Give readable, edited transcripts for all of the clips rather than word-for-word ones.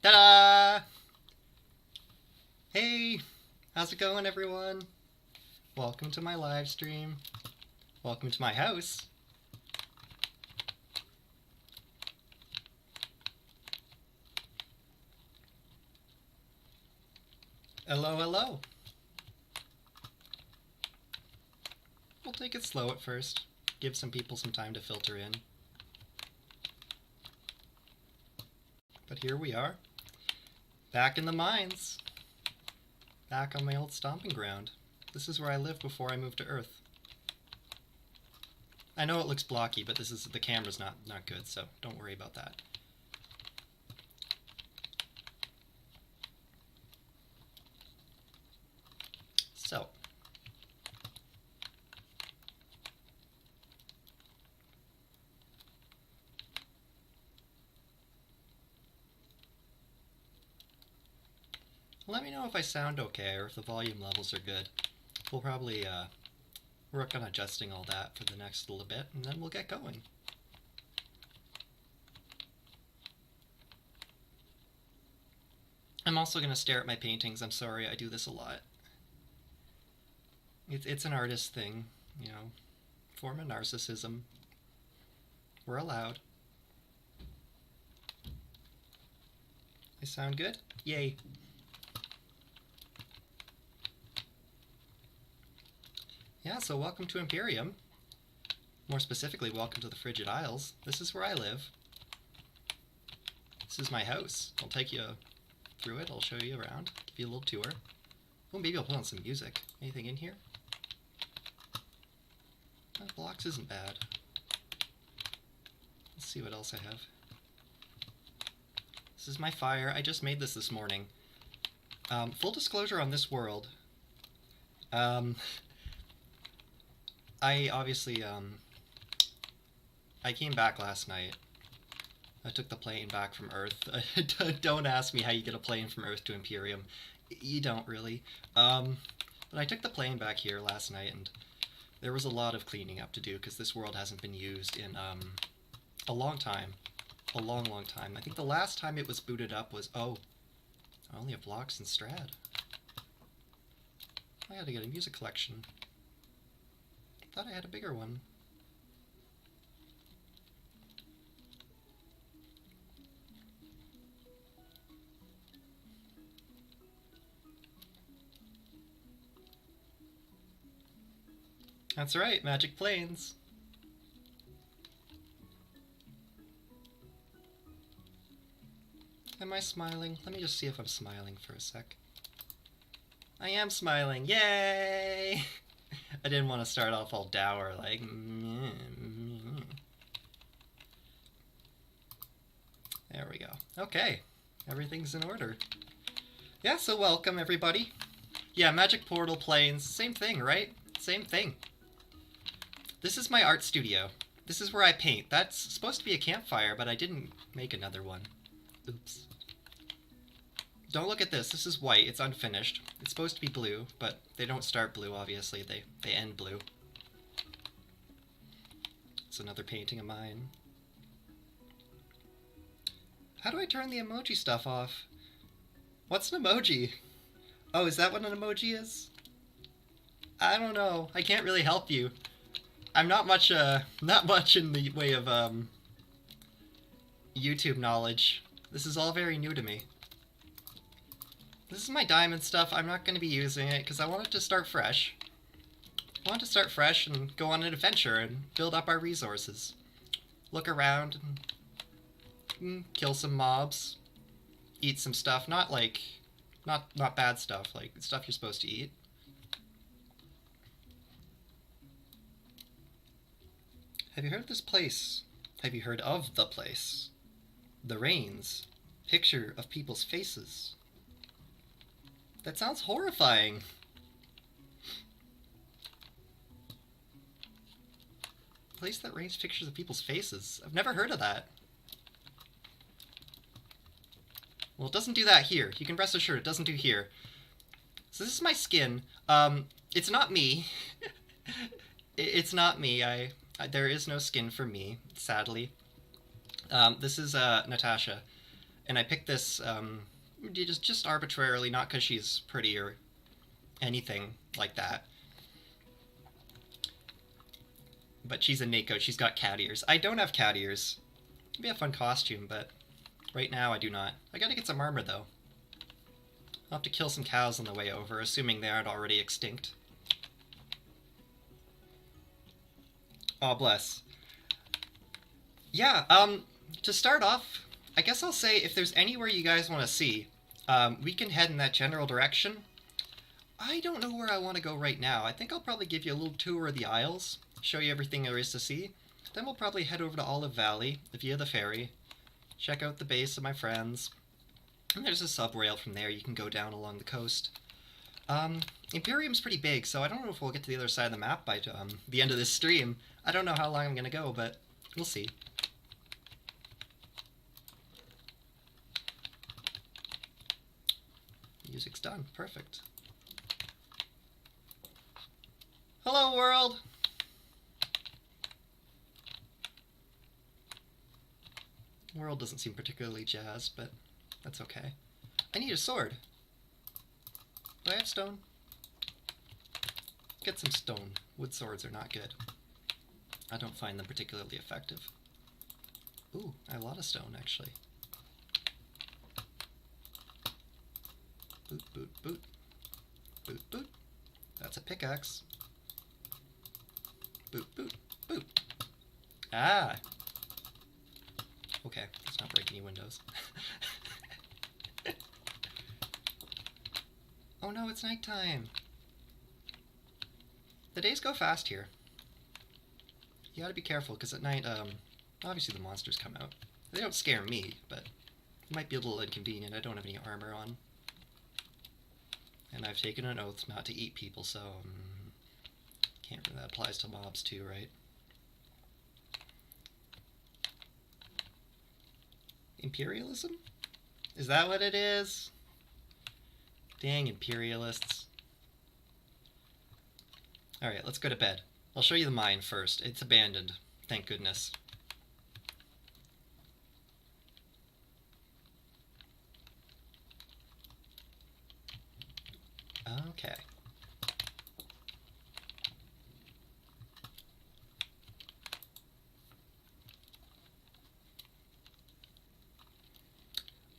Ta-da! Hey, how's it going, everyone? Welcome to my live stream. Welcome to my house. Hello, hello. We'll take it slow at first. Give some people some time to filter in. But here we are. Back in the mines. Back on my old stomping ground. This is where I lived before I moved to Earth. I know it looks blocky, but the camera's not good, so don't worry about that. So, let me know if I sound okay or if the volume levels are good. We'll probably work on adjusting all that for the next little bit, and then we'll get going. I'm also going to stare at my paintings. I'm sorry, I do this a lot. It's an artist thing, you know, form of narcissism. We're allowed. I sound good? Yay. Yeah, so welcome to Imperium. More specifically, welcome to the Frigid Isles. This is where I live. This is my house. I'll take you through it. I'll show you around, give you a little tour. Oh, maybe I'll put on some music. Anything in here? Blocks isn't bad. Let's see what else I have. This is my fire. I just made this morning. Full disclosure on this world. I obviously, I came back last night. I took the plane back from Earth. Don't ask me how you get a plane from Earth to Imperium. You don't really. But I took the plane back here last night, and there was a lot of cleaning up to do because this world hasn't been used in a long time. A long time. I think the last time it was booted up was, oh, I only have blocks and Strad. I had to get a music collection. Thought I had a bigger one. That's right, magic planes. Am I smiling? Let me just see if I'm smiling for a sec. I am smiling, yay! I didn't want to start off all dour, like... There we go. Okay, everything's in order. Yeah, so welcome everybody. Yeah, magic portal planes, same thing, right? Same thing. This is my art studio. This is where I paint. That's supposed to be a campfire, but I didn't make another one. Oops. Don't look at this. This is white. It's unfinished. It's supposed to be blue, but they don't start blue, obviously. They end blue. It's another painting of mine. How do I turn the emoji stuff off? What's an emoji? Oh, is that what an emoji is? I don't know. I can't really help you. I'm not much in the way of YouTube knowledge. This is all very new to me. This is my diamond stuff. I'm not going to be using it because I wanted to start fresh. I want to start fresh and go on an adventure and build up our resources. Look around and kill some mobs. Eat some stuff. Not like, not bad stuff, like stuff you're supposed to eat. Have you heard of this place? Have you heard of the place? The Rains. Picture of people's faces. That sounds horrifying. Place that rains pictures of people's faces. I've never heard of that. Well, it doesn't do that here. You can rest assured it doesn't do here. So this is my skin. It's not me. It's not me. There is no skin for me, sadly. This is Natasha, and I picked this just arbitrarily, not because she's pretty or anything like that. But she's a Mako. She's got cat ears. I don't have cat ears. It'd be a fun costume, but right now I do not. I gotta get some armor, though. I'll have to kill some cows on the way over, assuming they aren't already extinct. Oh, bless. Yeah, to start off, I guess I'll say if there's anywhere you guys want to see, we can head in that general direction. I don't know where I want to go right now. I think I'll probably give you a little tour of the Isles, show you everything there is to see. Then we'll probably head over to Olive Valley via the ferry, check out the base of my friends. And there's a sub-rail from there. You can go down along the coast. Imperium's pretty big, so I don't know if we'll get to the other side of the map by the end of this stream. I don't know how long I'm going to go, but we'll see. Music's done. Perfect. Hello, world! The world doesn't seem particularly jazzed, but that's okay. I need a sword. Do I have stone? Get some stone. Wood swords are not good. I don't find them particularly effective. Ooh, I have a lot of stone, actually. Boot, boot, boot. Boot, boot. That's a pickaxe. Boot, boot, boot. Ah! Okay, let's not break any windows. Oh no, it's nighttime! The days go fast here. You gotta be careful, because at night, obviously the monsters come out. They don't scare me, but it might be a little inconvenient. I don't have any armor on. And I've taken an oath not to eat people, so can't remember, that applies to mobs too, right? Imperialism? Is that what it is? Dang imperialists. Alright, let's go to bed. I'll show you the mine first. It's abandoned, thank goodness. Okay.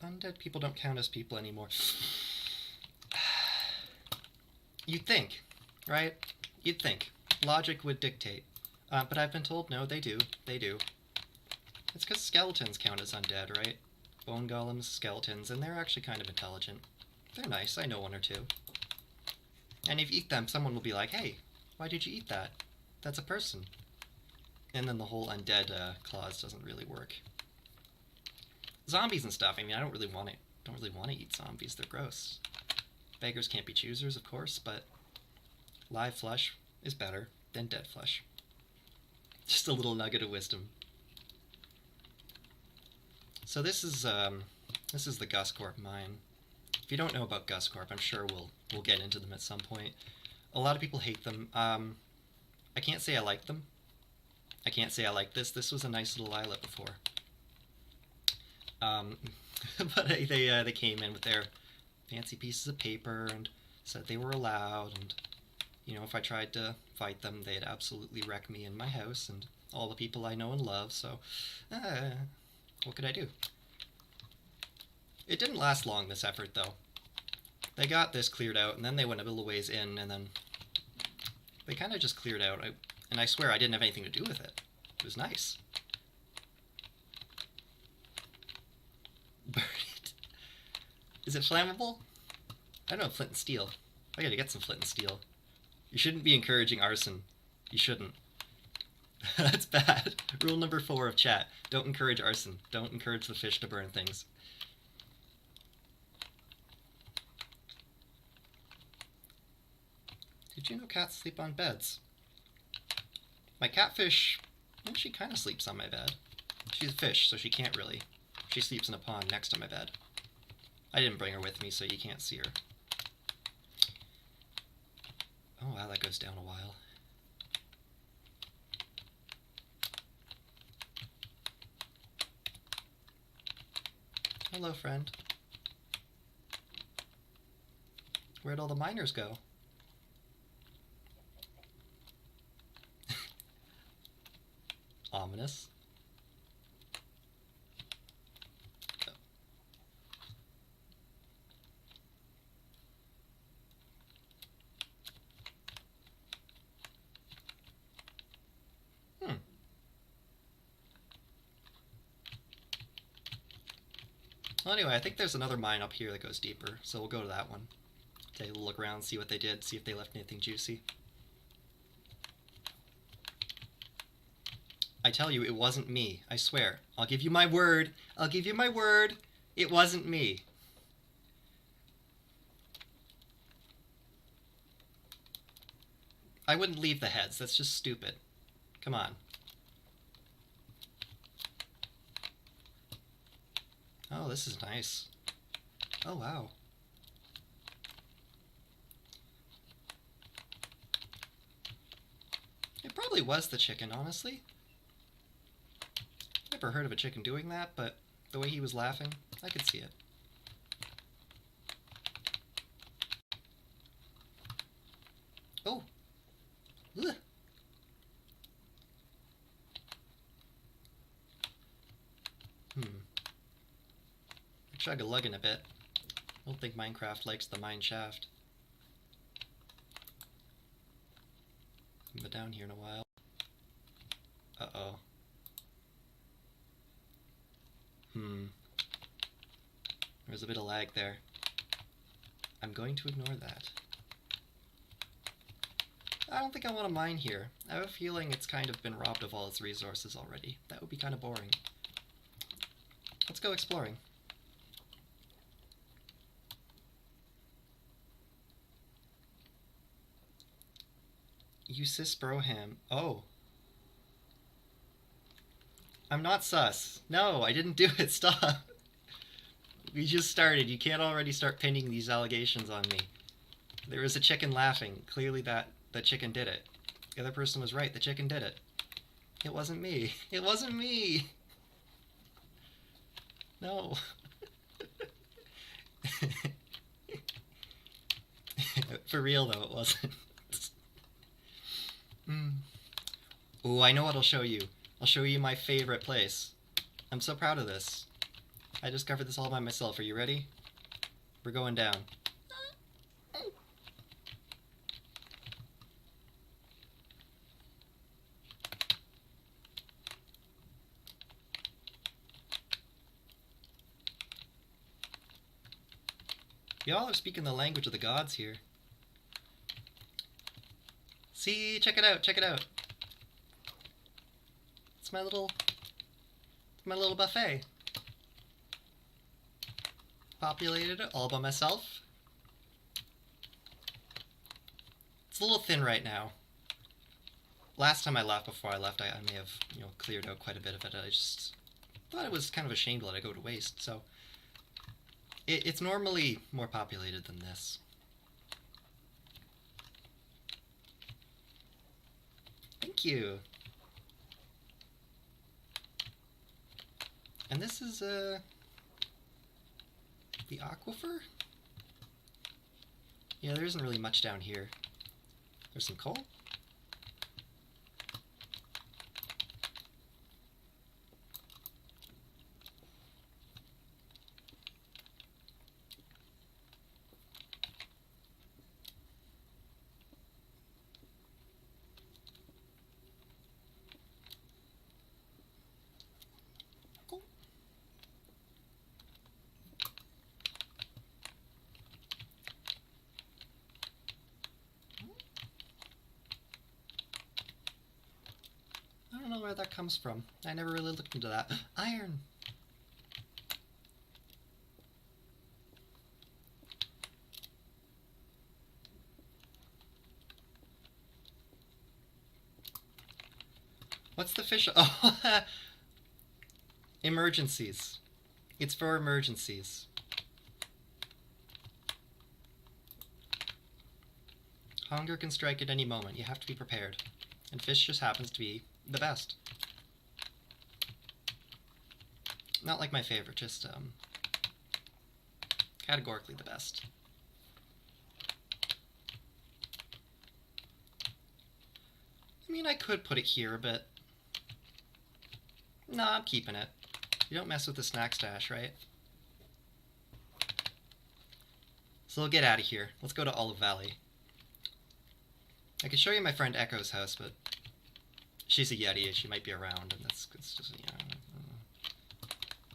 Undead people don't count as people anymore. You'd think, right? You'd think. Logic would dictate. But I've been told, no, they do. They do. It's because skeletons count as undead, right? Bone golems, skeletons, and they're actually kind of intelligent. They're nice, I know one or two. And if you eat them, someone will be like, hey, why did you eat that? That's a person. And then the whole undead clause doesn't really work. Zombies and stuff, I mean, I don't really want to eat zombies, they're gross. Beggars can't be choosers, of course, but live flesh is better than dead flesh. Just a little nugget of wisdom. So this is the Guscorp mine. If you don't know about Guscorp, I'm sure we'll get into them at some point. A lot of people hate them. I can't say I like them. I can't say I like this. This was a nice little islet before. But they came in with their fancy pieces of paper and said they were allowed, and you know, if I tried to fight them, they'd absolutely wreck me in my house and all the people I know and love, so what could I do? It didn't last long, this effort, though. They got this cleared out, and then they went a little ways in, and then they kind of just cleared out, and I swear I didn't have anything to do with it. It was nice. Burn it. Is it flammable? I don't know, flint and steel. I gotta get some flint and steel. You shouldn't be encouraging arson. You shouldn't. That's bad. Rule number 4 of chat. Don't encourage arson. Don't encourage the fish to burn things. Did you know cats sleep on beds? My catfish, well, she kind of sleeps on my bed. She's a fish, so she can't really. She sleeps in a pond next to my bed. I didn't bring her with me, so you can't see her. goes down a while. Hello, friend. Where'd all the miners go? Ominous. Well, anyway, I think there's another mine up here that goes deeper, so we'll go to that one. Take a look around, see what they did, see if they left anything juicy. I tell you, it wasn't me. I swear. I'll give you my word. I'll give you my word. It wasn't me. I wouldn't leave the heads. That's just stupid. Come on. Oh, this is nice. Oh, wow. It probably was the chicken, honestly. Never heard of a chicken doing that, but the way he was laughing, I could see it. Oh! Ugh. Chug-a-lugging a bit. I don't think Minecraft likes the mine shaft. Haven't been down here in a while. Uh-oh. There's a bit of lag there. I'm going to ignore that. I don't think I want to mine here. I have a feeling it's kind of been robbed of all its resources already. That would be kind of boring. Let's go exploring. You sis broham. Oh. I'm not sus. No, I didn't do it. Stop. We just started. You can't already start pinning these allegations on me. There was a chicken laughing. Clearly the chicken did it. The other person was right. The chicken did it. It wasn't me. It wasn't me. No. For real though, it wasn't. Ooh, I know what I'll show you. I'll show you my favorite place. I'm so proud of this. I discovered this all by myself. Are you ready? We're going down. Y'all are speaking the language of the gods here. See, check it out, check it out. It's my little buffet. Populated it all by myself. It's a little thin right now. Last time I left, before I left, I may have, cleared out quite a bit of it. I just thought it was kind of a shame to let it go to waste, so it's normally more populated than this. Thank you. And this is the aquifer? Yeah, there isn't really much down here. There's some coal. I don't know where that comes from. I never really looked into that. Iron! What's the fish? Oh, emergencies. It's for emergencies. Hunger can strike at any moment. You have to be prepared. And fish just happens to be the best. Not like my favorite, just categorically the best. I mean, I could put it here, but no, I'm keeping it. You don't mess with the snack stash, right? So we'll get out of here. Let's go to Olive Valley. I can show you my friend Echo's house, but she's a Yeti and she might be around, and it's just, you know,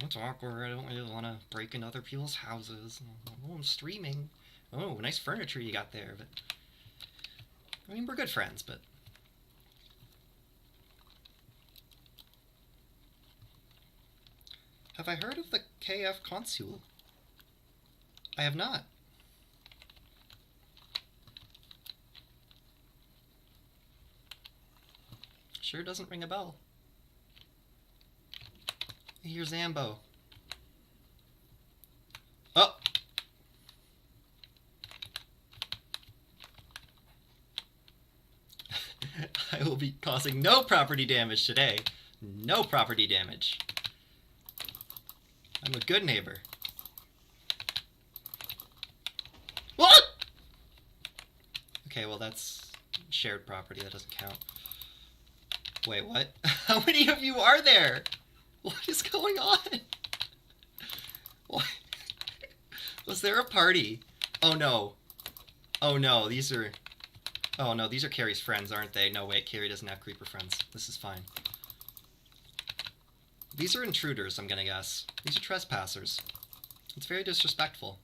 it's awkward. I don't really want to break into other people's houses. Oh, I'm streaming. Oh, nice furniture you got there, but I mean, we're good friends, but have I heard of the KF Consul? I have not. Sure doesn't ring a bell. Here's Zambo. Oh! I will be causing no property damage today. No property damage. I'm a good neighbor. What? Okay, well that's shared property. That doesn't count. Wait, what? How many of you are there? What is going on? What? Was there a party? Oh no. Oh no, these are... Oh no, these are Carrie's friends, aren't they? No, wait, Carrie doesn't have creeper friends. This is fine. These are intruders, I'm gonna guess. These are trespassers. It's very disrespectful.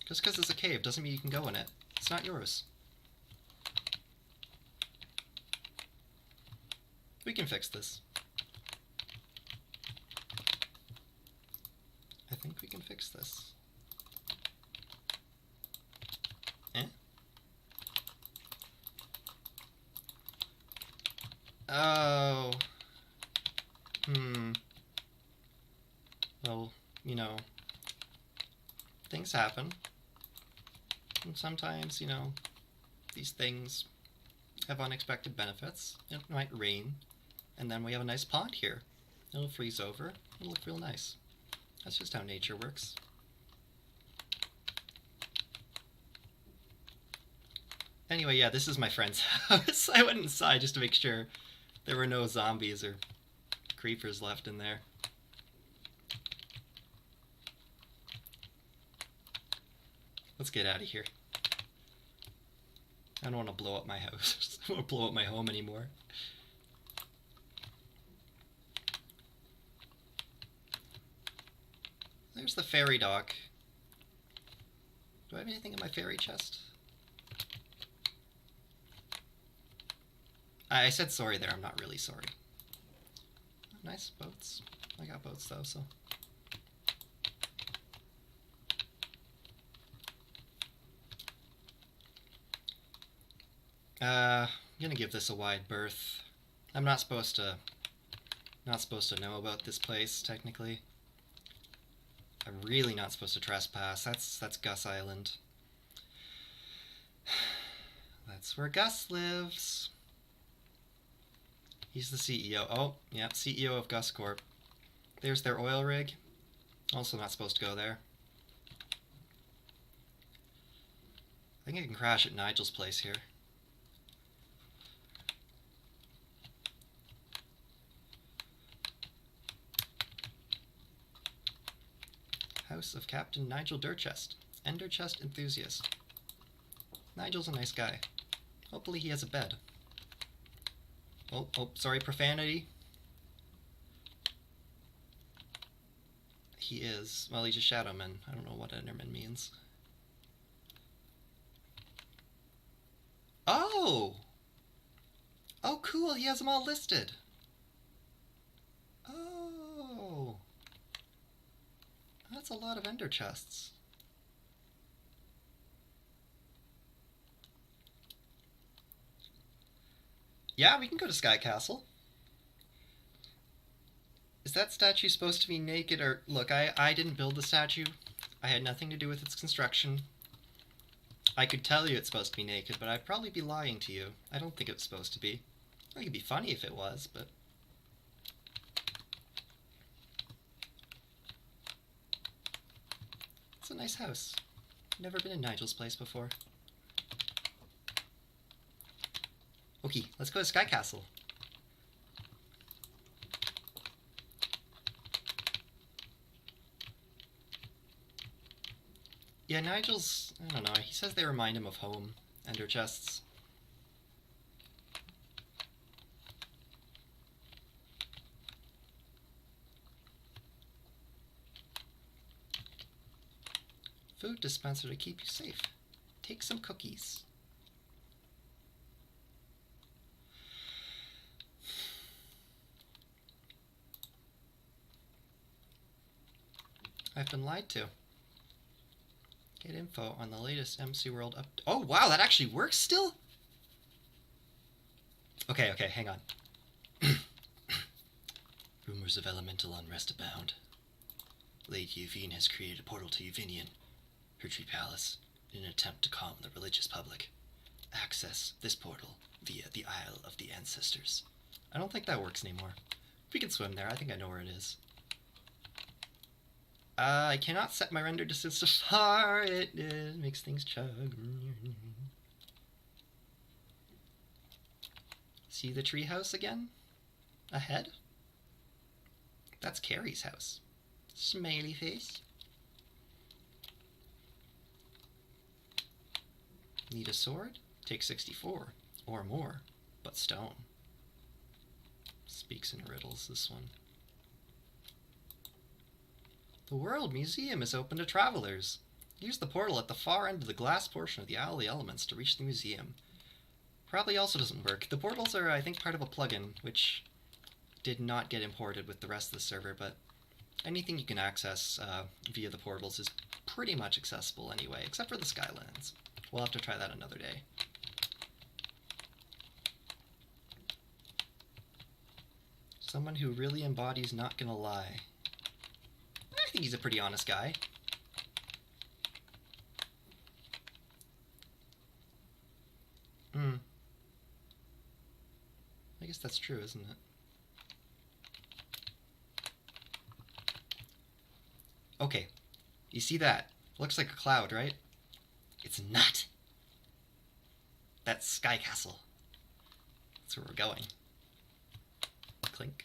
Just because it's a cave doesn't mean you can go in it. It's not yours. We can fix this. I think we can fix this. Eh? Oh. Well, you know, things happen. And sometimes, you know, these things have unexpected benefits. It might rain, and then we have a nice pond here. It'll freeze over. It'll look real nice. That's just how nature works. Anyway, yeah, this is my friend's house. I went inside just to make sure there were no zombies or creepers left in there. Let's get out of here. I don't want to blow up my house. I don't want to blow up my home anymore. There's the ferry dock. Do I have anything in my ferry chest? I said sorry there. I'm not really sorry. Nice boats. I got boats though, so. I'm gonna give this a wide berth. I'm not supposed to know about this place, technically. I'm really not supposed to trespass. That's Gus Island. That's where Gus lives. He's the CEO. Oh, yeah, CEO of Gus Corp. There's their oil rig. Also not supposed to go there. I think I can crash at Nigel's place here. House of Captain Nigel Durchest, Enderchest enthusiast. Nigel's a nice guy. Hopefully he has a bed. Oh, sorry, profanity. He is. Well, he's a Shadowman. I don't know what Enderman means. Oh! Oh, cool, he has them all listed. Oh! That's a lot of ender chests. Yeah, we can go to Sky Castle. Is that statue supposed to be naked or... Look, I didn't build the statue. I had nothing to do with its construction. I could tell you it's supposed to be naked, but I'd probably be lying to you. I don't think it's supposed to be. I think it'd be funny if it was, but... It's a nice house. Never been in Nigel's place before. Okay, let's go to Sky Castle. Yeah, Nigel's, I don't know, he says they remind him of home, ender chests. Food dispenser to keep you safe. Take some cookies. I've been lied to. Get info on the latest MC World up. Oh wow, that actually works still? Okay, hang on. Rumors of elemental unrest abound. Lady Yuvine has created a portal to Uvinian, her tree palace, in an attempt to calm the religious public. Access this portal via the Isle of the Ancestors. I don't think that works anymore. We can swim there. I think I know where it is. I cannot set my render distance to far. It makes things chug. See the treehouse again? Ahead? That's Carrie's house. Smiley face. Need a sword? Take 64. Or more. But stone. Speaks in riddles, this one. The World Museum is open to travelers. Use the portal at the far end of the glass portion of the Isle of the Elements to reach the museum. Probably also doesn't work. The portals are, I think, part of a plugin, which did not get imported with the rest of the server, but anything you can access via the portals is pretty much accessible anyway, except for the Skylands. We'll have to try that another day. Someone who really embodies not gonna lie. I think he's a pretty honest guy. I guess that's true, isn't it? Okay. You see that? Looks like a cloud, right? It's not. That's Sky Castle. That's where we're going. Clink.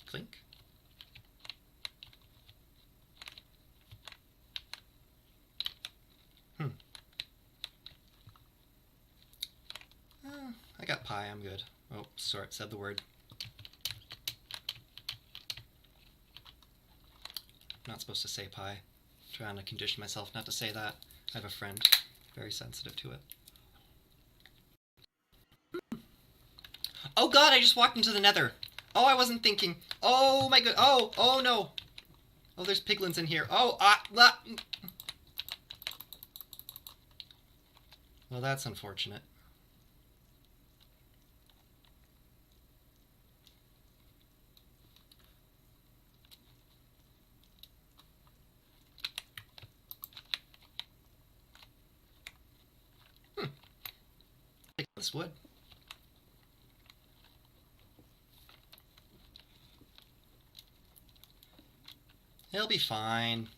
Clink. I got pie, I'm good. Oh, sorry, said the word. Not supposed to say pie. Trying to condition myself not to say that. I have a friend, very sensitive to it. Oh god, I just walked into the nether. Oh, I wasn't thinking. Oh my god. Oh no. Oh, there's piglins in here. Oh, well, that's unfortunate. Take this wood. He'll be fine.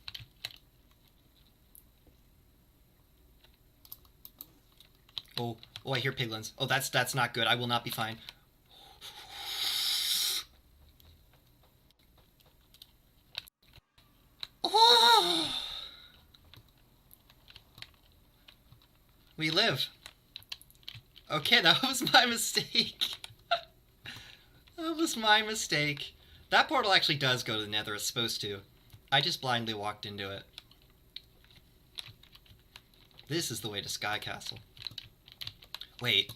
Oh, I hear piglins. Oh, that's not good. I will not be fine. Oh! We live. Okay, that was my mistake. That was my mistake. That portal actually does go to the nether, it's supposed to. I just blindly walked into it. This is the way to Sky Castle. Wait,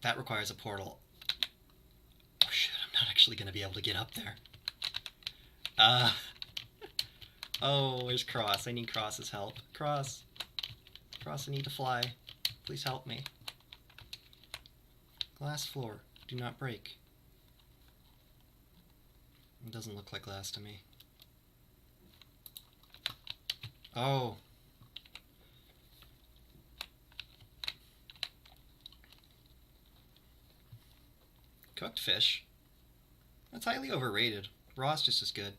that requires a portal. Oh shit, I'm not actually going to be able to get up there. Oh, where's Cross? I need Cross's help. Cross, I need to fly. Please help me. Glass floor, do not break. It doesn't look like glass to me. Oh. Cooked fish? That's highly overrated. Raw's just as good.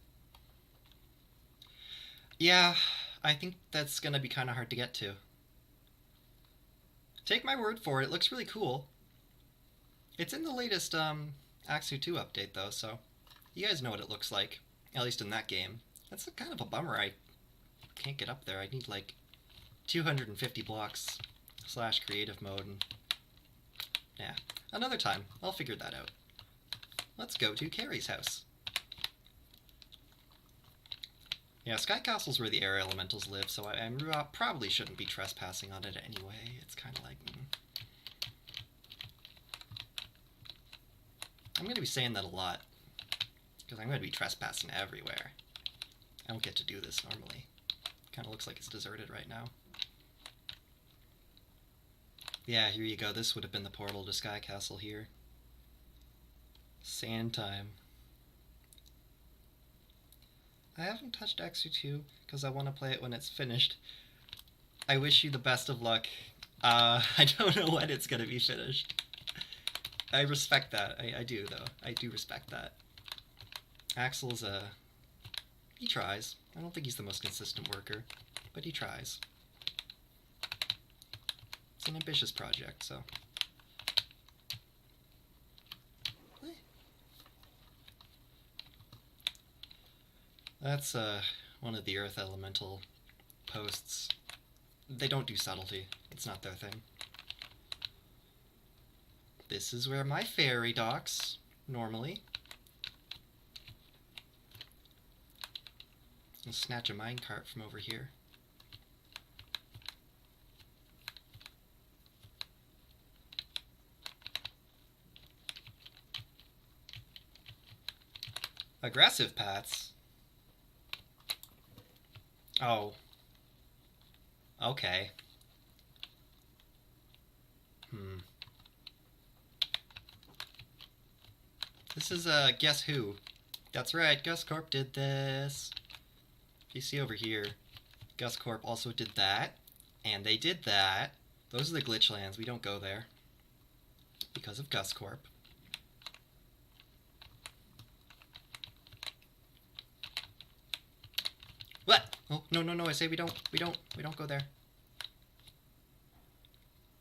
Yeah, I think that's gonna be kind of hard to get to. Take my word for it, it looks really cool. It's in the latest Axu 2 update though, so you guys know what it looks like, at least in that game. That's kind of a bummer I can't get up there. I need like 250 blocks / creative mode, and yeah, another time. I'll figure that out. Let's go to Carrie's house. Yeah, Sky Castle's where the air elementals live, so I probably shouldn't be trespassing on it anyway. It's kind of like... I'm going to be saying that a lot, because I'm going to be trespassing everywhere. I don't get to do this normally. Kind of looks like it's deserted right now. Yeah, here you go. This would have been the portal to Sky Castle here. Sand time. I haven't touched Axu 2 because I want to play it when it's finished. I wish you the best of luck. I don't know when it's going to be finished. I respect that. I do, though. I do respect that. Axel's, he tries. I don't think he's the most consistent worker, but he tries. It's an ambitious project, so... That's one of the Earth Elemental posts. They don't do subtlety. It's not their thing. This is where my fairy docks, normally. I'll snatch a minecart from over here. Aggressive pats? Oh. Okay. This is, Guess Who. That's right, Gus Corp did this. You see over here, Gus Corp also did that, and they did that. Those are the glitch lands. We don't go there. Because of Gus Corp. What? Oh, no, I say we don't go there.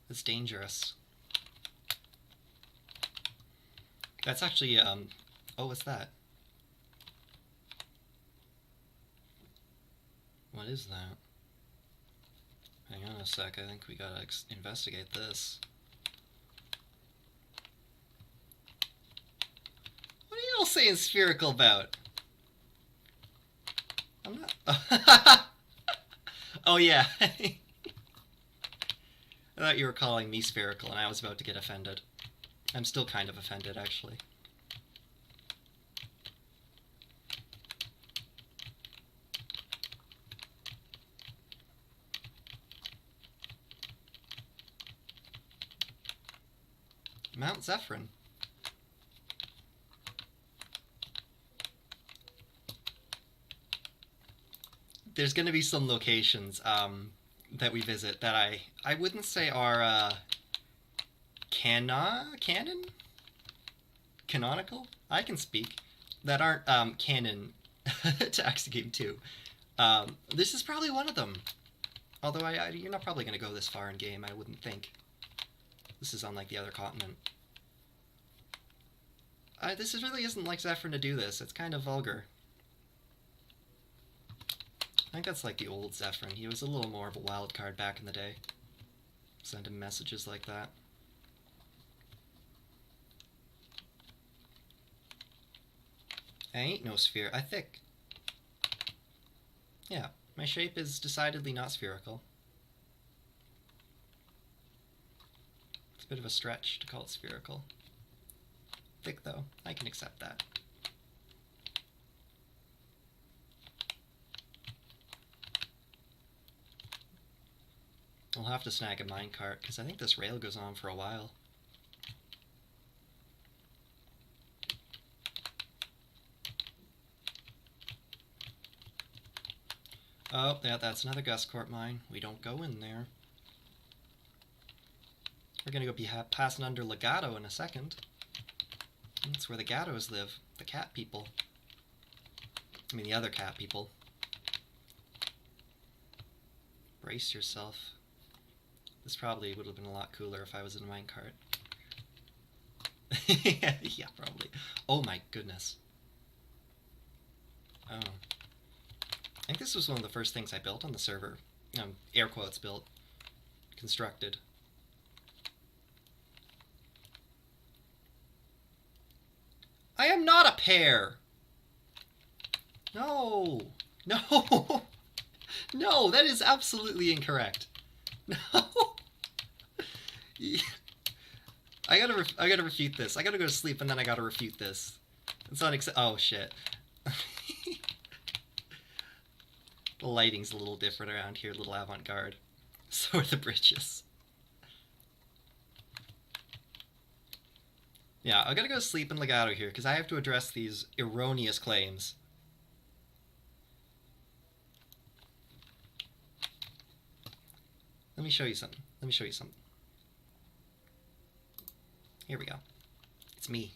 It's dangerous. That's actually, oh, what's that? What is that? Hang on a sec, I think we gotta investigate this. What are you all saying spherical about? I'm not... Oh yeah. I thought you were calling me spherical and I was about to get offended. I'm still kind of offended, actually. Mount Zephyrin. There's going to be some locations that we visit that I wouldn't say are canonical? I can speak. That aren't canon to X Game 2. This is probably one of them. Although you're not probably going to go this far in game, I wouldn't think. This is on like the other continent. This really isn't like Zephyrin to do this. It's kind of vulgar. I think that's like the old Zephyrin. He was a little more of a wild card back in the day. Send him messages like that. I ain't no sphere. I thick. Yeah, my shape is decidedly not spherical. It's a bit of a stretch to call it spherical. Thick though, I can accept that. I'll have to snag a minecart, because I think this rail goes on for a while. Oh, yeah, that's another Guscorp mine. We don't go in there. We're gonna go be passing under Legato in a second. That's where the Gattos live. The cat people. I mean, the other cat people. Brace yourself. This probably would have been a lot cooler if I was in a minecart. Yeah, probably. Oh my goodness. Oh. I think this was one of the first things I built on the server. Air quotes built. Constructed. I am not a pear! No! No! No, that is absolutely incorrect. No! I gotta refute this. I gotta go to sleep and then I gotta refute this. It's not oh shit. The lighting's a little different around here, a little avant-garde. So are the bridges. Yeah, I gotta go to sleep in Legato here, because I have to address these erroneous claims. Let me show you something. Let me show you something. Here we go. It's me.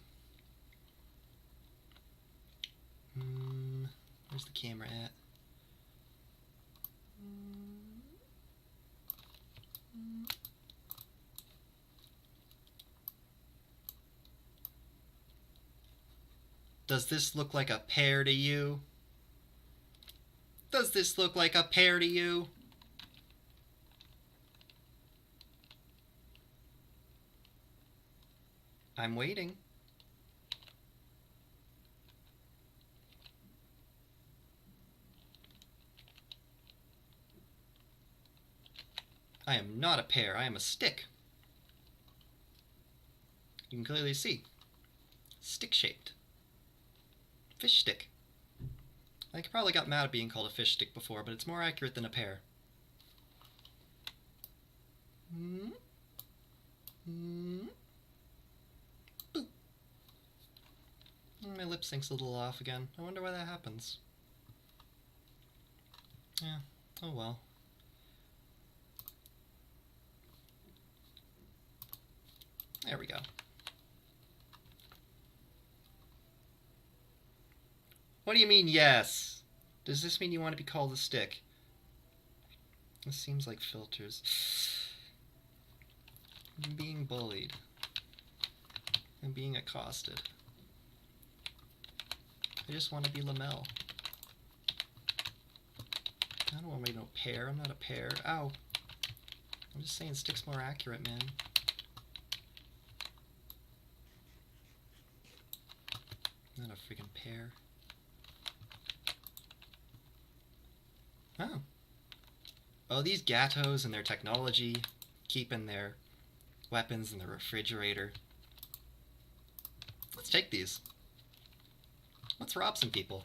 Where's the camera at? Does this look like a pear to you? Does this look like a pear to you? I'm waiting. I am not a pear, I am a stick. You can clearly see. Stick-shaped. Fish stick. I probably got mad at being called a fish stick before, but it's more accurate than a pear. Boop. My lip sync's a little off again. I wonder why that happens. Yeah, oh well. There we go. What do you mean, yes? Does this mean you want to be called a stick? This seems like filters. I'm being bullied. I'm being accosted. I just want to be Lamel. I don't want to be no pear. I'm not a pear. Ow. I'm just saying stick's more accurate, man. Not a freaking pear. Oh. Oh, these Gattos and their technology, keeping their weapons in the refrigerator. Let's take these. Let's rob some people.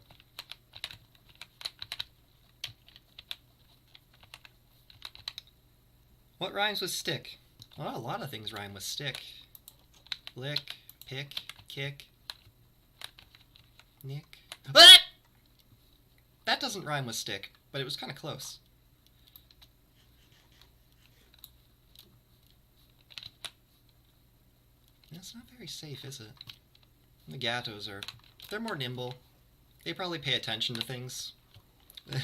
What rhymes with stick? Well, a lot of things rhyme with stick. Lick, pick, kick, nick. Ah! That doesn't rhyme with stick, but it was kind of close. That's not very safe, is it? The Gattos they're more nimble. They probably pay attention to things.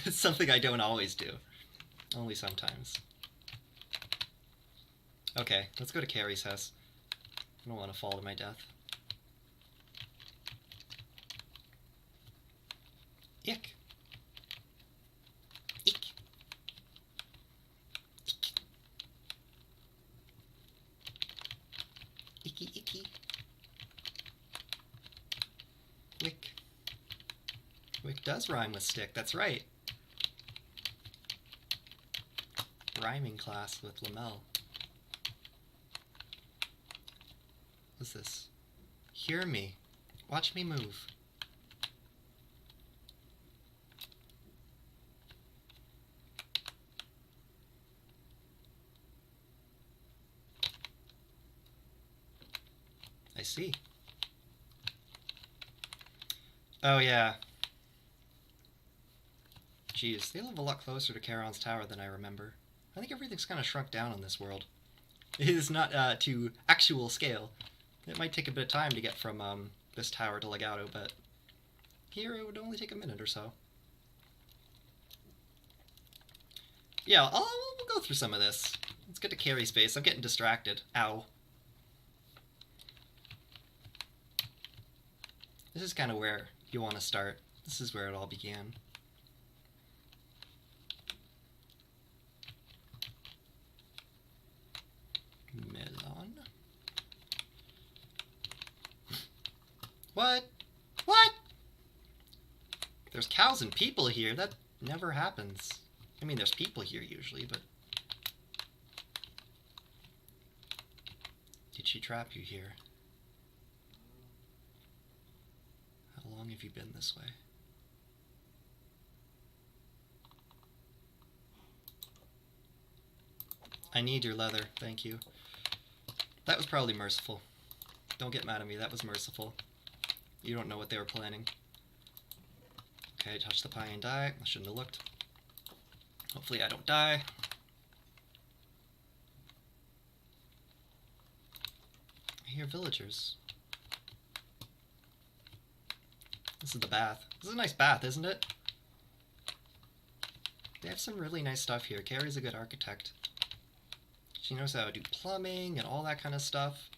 It's something I don't always do. Only sometimes. Okay, let's go to Carrie's house. I don't want to fall to my death. Ick. Ick. Icky, icky. Wick. Wick does rhyme with stick, that's right. Rhyming class with Lamel. What's this? Hear me. Watch me move. I see. Oh yeah. Jeez, they live a lot closer to Charon's tower than I remember. I think everything's kind of shrunk down on this world. It is not to actual scale. It might take a bit of time to get from this tower to Legato, but here it would only take a minute or so. Yeah, we'll go through some of this. Let's get to carry space. I'm getting distracted. Ow. This is kind of where you want to start. This is where it all began. Melon. What? What? There's cows and people here. That never happens. I mean, there's people here usually, but... Did she trap you here? How long have you been this way? I need your leather, thank you. That was probably merciful. Don't get mad at me, that was merciful. You don't know what they were planning. Okay, touch the pie and die. I shouldn't have looked. Hopefully I don't die. I hear villagers. This is the bath. This is a nice bath, isn't it? They have some really nice stuff here. Carrie's a good architect. She knows how to do plumbing and all that kind of stuff.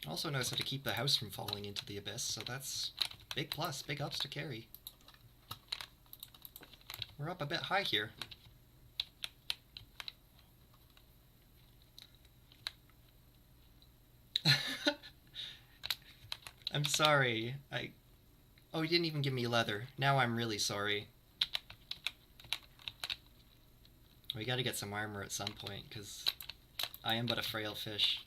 Also knows how to keep the house from falling into the abyss, so that's big plus, big ups to Carrie. We're up a bit high here. I'm sorry. Oh, you didn't even give me leather. Now I'm really sorry. We gotta get some armor at some point, because I am but a frail fish.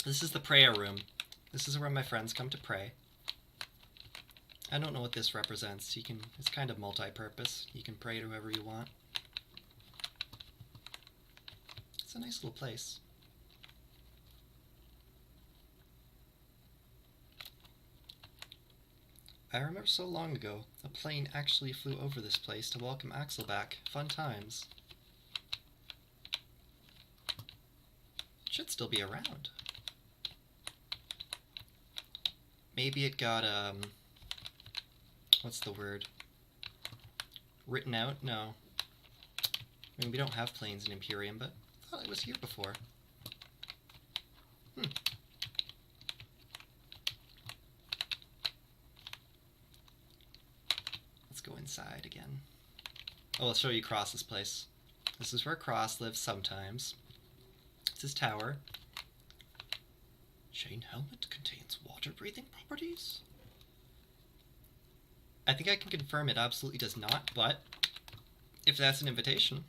This is the prayer room. This is where my friends come to pray. I don't know what this represents. It's kind of multi-purpose. You can pray to whoever you want. It's a nice little place. I remember so long ago, a plane actually flew over this place to welcome Axel back. Fun times. It should still be around. Maybe it got, what's the word? Written out? No. I mean, we don't have planes in Imperium, but I thought it was here before. Let's go inside again. Oh, I'll show you Cross's place. This is where Cross lives sometimes. It's his tower. Chain helmet contains water-breathing properties? I think I can confirm it absolutely does not, but if that's an invitation.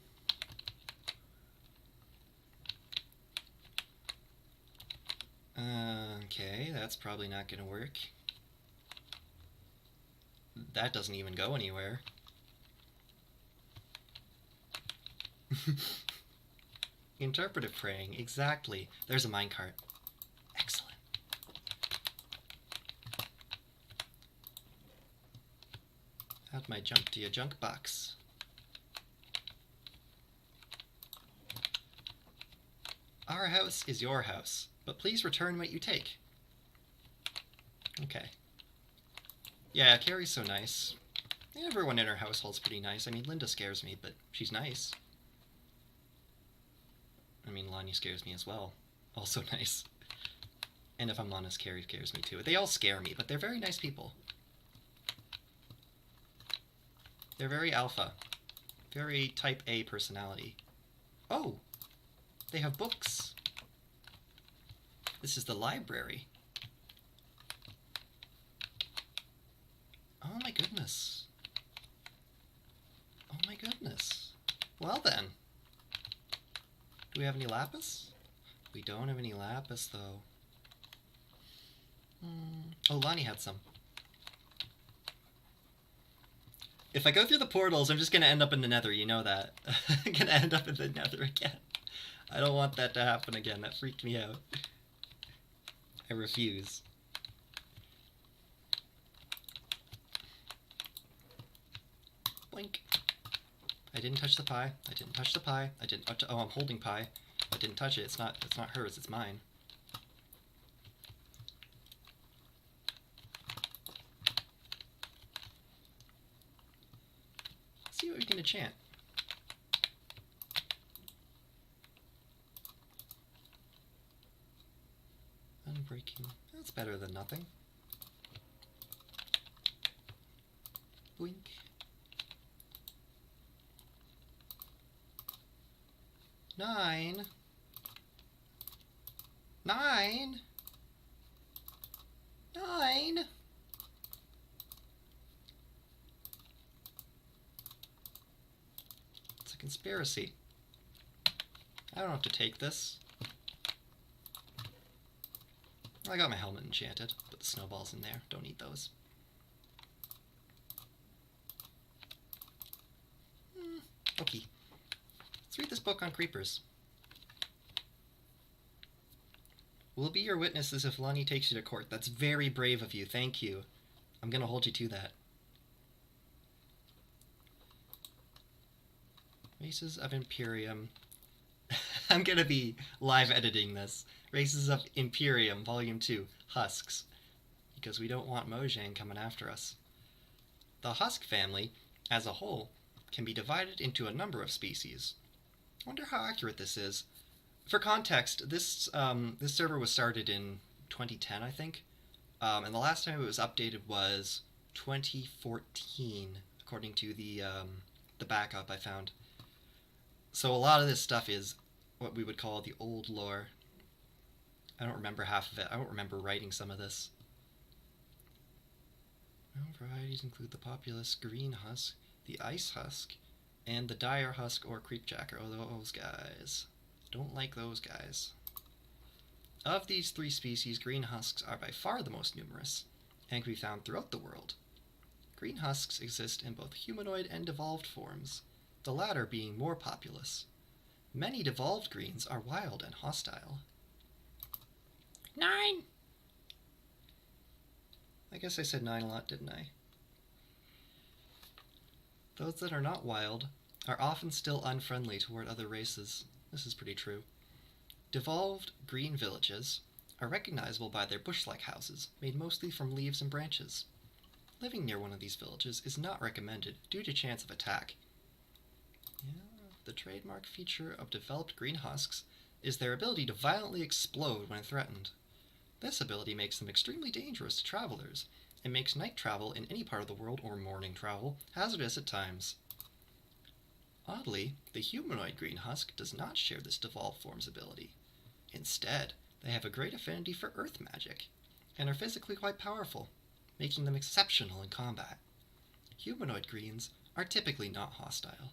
Okay, that's probably not going to work. That doesn't even go anywhere. Interpretive praying, exactly. There's a minecart. Excellent. Add my junk to your junk box. Our house is your house, but please return what you take. Okay. Yeah, Carrie's so nice. Everyone in her household's pretty nice. I mean, Linda scares me, but she's nice. I mean, Lanya scares me as well. Also nice. And if I'm honest, Carrie scares me too. They all scare me, but they're very nice people. They're very alpha. Very type A personality. Oh! They have books. This is the library. Oh my goodness. Oh my goodness. Well then. Do we have any lapis? We don't have any lapis though. Oh, Lonnie had some. If I go through the portals, I'm just going to end up in the nether, you know that. I'm going to end up in the nether again. I don't want that to happen again, that freaked me out. I refuse. Blink. I didn't touch the pie. I didn't touch the pie. I didn't. Oh, I'm holding pie. I didn't touch it. It's not hers. It's mine. Let's see what we can enchant. Unbreaking. That's better than nothing. Blink. Nine. It's a conspiracy. I don't have to take this. I got my helmet enchanted. Put the snowballs in there. Don't need those. Okay. Let's read this book on creepers. We'll be your witnesses if Lonnie takes you to court. That's very brave of you. Thank you. I'm going to hold you to that. Races of Imperium. I'm going to be live editing this. Races of Imperium, Volume 2, Husks. Because we don't want Mojang coming after us. The husk family, as a whole, can be divided into a number of species. I wonder how accurate this is. For context, this server was started in 2010, I think. And the last time it was updated was 2014, according to the backup I found. So a lot of this stuff is what we would call the old lore. I don't remember half of it. I don't remember writing some of this. Known varieties include the populous green husk, the ice husk, and the dire husk or creepjacker. Oh, those guys. Don't like those guys. Of these three species, green husks are by far the most numerous, and can be found throughout the world. Green husks exist in both humanoid and devolved forms, the latter being more populous. Many devolved greens are wild and hostile. 9! I guess I said 9 a lot, didn't I? Those that are not wild are often still unfriendly toward other races. This is pretty true. Devolved green villages are recognizable by their bush-like houses, made mostly from leaves and branches. Living near one of these villages is not recommended due to chance of attack. Yeah, the trademark feature of developed green husks is their ability to violently explode when threatened. This ability makes them extremely dangerous to travelers, and makes night travel in any part of the world, or morning travel, hazardous at times. Oddly, the humanoid green husk does not share this devolved form's ability. Instead, they have a great affinity for earth magic, and are physically quite powerful, making them exceptional in combat. Humanoid greens are typically not hostile.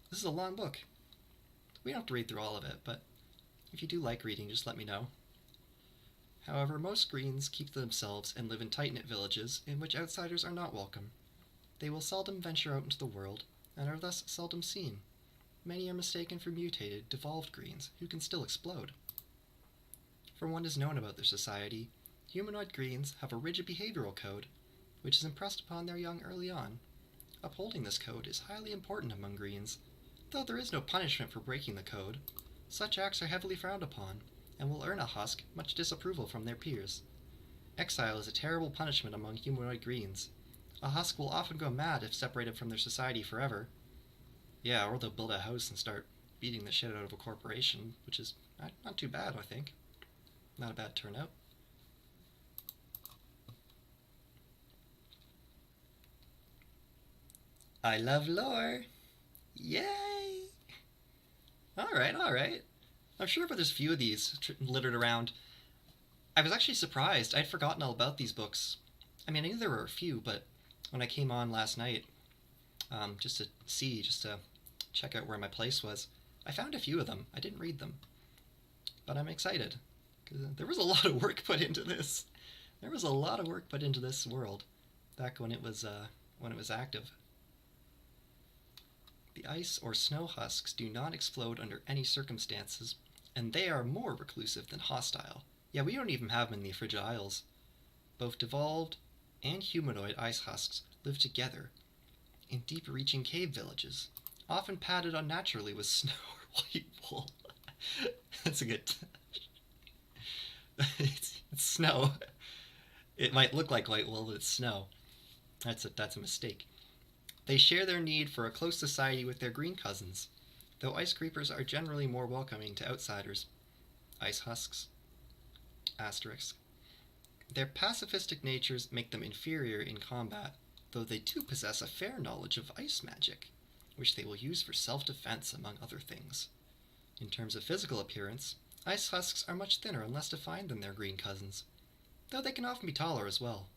This is a long book. We don't have to read through all of it, but if you do like reading, just let me know. However, most greens keep to themselves and live in tight-knit villages in which outsiders are not welcome. They will seldom venture out into the world, and are thus seldom seen. Many are mistaken for mutated, devolved greens who can still explode. From what is known about their society, humanoid greens have a rigid behavioral code, which is impressed upon their young early on. Upholding this code is highly important among greens, though there is no punishment for breaking the code. Such acts are heavily frowned upon, and will earn a husk much disapproval from their peers. Exile is a terrible punishment among humanoid greens. A husk will often go mad if separated from their society forever. Yeah, or they'll build a house and start beating the shit out of a corporation, which is not too bad, I think. Not a bad turnout. I love lore! Yay! Alright. I'm sure there's a few of these littered around. I was actually surprised. I'd forgotten all about these books. I mean, I knew there were a few, but when I came on last night, just to check out where my place was, I found a few of them. I didn't read them, but I'm excited, because there was a lot of work put into this. There was a lot of work put into this world, back when it was active. The ice or snow husks do not explode under any circumstances, and they are more reclusive than hostile. Yeah, we don't even have them in the Frigid Isles. Both devolved and humanoid ice husks live together, in deep-reaching cave villages, often padded unnaturally with snow or white wool. That's a good it's snow. It might look like white wool, but it's snow. That's a mistake. They share their need for a close society with their green cousins, though ice creepers are generally more welcoming to outsiders. Ice husks. Asterisk. Their pacifistic natures make them inferior in combat, though they too possess a fair knowledge of ice magic, which they will use for self-defense, among other things. In terms of physical appearance, ice husks are much thinner and less defined than their green cousins, though they can often be taller as well.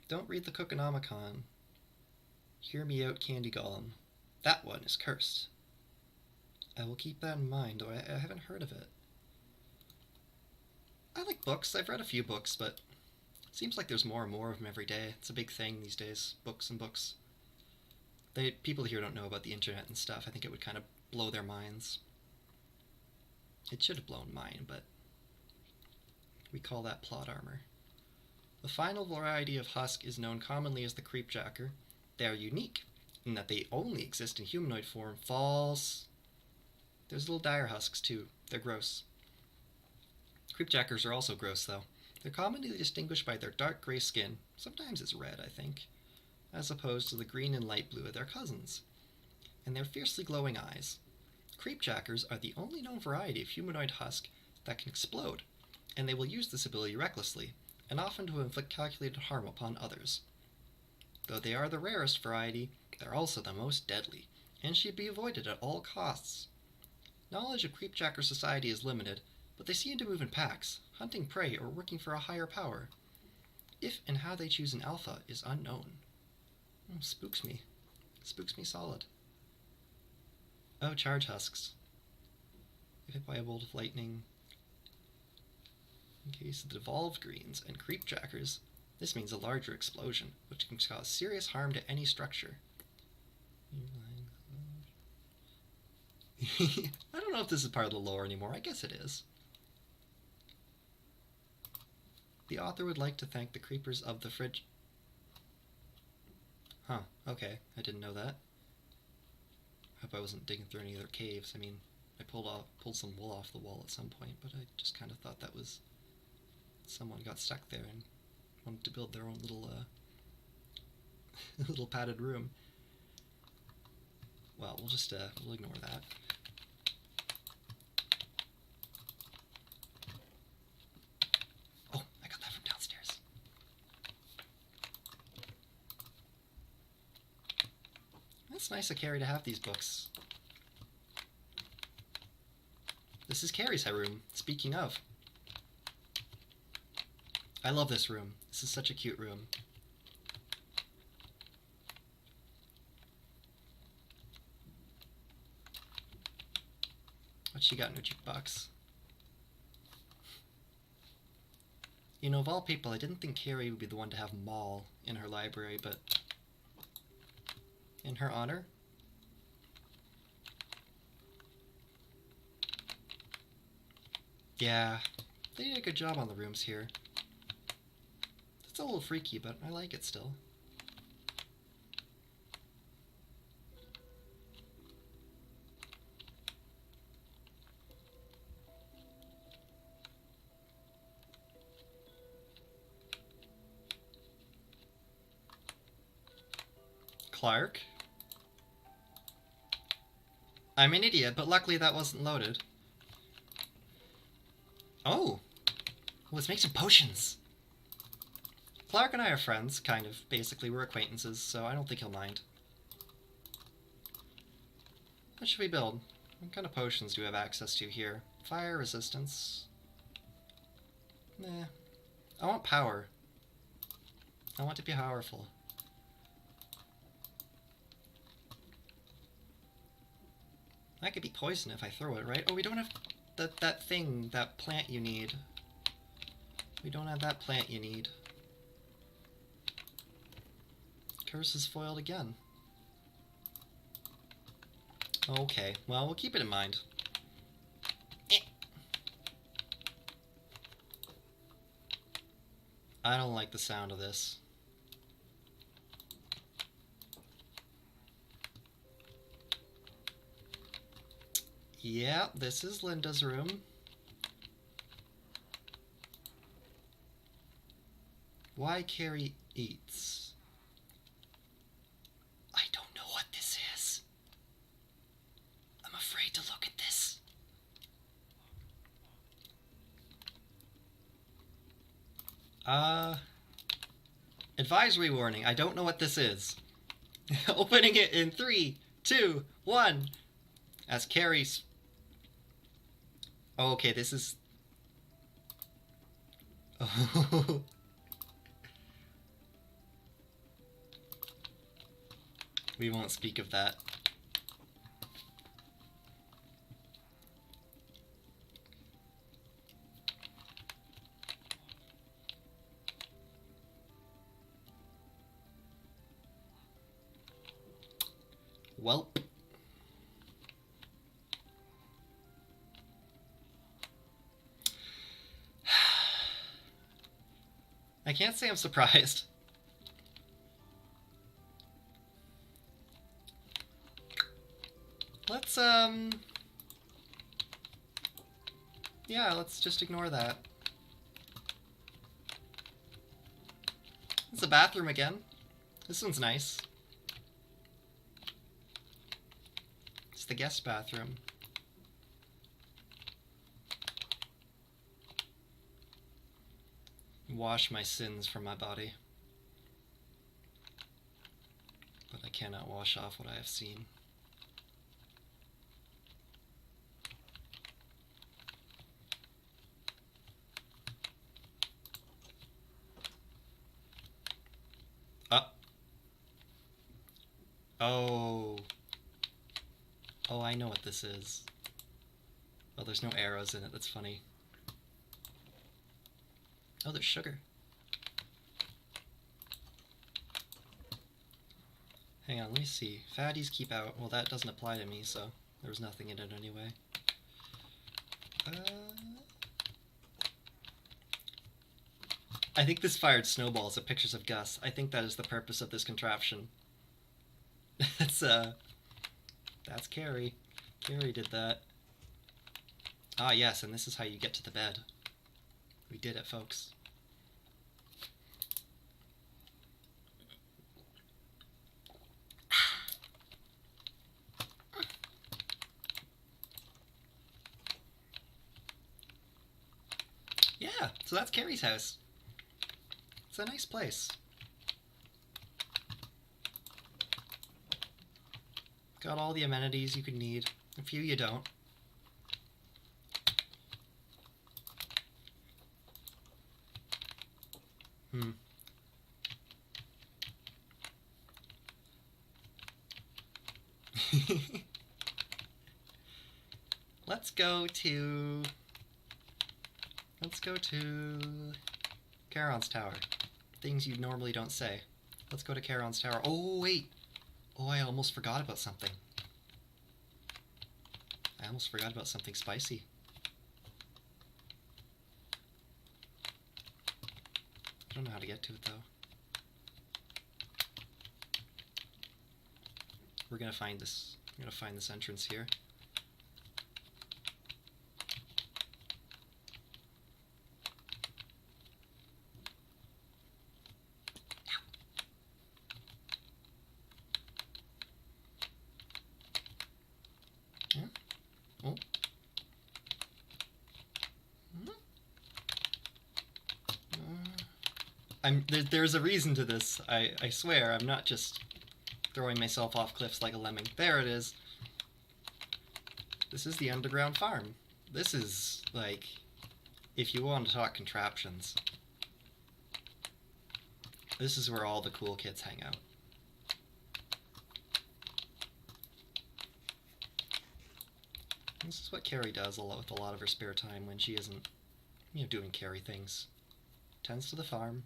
Don't read the Cookonomicon. Hear me out, Candy Golem. That one is cursed. I will keep that in mind, though I haven't heard of it. I like books. I've read a few books, but it seems like there's more and more of them every day. It's a big thing these days, books and books. People here don't know about the internet and stuff. I think it would kind of blow their minds. It should have blown mine, but we call that plot armor. The final variety of husk is known commonly as the creepjacker. They are unique in that they only exist in humanoid form. False. There's little dire husks too. They're gross. Creepjackers are also gross though. They're commonly distinguished by their dark gray skin, sometimes it's red I think, as opposed to the green and light blue of their cousins, and their fiercely glowing eyes. Creepjackers are the only known variety of humanoid husk that can explode, and they will use this ability recklessly, and often to inflict calculated harm upon others. Though they are the rarest variety, they're also the most deadly, and should be avoided at all costs. Knowledge of creepjacker society is limited, but they seem to move in packs, hunting prey or working for a higher power. If and how they choose an alpha is unknown. Spooks me. Spooks me solid. Oh, charge husks. If hit by a bolt of lightning. In case of the devolved greens and creepjackers, this means a larger explosion, which can cause serious harm to any structure. I don't know if this is part of the lore anymore. I guess it is. The author would like to thank the creepers of the fridge. Huh, okay. I didn't know that. Hope I wasn't digging through any other caves. I mean, I pulled some wool off the wall at some point, but I just kind of thought that was someone got stuck there and wanted to build their own little little padded room. Well, we'll just we'll ignore that. Oh, I got that from downstairs. That's nice of Carrie to have these books. This is Carrie's room, speaking of. I love this room. This is such a cute room. What she got in her jukebox? You know, of all people, I didn't think Carrie would be the one to have Maul in her library, but in her honor, yeah, they did a good job on the rooms here. It's a little freaky, but I like it still. Clark? I'm an idiot, but luckily that wasn't loaded. Oh! Let's make some potions! Clark and I are friends, kind of. Basically, we're acquaintances, so I don't think he'll mind. What should we build? What kind of potions do we have access to here? Fire resistance. Nah. I want power. I want to be powerful. That could be poison if I throw it, right? Oh, we don't have that thing, that plant you need. We don't have that plant you need. Curse is foiled again. Okay, well, we'll keep it in mind. I don't like the sound of this. Yeah, this is Linda's room. Why Carrie eats. I don't know what this is. I'm afraid to look at this. Advisory warning. I don't know what this is. Opening it in 3, 2, 1. As Carrie's... Oh, okay, this is... Oh. We won't speak of that. Welp. I can't say I'm surprised. Let's, yeah, let's just ignore that. It's a bathroom again. This one's nice. It's the guest bathroom. Wash my sins from my body. But I cannot wash off what I have seen. Oh. Oh, I know what this is. Oh, there's no arrows in it. That's funny. Oh, there's sugar. Hang on, let me see. Fatties keep out. Well, that doesn't apply to me, so there was nothing in it anyway. I think this fired snowballs at pictures of Gus. I think that is the purpose of this contraption. That's Carrie. Carrie did that. Ah, yes, and this is how you get to the bed. We did it, folks. Yeah, so that's Carrie's house. It's a nice place. Got all the amenities you could need. A few you don't. Let's go to Charon's Tower. Things you normally don't say. Let's go to Charon's Tower. Oh, wait! Oh, I almost forgot about something. I almost forgot about something spicy. I don't know how to get to it, though. We're gonna find this. I'm gonna find this entrance here. There's a reason to this. I swear, I'm not just throwing myself off cliffs like a lemming. There it is. This is the underground farm. This is, like, if you want to talk contraptions, this is where all the cool kids hang out. This is what Carrie does with a lot of her spare time when she isn't, doing Carrie things. Tends to the farm.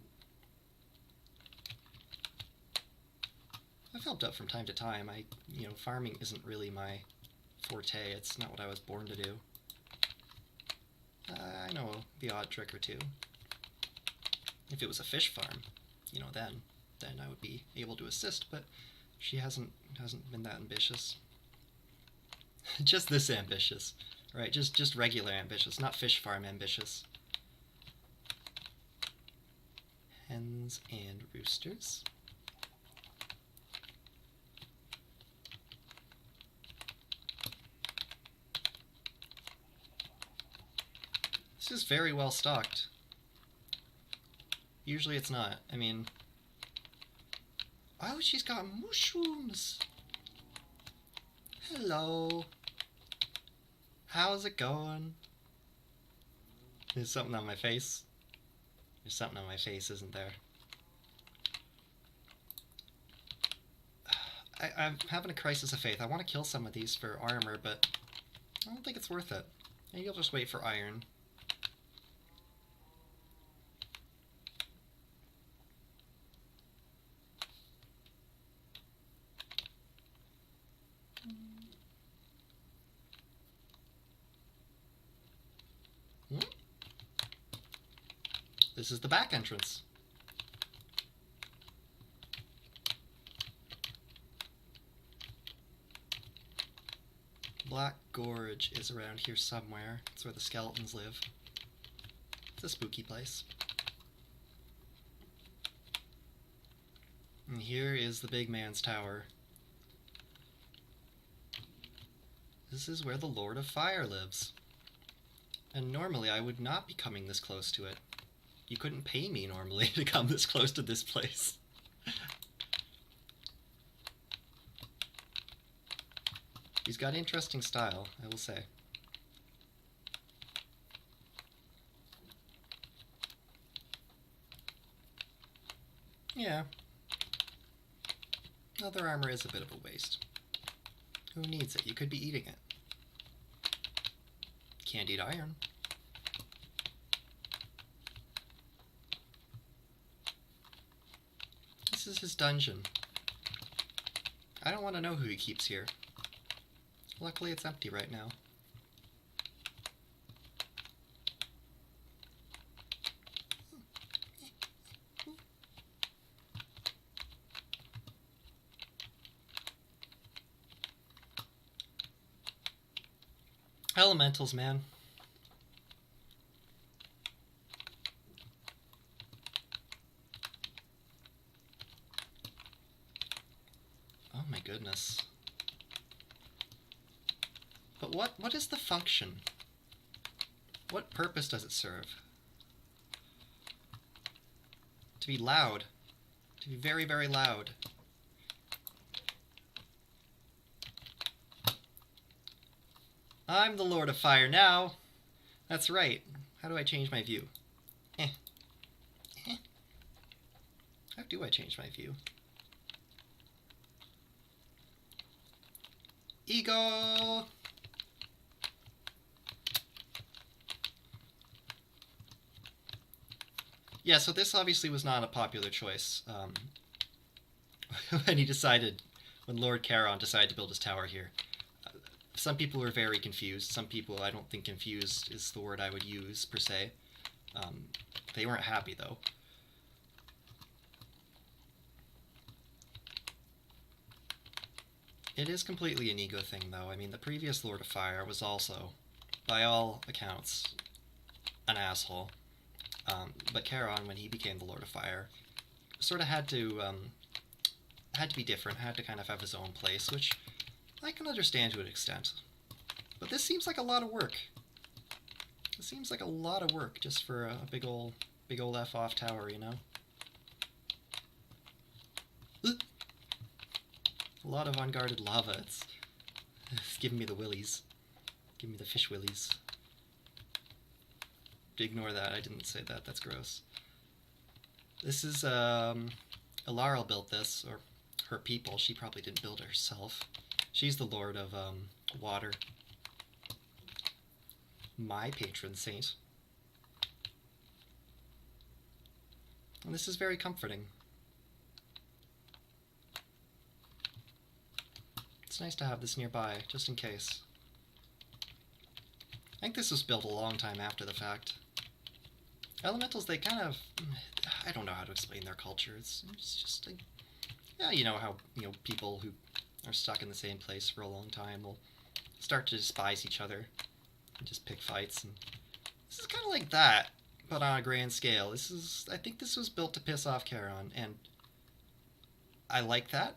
I've helped out from time to time. Farming isn't really my forte. It's not what I was born to do. I know the odd trick or two. If it was a fish farm, then I would be able to assist, but she hasn't been that ambitious. Just this ambitious. Right, just regular ambitious, not fish farm ambitious. Hens and roosters. This is very well stocked. Usually it's not. I mean... Oh, she's got mushrooms! Hello! How's it going? There's something on my face. There's something on my face, isn't there? I'm having a crisis of faith. I want to kill some of these for armor, but I don't think it's worth it. Maybe I'll just wait for iron. This is the back entrance. Black Gorge is around here somewhere. It's where the skeletons live. It's a spooky place. And here is the big man's tower. This is where the Lord of Fire lives. And normally I would not be coming this close to it. You couldn't pay me normally to come this close to this place. He's got interesting style, I will say. Yeah. Other armor is a bit of a waste. Who needs it? You could be eating it. Can't eat iron. This is his dungeon. I don't want to know who he keeps here. Luckily it's empty right now. Elementals, man. Oh my goodness. But what is the function? What purpose does it serve? To be loud. To be very, very loud. I'm the Lord of Fire now. That's right. How do I change my view? How do I change my view? Ego! Yeah, so this obviously was not a popular choice. When Lord Charon decided to build his tower here. Some people were very confused. Some people, I don't think confused is the word I would use, per se. They weren't happy, though. It is completely an ego thing, though. I mean, the previous Lord of Fire was also, by all accounts, an asshole. But Charon, when he became the Lord of Fire, sort of had to be different, had to kind of have his own place, which I can understand to an extent. But this seems like a lot of work. It seems like a lot of work just for a big old F-off tower, you know? A lot of unguarded lava. It's giving me the willies. Giving me the fish willies. Ignore that. I didn't say that. That's gross. This is, Ilaril built this, or her people. She probably didn't build it herself. She's the Lord of, Water. My patron saint. And this is very comforting. It's nice to have this nearby, just in case. I think this was built a long time after the fact. Elementals, they kind of... I don't know how to explain their culture. It's just like... Yeah, you know how, people who are stuck in the same place for a long time will start to despise each other and just pick fights. And this is kind of like that, but on a grand scale. I think this was built to piss off Charon, and I like that.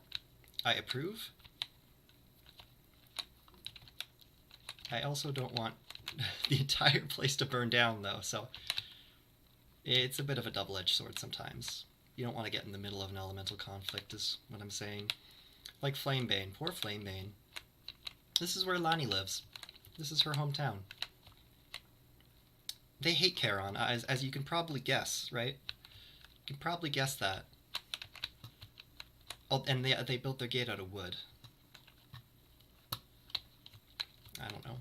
I approve. I also don't want the entire place to burn down, though, so it's a bit of a double-edged sword sometimes. You don't want to get in the middle of an elemental conflict, is what I'm saying. Like Flamebane. Poor Flamebane. This is where Lani lives. This is her hometown. They hate Charon, as you can probably guess, right? You can probably guess that. Oh, and they built their gate out of wood. I don't know.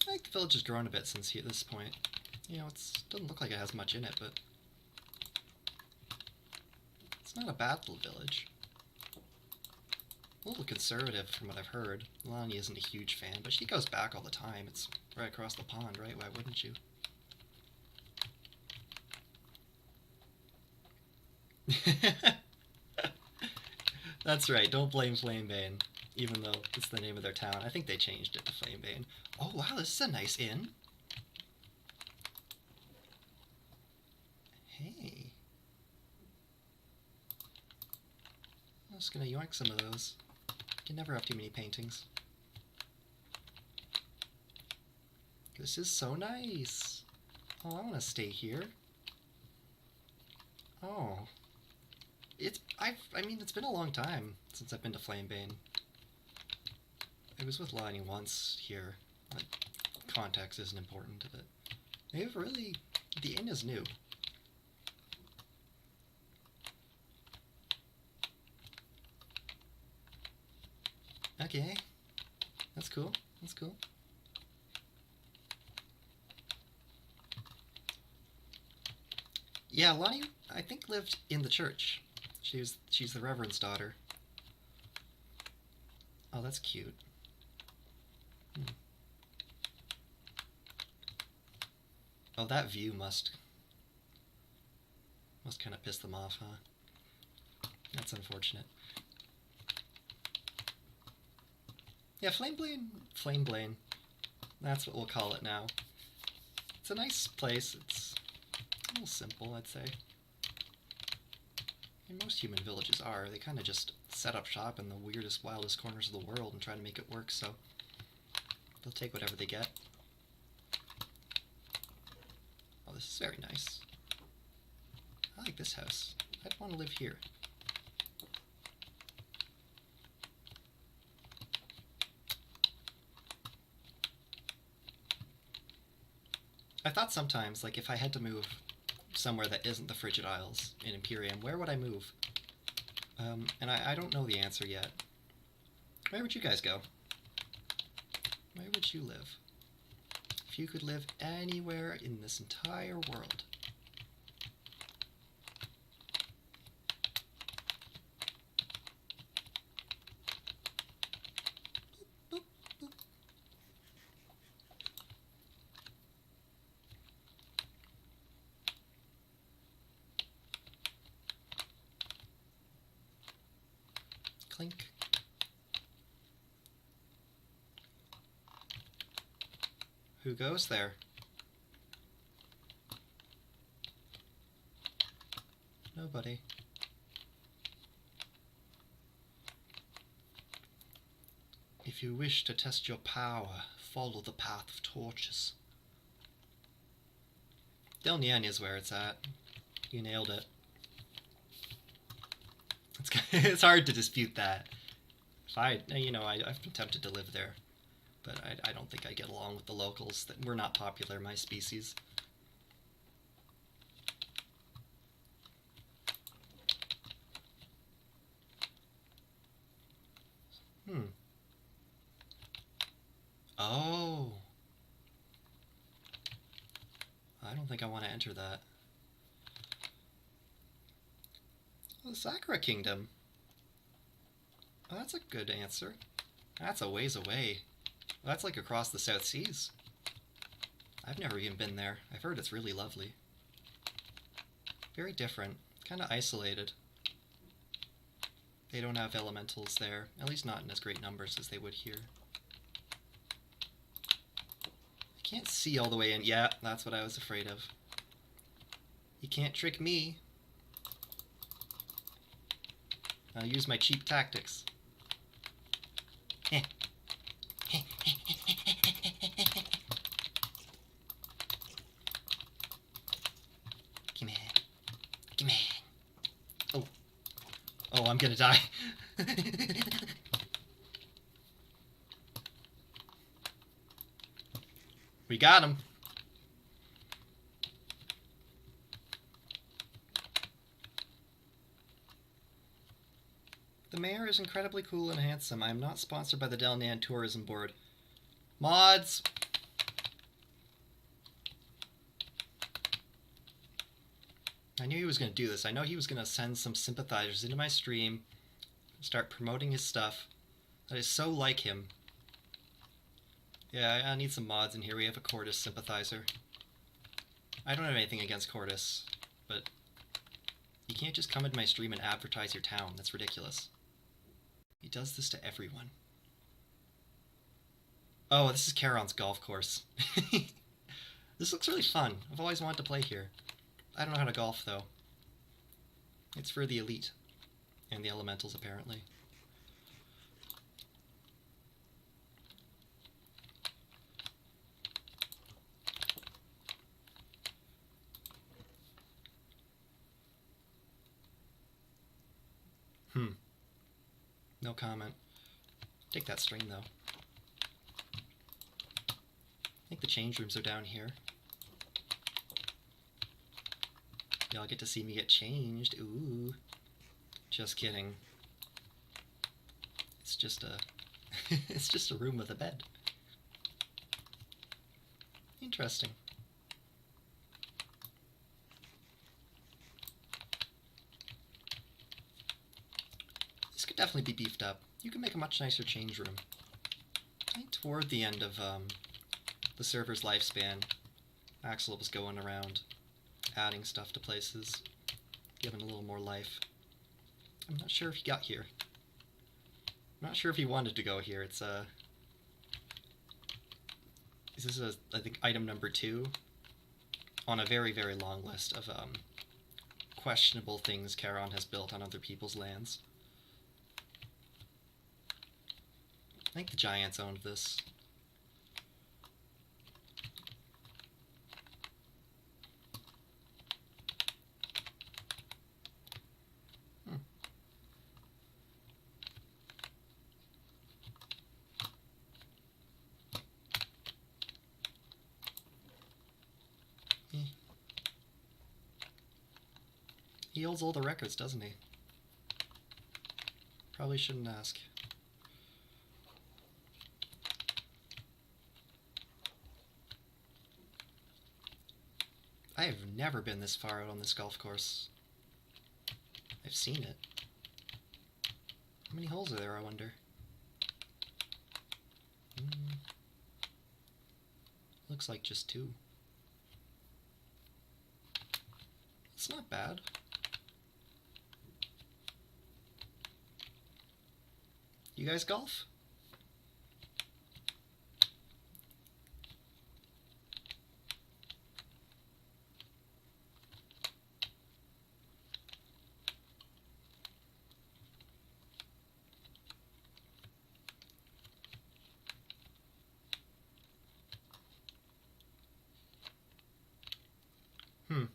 I think the village has grown a bit since this point. You know, it doesn't look like it has much in it, but it's not a bad little village. A little conservative from what I've heard. Lani isn't a huge fan, but she goes back all the time. It's right across the pond, right? Why wouldn't you? That's right, don't blame Flamebane, even though it's the name of their town. I think they changed it to Flamebane. Oh wow, this is a nice inn. Hey. I'm just gonna yoink some of those. You can never have too many paintings. This is so nice. Oh, I want to stay here. Oh. I mean, it's been a long time since I've been to Flamebane. I was with Lani once here. Like, context isn't important, but they've really... The inn is new. Okay. That's cool. That's cool. Yeah, Lani, I think, lived in the church. She's the Reverend's daughter. Oh, that's cute. Oh, that view must kind of piss them off, huh? That's unfortunate. Yeah, Flamebane. That's what we'll call it now. It's a nice place. It's a little simple, I'd say. And most human villages are. They kind of just set up shop in the weirdest, wildest corners of the world and try to make it work, so they'll take whatever they get. Oh, this is very nice. I like this house. I'd want to live here. I thought sometimes, like, if I had to move somewhere that isn't the Frigid Isles in Imperium, where would I move? And I don't know the answer yet. Where would you guys go? Where would you live? If you could live anywhere in this entire world. Boop, boop, boop. Clink. Who goes there? Nobody. If you wish to test your power, follow the path of torches. Del Nien is where it's at. You nailed it. It's hard to dispute that. I've been tempted to live there, but I don't think I get along with the locals. That we're not popular, my species. Oh. I don't think I want to enter that. The Sakura Kingdom. Oh, that's a good answer. That's a ways away. Well, that's like across the South Seas. I've never even been there. I've heard it's really lovely. Very different. kind of isolated. They don't have elementals there, at least not in as great numbers as they would here. I can't see all the way in. Yeah, that's what I was afraid of. You can't trick me. I'll use my cheap tactics. Come here. Come here. Oh. Oh, I'm gonna die. We got him. The mayor is incredibly cool and handsome. I am not sponsored by the Delnan Tourism Board. Mods! I knew he was going to do this. I know he was going to send some sympathizers into my stream, start promoting his stuff. That is so like him. Yeah, I need some mods in here. We have a Cordis sympathizer. I don't have anything against Cordis, but you can't just come into my stream and advertise your town. That's ridiculous. He does this to everyone. Oh, this is Charon's golf course. This looks really fun. I've always wanted to play here. I don't know how to golf, though. It's for the elite. And the elementals, apparently. No comment. Take that string, though. I think the change rooms are down here. Y'all get to see me get changed. Ooh. Just kidding. It's just a... it's just a room with a bed. Interesting. This could definitely be beefed up. You can make a much nicer change room. I think toward the end of the server's lifespan, Axel was going around adding stuff to places, giving a little more life. I'm not sure if he got here. I'm not sure if he wanted to go here. It's this is I think item number 2 on a very, very long list of questionable things Charon has built on other people's lands. I think the Giants owned this. He holds all the records, doesn't he? Probably shouldn't ask. I have never been this far out on this golf course. I've seen it. How many holes are there, I wonder? Looks like just 2. It's not bad. You guys golf?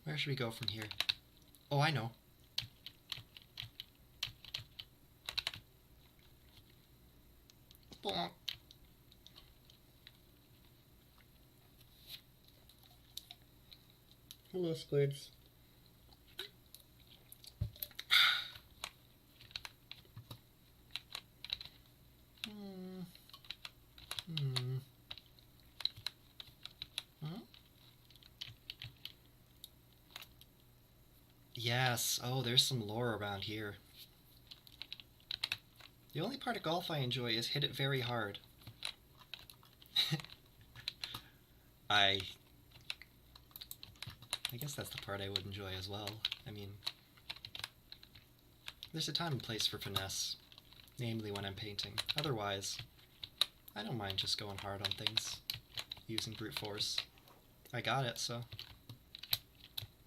Where should we go from here? Oh, I know. Bonk. Hello, squids. Yes. Oh, there's some lore around here. The only part of golf I enjoy is hit it very hard. I guess that's the part I would enjoy as well. I mean, There's a time and place for finesse, namely when I'm painting. Otherwise, I don't mind just going hard on things, using brute force. I got it, so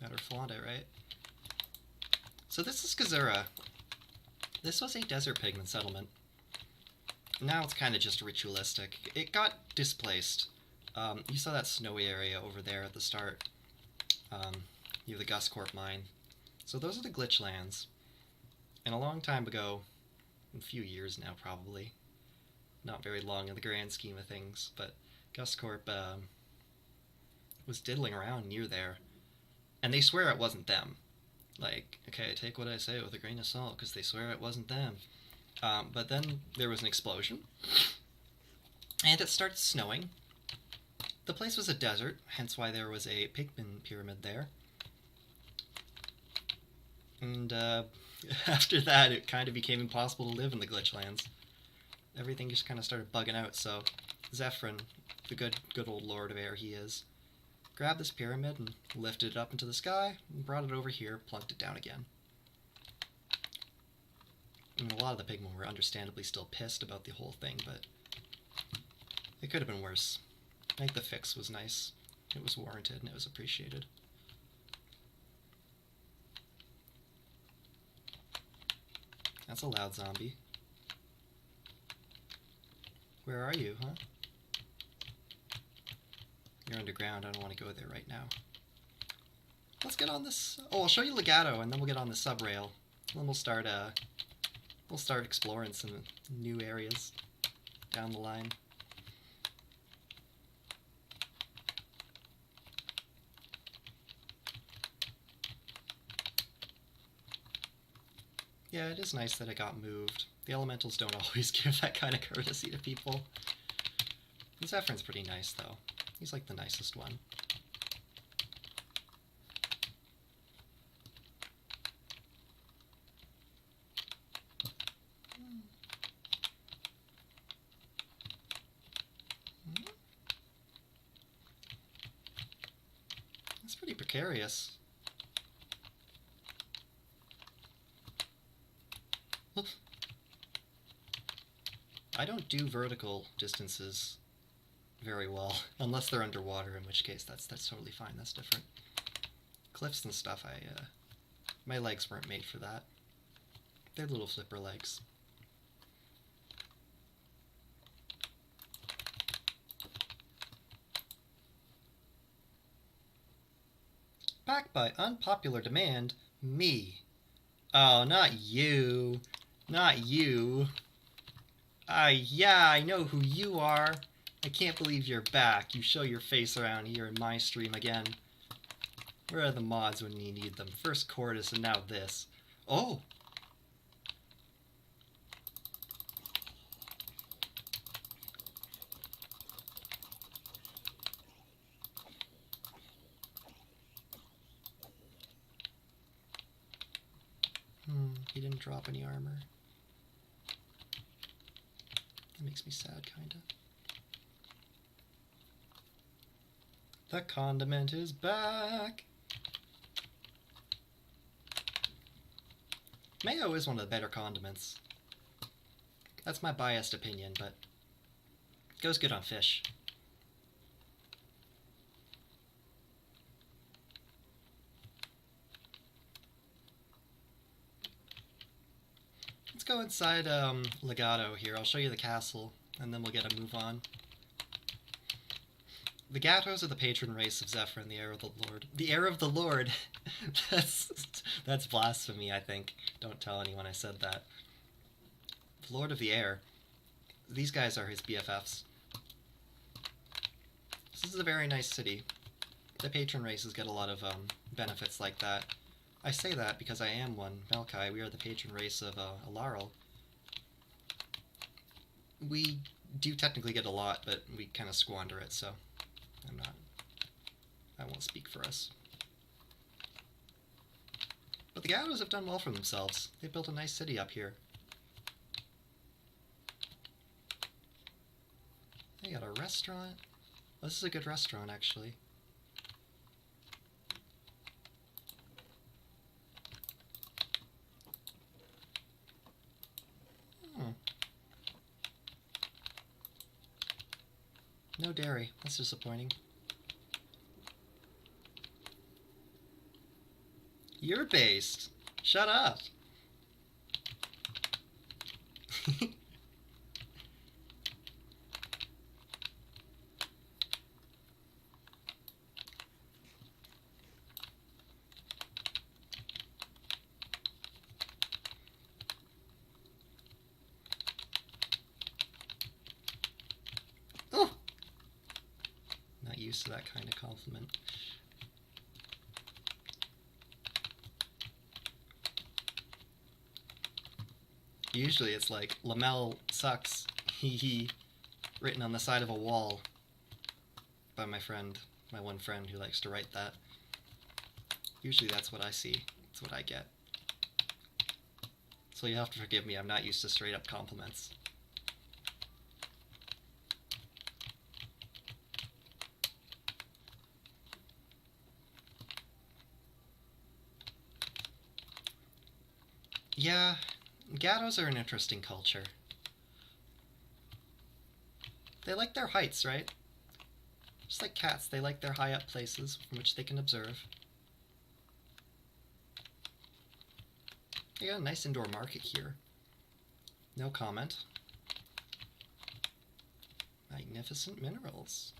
better flaunt it, right? So this is Gazura. This was a desert pigment settlement. Now it's kind of just ritualistic. It got displaced. You saw that snowy area over there at the start. Near the Guscorp mine. So those are the glitch lands. And a long time ago, a few years now probably, not very long in the grand scheme of things, but Guscorp was diddling around near there. And they swear it wasn't them. Like, okay, take what I say with a grain of salt, because they swear it wasn't them. But then there was an explosion, and it started snowing. The place was a desert, hence why there was a pigment pyramid there. And after that, it kind of became impossible to live in the glitchlands. Everything just kind of started bugging out, so Zephyrin, the good old lord of air he is, grabbed this pyramid and lifted it up into the sky, and brought it over here, plunked it down again. And a lot of the pigmen were understandably still pissed about the whole thing, but it could have been worse. I think the fix was nice. It was warranted and it was appreciated. That's a loud zombie. Where are you, huh? You're underground. I don't want to go there right now. Let's get on this. Oh, I'll show you Legato, and then we'll get on the subrail. And then we'll start exploring some new areas down the line. Yeah, it is nice that it got moved. The elementals don't always give that kind of courtesy to people. Zephyrin's pretty nice, though. He's like the nicest one. That's pretty precarious. I don't do vertical distances very well, unless they're underwater, in which case that's totally fine. That's different. Cliffs and stuff, my legs weren't made for that. They're little flipper legs. Back by unpopular demand, me. Oh, not you. Not you. Yeah, I know who you are. I can't believe you're back. You show your face around here in my stream again. Where are the mods when you need them? First Cordis and now this. Oh! He didn't drop any armor. That makes me sad, kinda. The condiment is back! Mayo is one of the better condiments. That's my biased opinion, but it goes good on fish. Let's go inside Legato here. I'll show you the castle, and then we'll get a move on. The Gatos are the patron race of Zephyrin, the heir of the Lord. The heir of the Lord! That's blasphemy, I think. Don't tell anyone I said that. The Lord of the Air. These guys are his BFFs. This is a very nice city. The patron races get a lot of benefits like that. I say that because I am one. Malkai, we are the patron race of Alarl. We do technically get a lot, but we kind of squander it, so I won't speak for us. But the Gatos have done well for themselves. They built a nice city up here. They got a restaurant. Oh, this is a good restaurant, actually. No dairy. That's disappointing. You're based. Shut up. Oh! Not used to that kind of compliment. Usually it's like, Lamel sucks, hee hee, written on the side of a wall by my friend, my one friend who likes to write that. Usually that's what I see, that's what I get. So you have to forgive me, I'm not used to straight up compliments. Yeah, Gatos are an interesting culture. They like their heights, right? Just like cats, they like their high up places from which they can observe. They got a nice indoor market here. No comment. Magnificent minerals.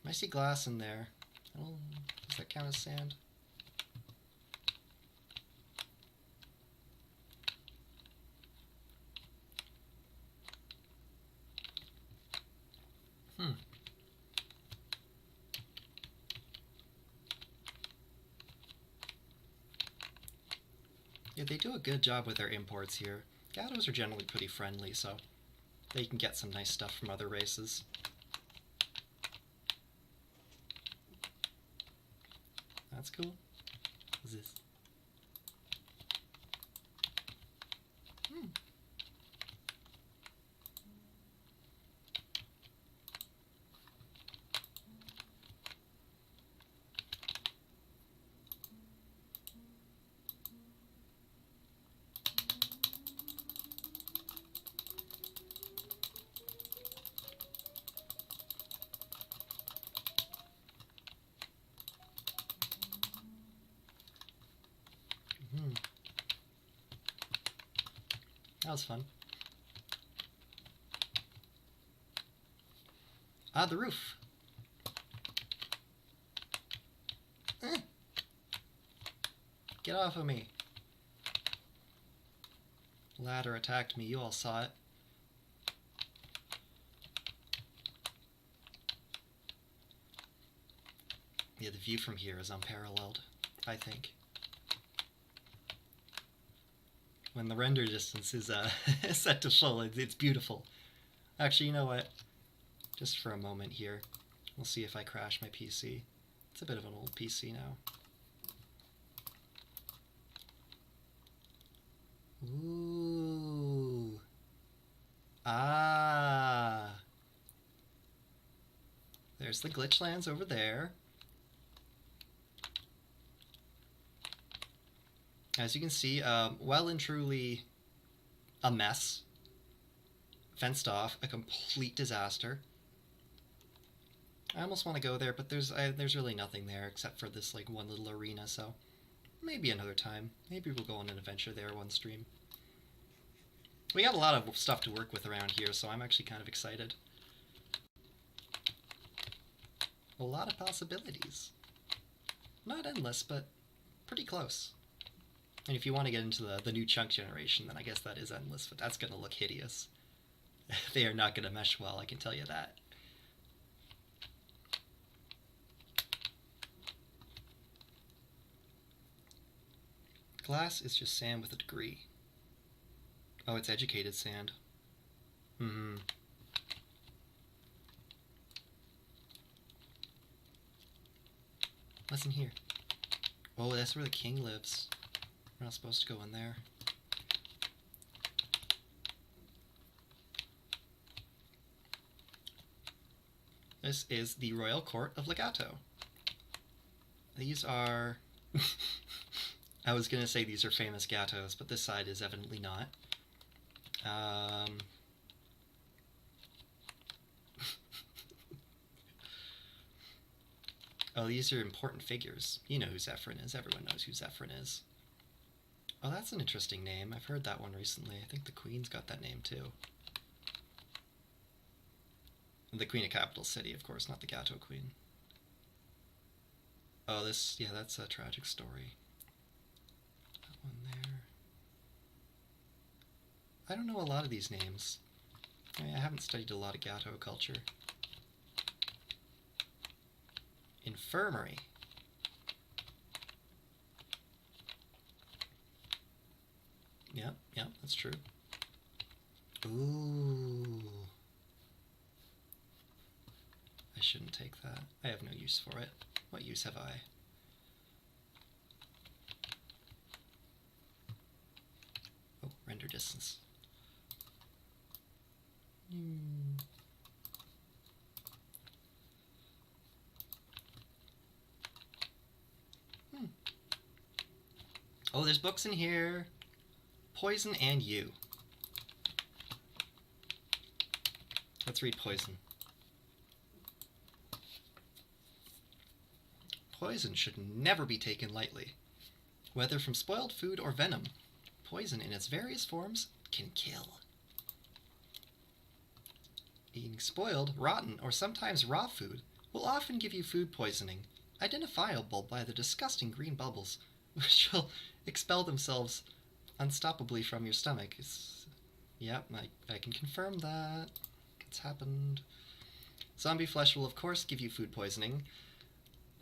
I see glass in there. Oh, does that count as sand? Yeah, they do a good job with their imports here. Gatos are generally pretty friendly, so they can get some nice stuff from other races. That's cool. What's this? That was fun. Ah, the roof. Get off of me. Ladder attacked me, you all saw it. Yeah, the view from here is unparalleled, I think. When the render distance is set to full, it's beautiful. Actually, you know what? Just for a moment here, we'll see if I crash my PC. It's a bit of an old PC now. Ooh. Ah. There's the glitch lands over there. As you can see, well and truly a mess. Fenced off, a complete disaster. I almost want to go there, but there's really nothing there except for this like one little arena, so maybe another time. Maybe we'll go on an adventure there one stream. We got a lot of stuff to work with around here, so I'm actually kind of excited. A lot of possibilities. Not endless, but pretty close. And if you want to get into the new chunk generation, then I guess that is endless, but that's going to look hideous. They are not going to mesh well, I can tell you that. Glass is just sand with a degree. Oh, it's educated sand. What's in here? Oh, that's where the king lives. We're not supposed to go in there. This is the Royal Court of Legato. These are... I was going to say these are famous gatos, but this side is evidently not. Oh, these are important figures. You know who Zephyrin is. Everyone knows who Zephyrin is. Oh, that's an interesting name. I've heard that one recently. I think the Queen's got that name too. The Queen of Capital City, of course, not the Gato Queen. Oh, this, yeah, that's a tragic story. That one there. I don't know a lot of these names. I haven't studied a lot of Gato culture. Infirmary. Yep, that's true. Ooh. I shouldn't take that. I have no use for it. What use have I? Oh, render distance. Oh, there's books in here. Poison and You. Let's read Poison. Poison should never be taken lightly. Whether from spoiled food or venom, poison in its various forms can kill. Eating spoiled, rotten, or sometimes raw food will often give you food poisoning, identifiable by the disgusting green bubbles, which will expel themselves unstoppably from your stomach. Yep, I can confirm that. It's happened. Zombie flesh will of course give you food poisoning,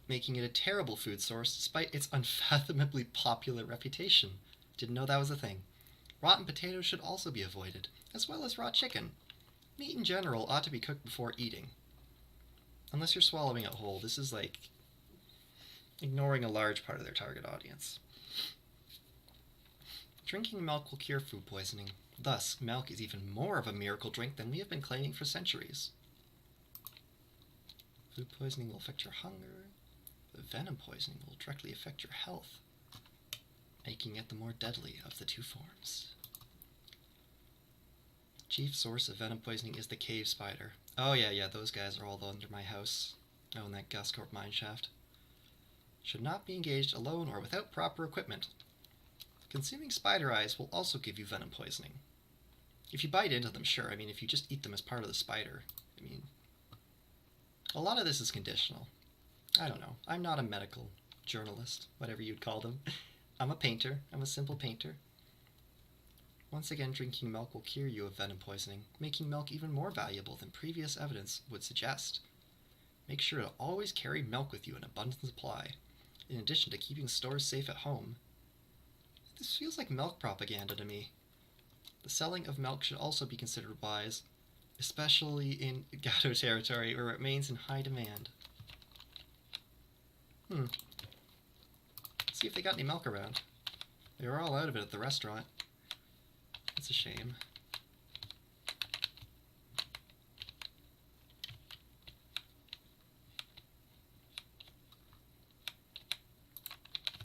making it a terrible food source despite its unfathomably popular reputation. Didn't know that was a thing. Rotten potatoes should also be avoided, as well as raw chicken. Meat in general ought to be cooked before eating. Unless you're swallowing it whole, this is like ignoring a large part of their target audience. Drinking milk will cure food poisoning. Thus, milk is even more of a miracle drink than we have been claiming for centuries. Food poisoning will affect your hunger. But venom poisoning will directly affect your health, making it the more deadly of the two forms. Chief source of venom poisoning is the cave spider. Oh yeah, those guys are all under my house. Oh, and that Gascorp mineshaft. Should not be engaged alone or without proper equipment. Consuming spider eyes will also give you venom poisoning. If you bite into them, sure. I mean, if you just eat them as part of the spider. I mean, a lot of this is conditional. I don't know. I'm not a medical journalist, whatever you'd call them. I'm a painter. I'm a simple painter. Once again, drinking milk will cure you of venom poisoning, making milk even more valuable than previous evidence would suggest. Make sure to always carry milk with you in abundant supply, in addition to keeping stores safe at home. This feels like milk propaganda to me. The selling of milk should also be considered wise, especially in Gato territory where it remains in high demand. Let's see if they got any milk around. They were all out of it at the restaurant. That's a shame.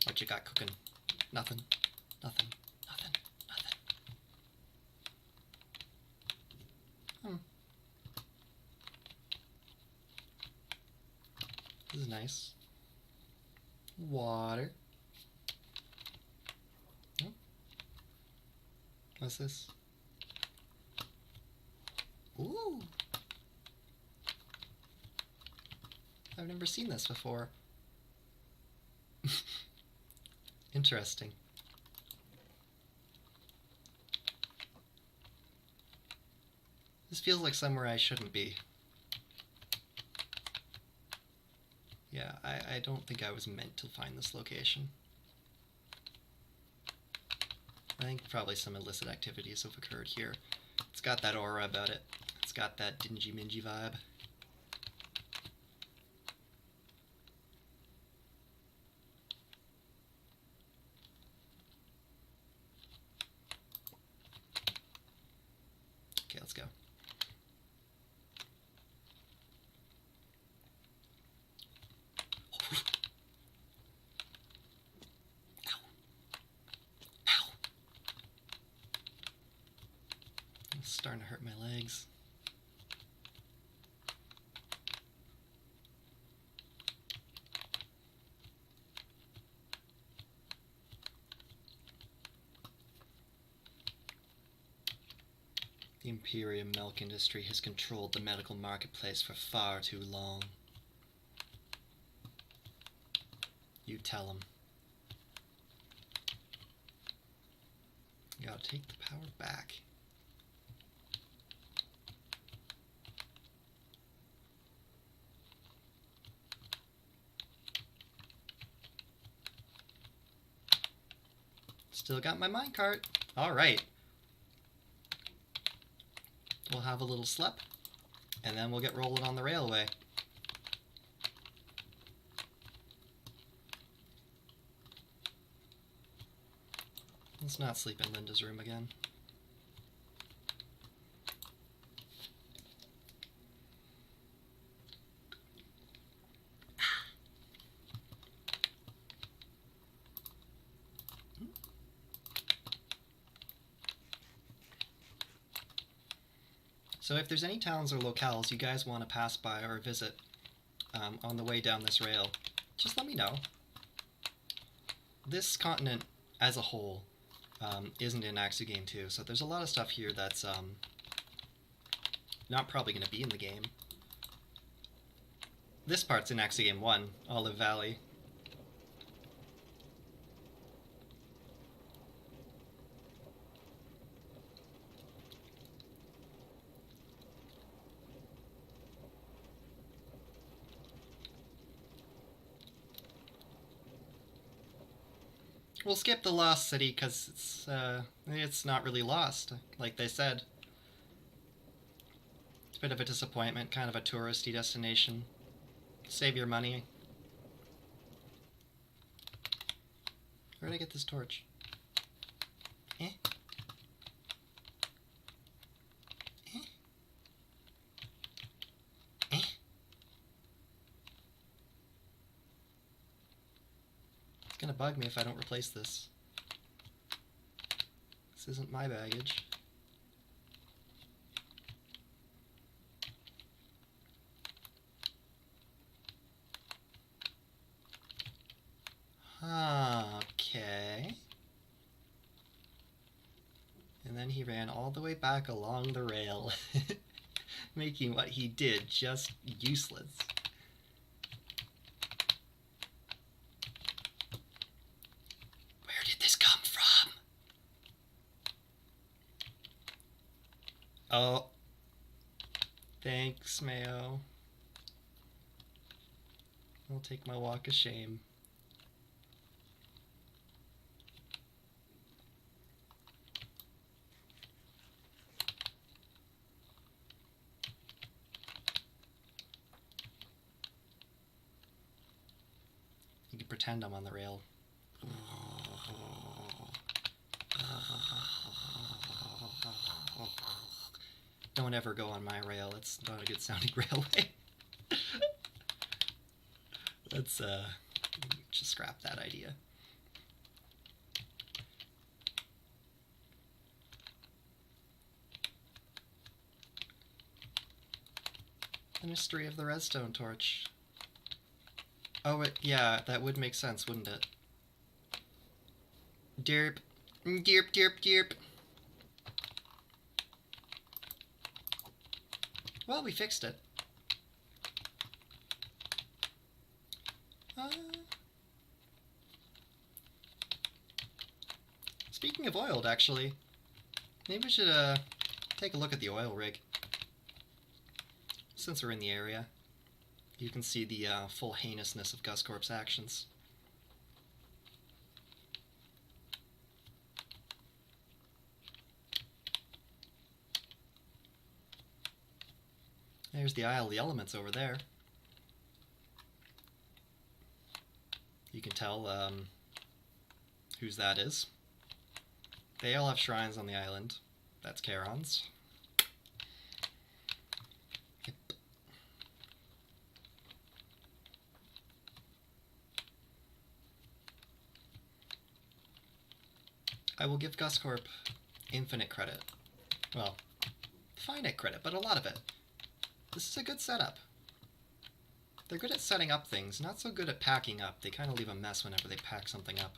What you got cooking? Nothing. Nothing. Nothing. Nothing. This is nice. Water. Oh. What's this? Ooh! I've never seen this before. Interesting. This feels like somewhere I shouldn't be. Yeah, I don't think I was meant to find this location. I think probably some illicit activities have occurred here. It's got that aura about it. It's got that dingy-mingy vibe. Okay, let's go. It's starting to hurt my legs. Imperium milk industry has controlled the medical marketplace for far too long. You tell them. You gotta take the power back. Still got my minecart. Alright. We'll have a little slip, and then we'll get rolling on the railway. Let's not sleep in Linda's room again. So if there's any towns or locales you guys want to pass by or visit on the way down this rail, just let me know. This continent as a whole isn't in Axu Game 2, so there's a lot of stuff here that's not probably going to be in the game. This part's in Axu Game 1, Olive Valley. We'll skip the Lost City because it's not really lost, like they said. It's a bit of a disappointment, kind of a touristy destination. Save your money. Where'd I get this torch? Eh? Eh? Eh? It's gonna bug me if I don't replace this. This isn't my baggage. Okay. And then he ran all the way back along the rail, making what he did just useless. Where did this come from? Oh. Thanks, Mayo. I'll take my walk of shame. You can pretend I'm on the rail. Don't ever go on my rail. It's not a good sounding railway. Let's just scrap that idea. The mystery of the redstone torch. Oh, yeah, that would make sense, wouldn't it? Derp. Derp, derp, derp. Well, we fixed it. Speaking of oiled, actually, maybe we should take a look at the oil rig. Since we're in the area, you can see the full heinousness of GusCorp's actions. There's the Isle of the Elements over there. You can tell whose that is. They all have shrines on the island. That's Charon's. Yep. I will give GusCorp infinite credit. Well, finite credit, but a lot of it. This is a good setup. They're good at setting up things, not so good at packing up. They kind of leave a mess whenever they pack something up.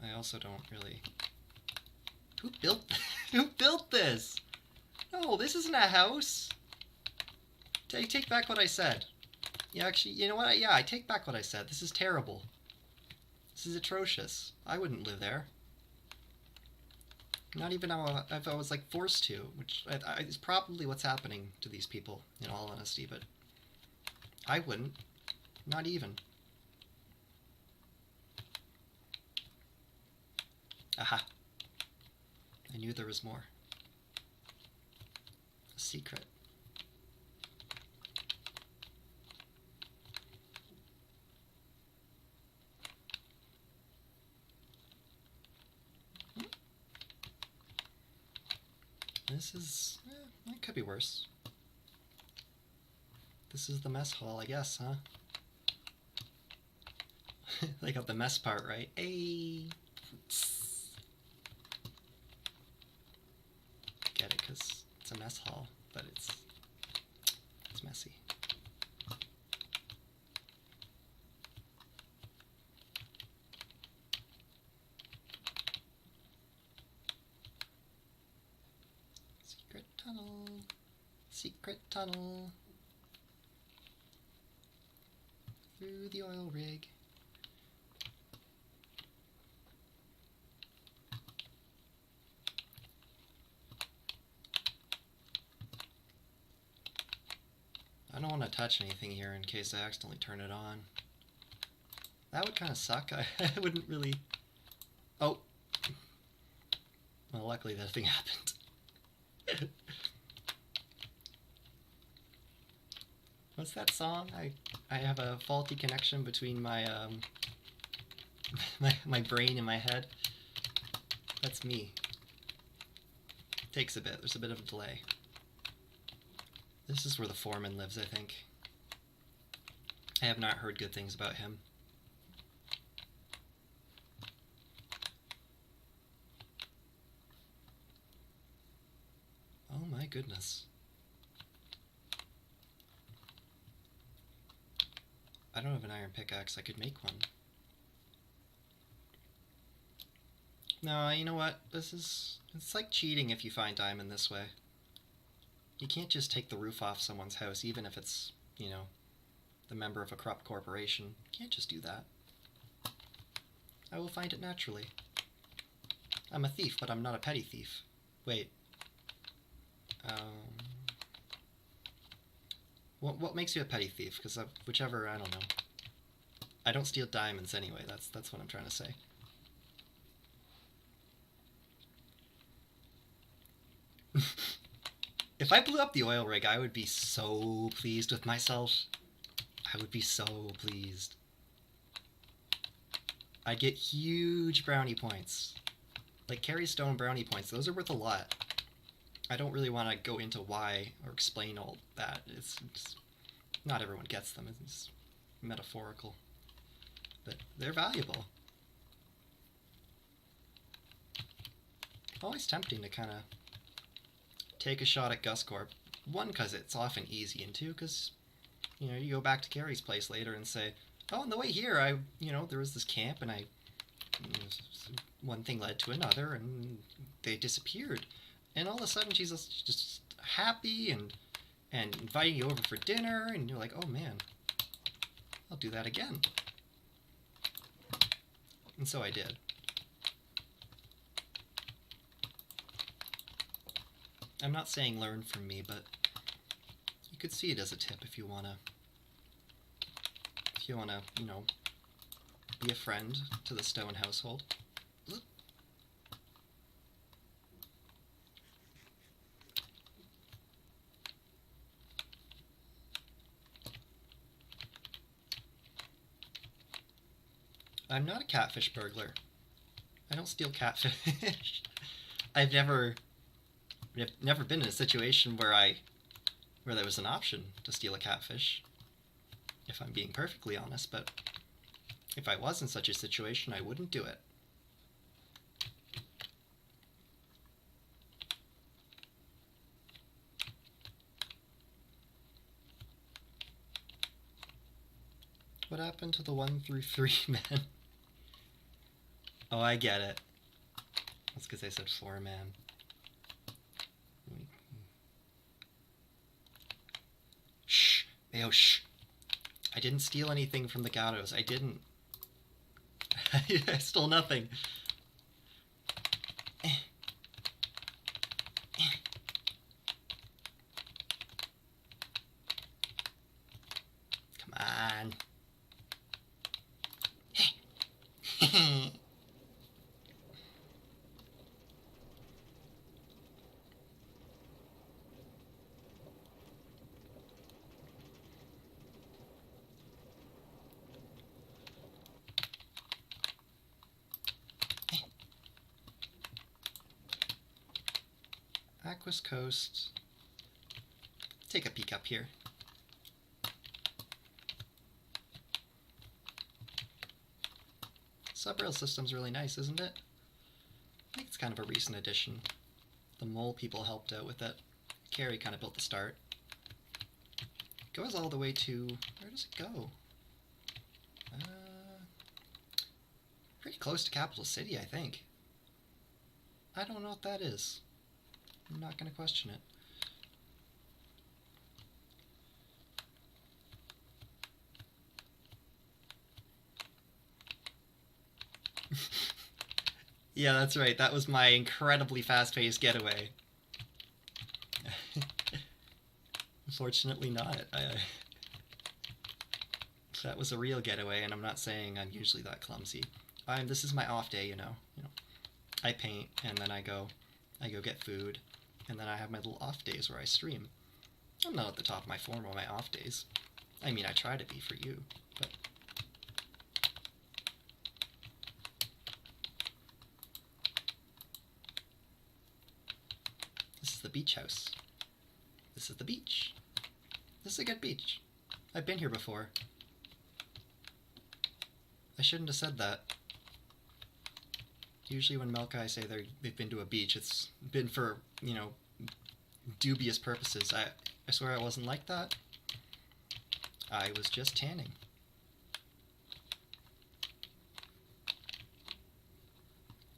I also don't really Who built who built this? No, this isn't a house. Take back what I said. Yeah, actually, you know what? Yeah, I take back what I said. This is terrible. This is atrocious. I wouldn't live there. Not even if I was like forced to, which is probably what's happening to these people, in all honesty, but I wouldn't. Not even. Aha. I knew there was more. A secret. This is... it could be worse. This is the mess hall, I guess, huh? They got the mess part right. Hey! Get it, because it's a mess hall, but it's messy. Secret tunnel. Secret tunnel. Through the oil rig. I don't want to touch anything here in case I accidentally turn it on. That would kind of suck. I wouldn't really... Oh! Well, luckily that thing happened. What's that song? I have a faulty connection between my my brain and my head. That's me. Takes a bit. There's a bit of a delay. This is where the foreman lives, I think. I have not heard good things about him. Oh my goodness. I don't have an iron pickaxe. I could make one. No, you know what? It's like cheating if you find diamond this way. You can't just take the roof off someone's house, even if it's, you know, the member of a corrupt corporation. You can't just do that. I will find it naturally. I'm a thief, but I'm not a petty thief. Wait. What makes you a petty thief? Because whichever, I don't know. I don't steal diamonds anyway. That's what I'm trying to say. If I blew up the oil rig, I would be so pleased with myself. I would be so pleased. I'd get huge brownie points. Like Carrie Stone brownie points. Those are worth a lot. I don't really want to go into why or explain all that. It's not everyone gets them. It's metaphorical. But they're valuable. Always tempting to kind of take a shot at Gus Corp. One, because it's often easy, and two, because, you know, you go back to Carrie's place later and say, oh, on the way here, there was this camp, and one thing led to another, and they disappeared. And all of a sudden, she's just happy and inviting you over for dinner, and you're like, oh man, I'll do that again. And so I did. I'm not saying learn from me, but you could see it as a tip if you wanna, you know, be a friend to the Stone household. I'm not a catfish burglar. I don't steal catfish. I've never been in a situation where there was an option to steal a catfish, if I'm being perfectly honest, but if I was in such a situation, I wouldn't do it. What happened to the 1 through 3 men? Oh, I get it. That's because I said 4-man. Shh! Mayo, shh! I didn't steal anything from the gatos. I didn't. I stole nothing. Come on. Aquas Coast. Take a peek up here. Subrail system's really nice, isn't it? I think it's kind of a recent addition. The mole people helped out with it. Carrie kind of built the start. It goes all the way to... where does it go? Pretty close to Capital City, I think. I don't know what that is. I'm not going to question it. Yeah, that's right. That was my incredibly fast-paced getaway. Unfortunately not. That was a real getaway, and I'm not saying I'm usually that clumsy. This is my off day, you know. I paint, and then I go get food, and then I have my little off days where I stream. I'm not at the top of my form on my off days. I mean, I try to be for you, but... This is the beach house. This is the beach. This is a good beach. I've been here before. I shouldn't have said that. Usually when Melkai say they've been to a beach, it's been for, you know, dubious purposes. I swear I wasn't like that. I was just tanning.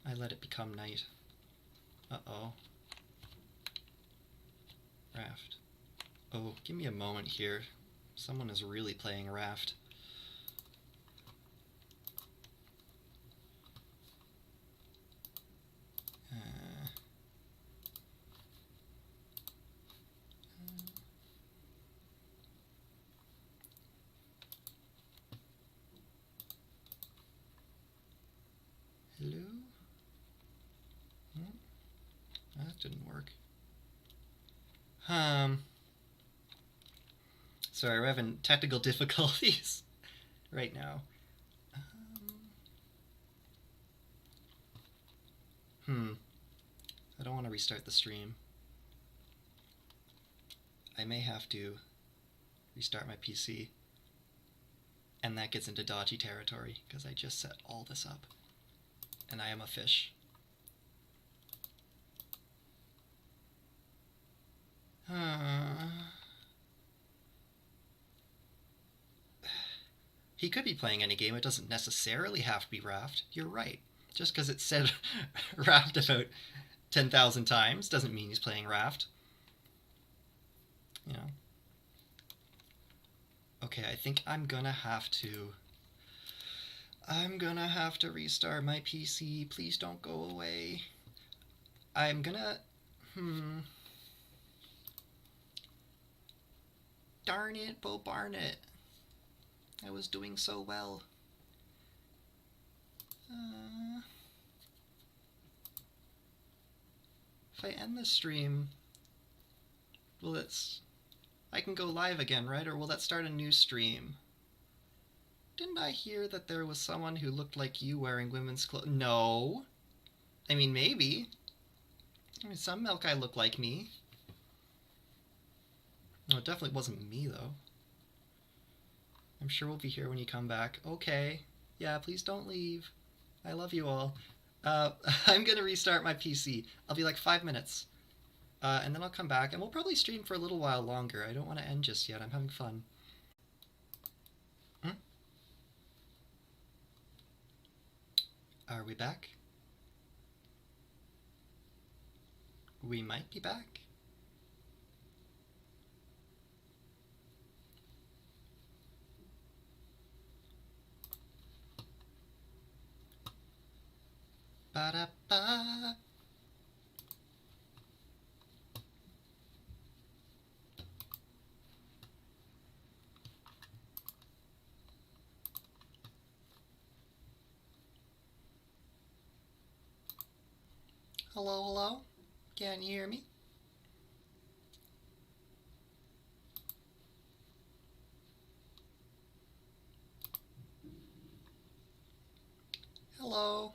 I let it become night. Uh-oh. Raft. Oh, give me a moment here. Someone is really playing Raft. Hello? Oh, that didn't work. Sorry, we're having technical difficulties right now. I don't want to restart the stream. I may have to restart my PC. And that gets into dodgy territory, because I just set all this up. And I am a fish. He could be playing any game. It doesn't necessarily have to be Raft. You're right. Just because it said Raft about 10,000 times doesn't mean he's playing Raft. You know. Okay, I think I'm gonna have to restart my PC. Please don't go away. I'm gonna... Darn it, Bo Barnett. I was doing so well. If I end the stream, will it's... I can go live again, right? Or will that start a new stream? Didn't I hear that there was someone who looked like you wearing women's clothes? No. I mean, maybe. I mean, some Melkai look like me. No, it definitely wasn't me, though. I'm sure we'll be here when you come back. Okay. Yeah, please don't leave. I love you all. I'm gonna restart my PC. I'll be like 5 minutes. And then I'll come back, and we'll probably stream for a little while longer. I don't want to end just yet. I'm having fun. Are we back? We might be back. Ba-da-ba. Hello, hello? Can you hear me? Hello?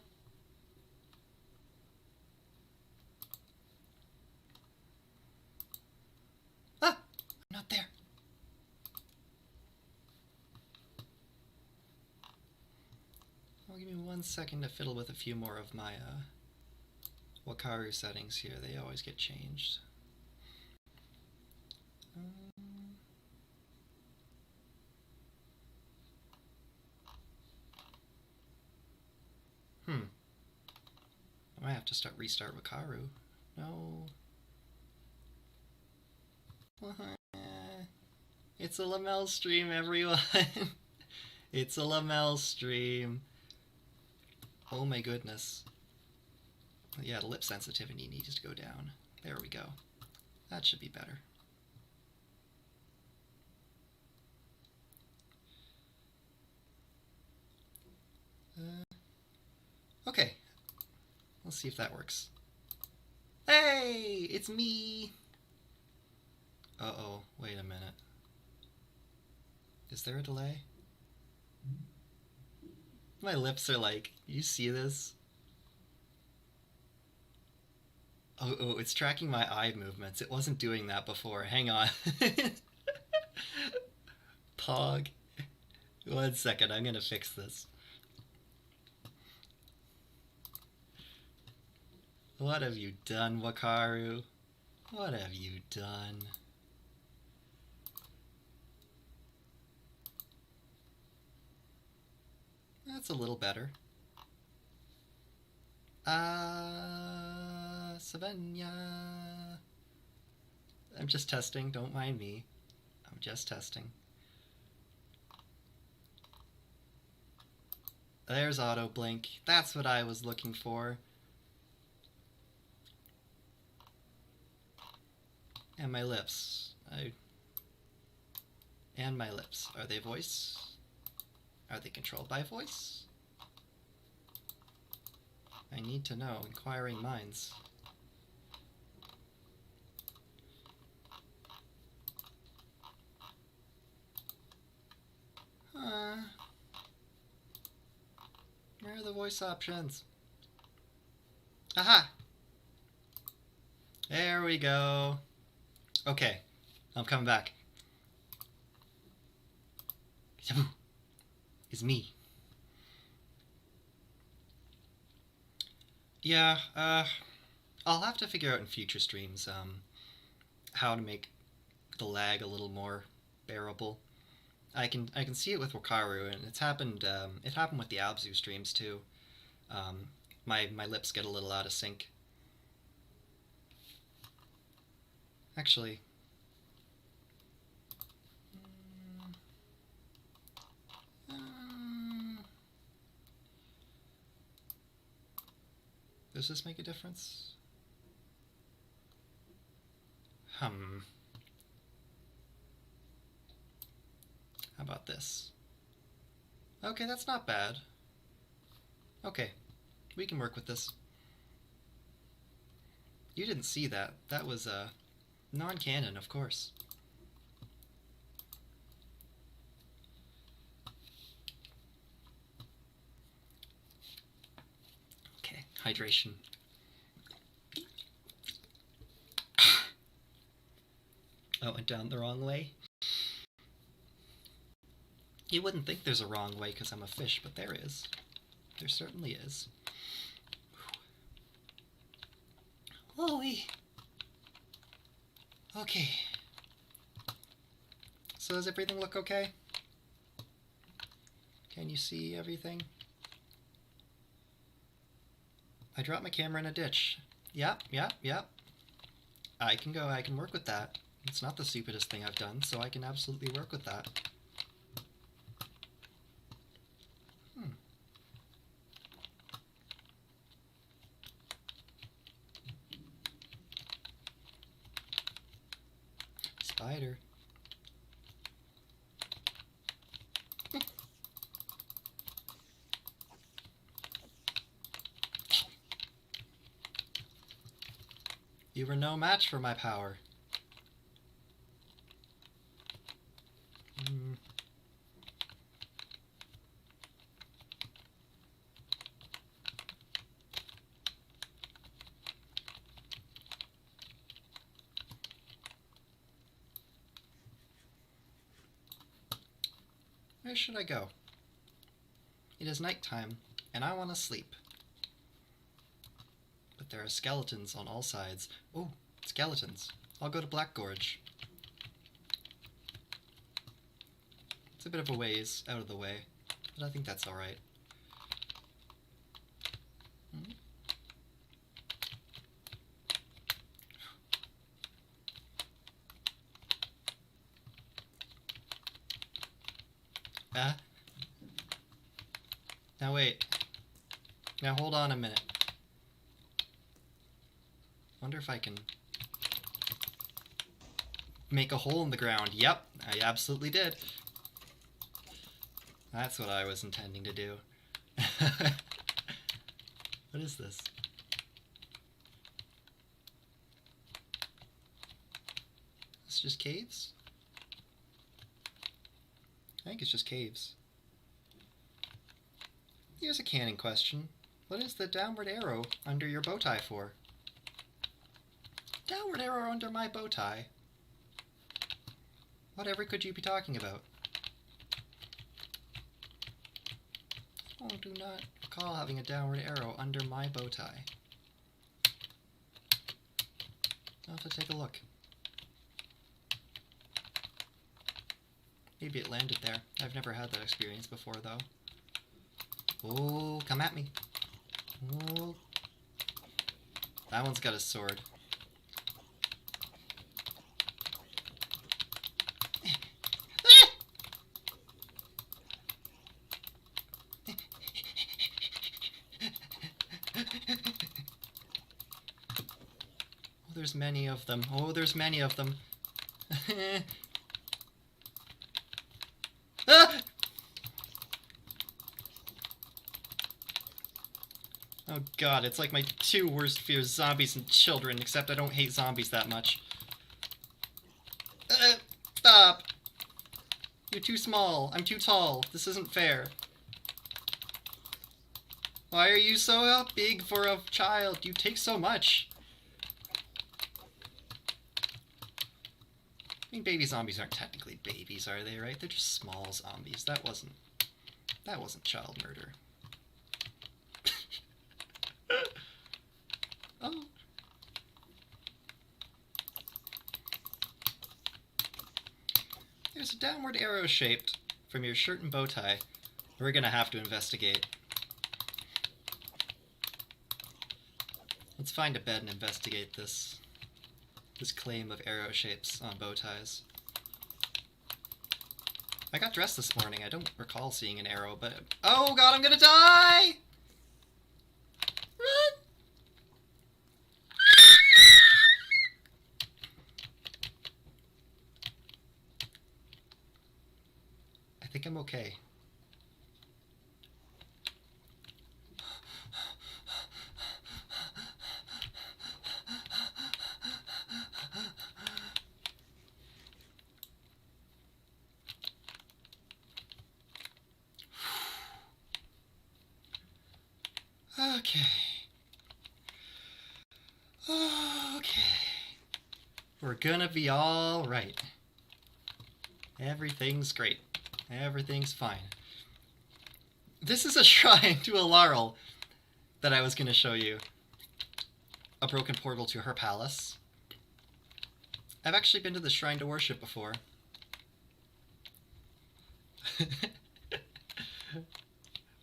Ah! I'm not there. Well, give me 1 second to fiddle with a few more of my Wakaru settings here. They always get changed. I might have to restart Wakaru. No. It's a Lamel stream, everyone. It's a Lamel stream. Oh my goodness. Yeah, the lip sensitivity needs to go down. There we go. That should be better. Okay. Let's see if that works. Hey! It's me! Uh-oh. Wait a minute. Is there a delay? My lips are like, you see this? Oh, it's tracking my eye movements. It wasn't doing that before. Hang on. Pog. 1 second, I'm gonna fix this. What have you done, Wakaru? What have you done? That's a little better. Savannah. I'm just testing, don't mind me. I'm just testing. There's auto blink. That's what I was looking for. And my lips. And my lips. Are they voice? Are they controlled by voice? I need to know. Inquiring minds. Where are the voice options? Aha! There we go. Okay, I'm coming back. It's me. Yeah, I'll have to figure out in future streams how to make the lag a little more bearable. I can see it with Wakaru, and it's happened. It happened with the Abzu streams too. My lips get a little out of sync. Actually, does this make a difference? How about this? Okay, that's not bad. Okay, we can work with this. You didn't see that. That was non-canon, of course. Okay, hydration. Oh, it went down the wrong way. You wouldn't think there's a wrong way because I'm a fish, but there is. There certainly is. Whoa-wee. Okay. So does everything look okay? Can you see everything? I dropped my camera in a ditch. Yep. I can work with that. It's not the stupidest thing I've done, so I can absolutely work with that. Spider. You were no match for my power. Where should I go? It is nighttime, and I want to sleep. But there are skeletons on all sides. Oh, skeletons. I'll go to Black Gorge. It's a bit of a ways out of the way, but I think that's alright. Now wait. Now hold on a minute. Wonder if I can make a hole in the ground. Yep, I absolutely did. That's what I was intending to do. What is this? It's just caves? I think it's just caves. Here's a canon question. What is the downward arrow under your bow tie for? Downward arrow under my bow tie? Whatever could you be talking about? I do not recall having a downward arrow under my bow tie. I'll have to take a look. Maybe it landed there. I've never had that experience before, though. Oh, come at me. Oh. That one's got a sword. Oh, there's many of them. Oh, there's many of them. Oh god, it's like my two worst fears, zombies and children, except I don't hate zombies that much. Stop! You're too small. I'm too tall. This isn't fair. Why are you so big for a child? You take so much. I mean, baby zombies aren't technically babies, are they, right? They're just small zombies. That wasn't child murder. Oh. There's a downward arrow shaped from your shirt and bow tie. We're gonna have to investigate. Let's find a bed and investigate this claim of arrow shapes on bow ties. I got dressed this morning. I don't recall seeing an arrow, but... Oh god, I'm gonna die! Run! I think I'm okay. Okay. Okay. We're gonna be all right. Everything's great. Everything's fine. This is a shrine to a Laurel that I was gonna show you. A broken portal to her palace. I've actually been to the shrine to worship before.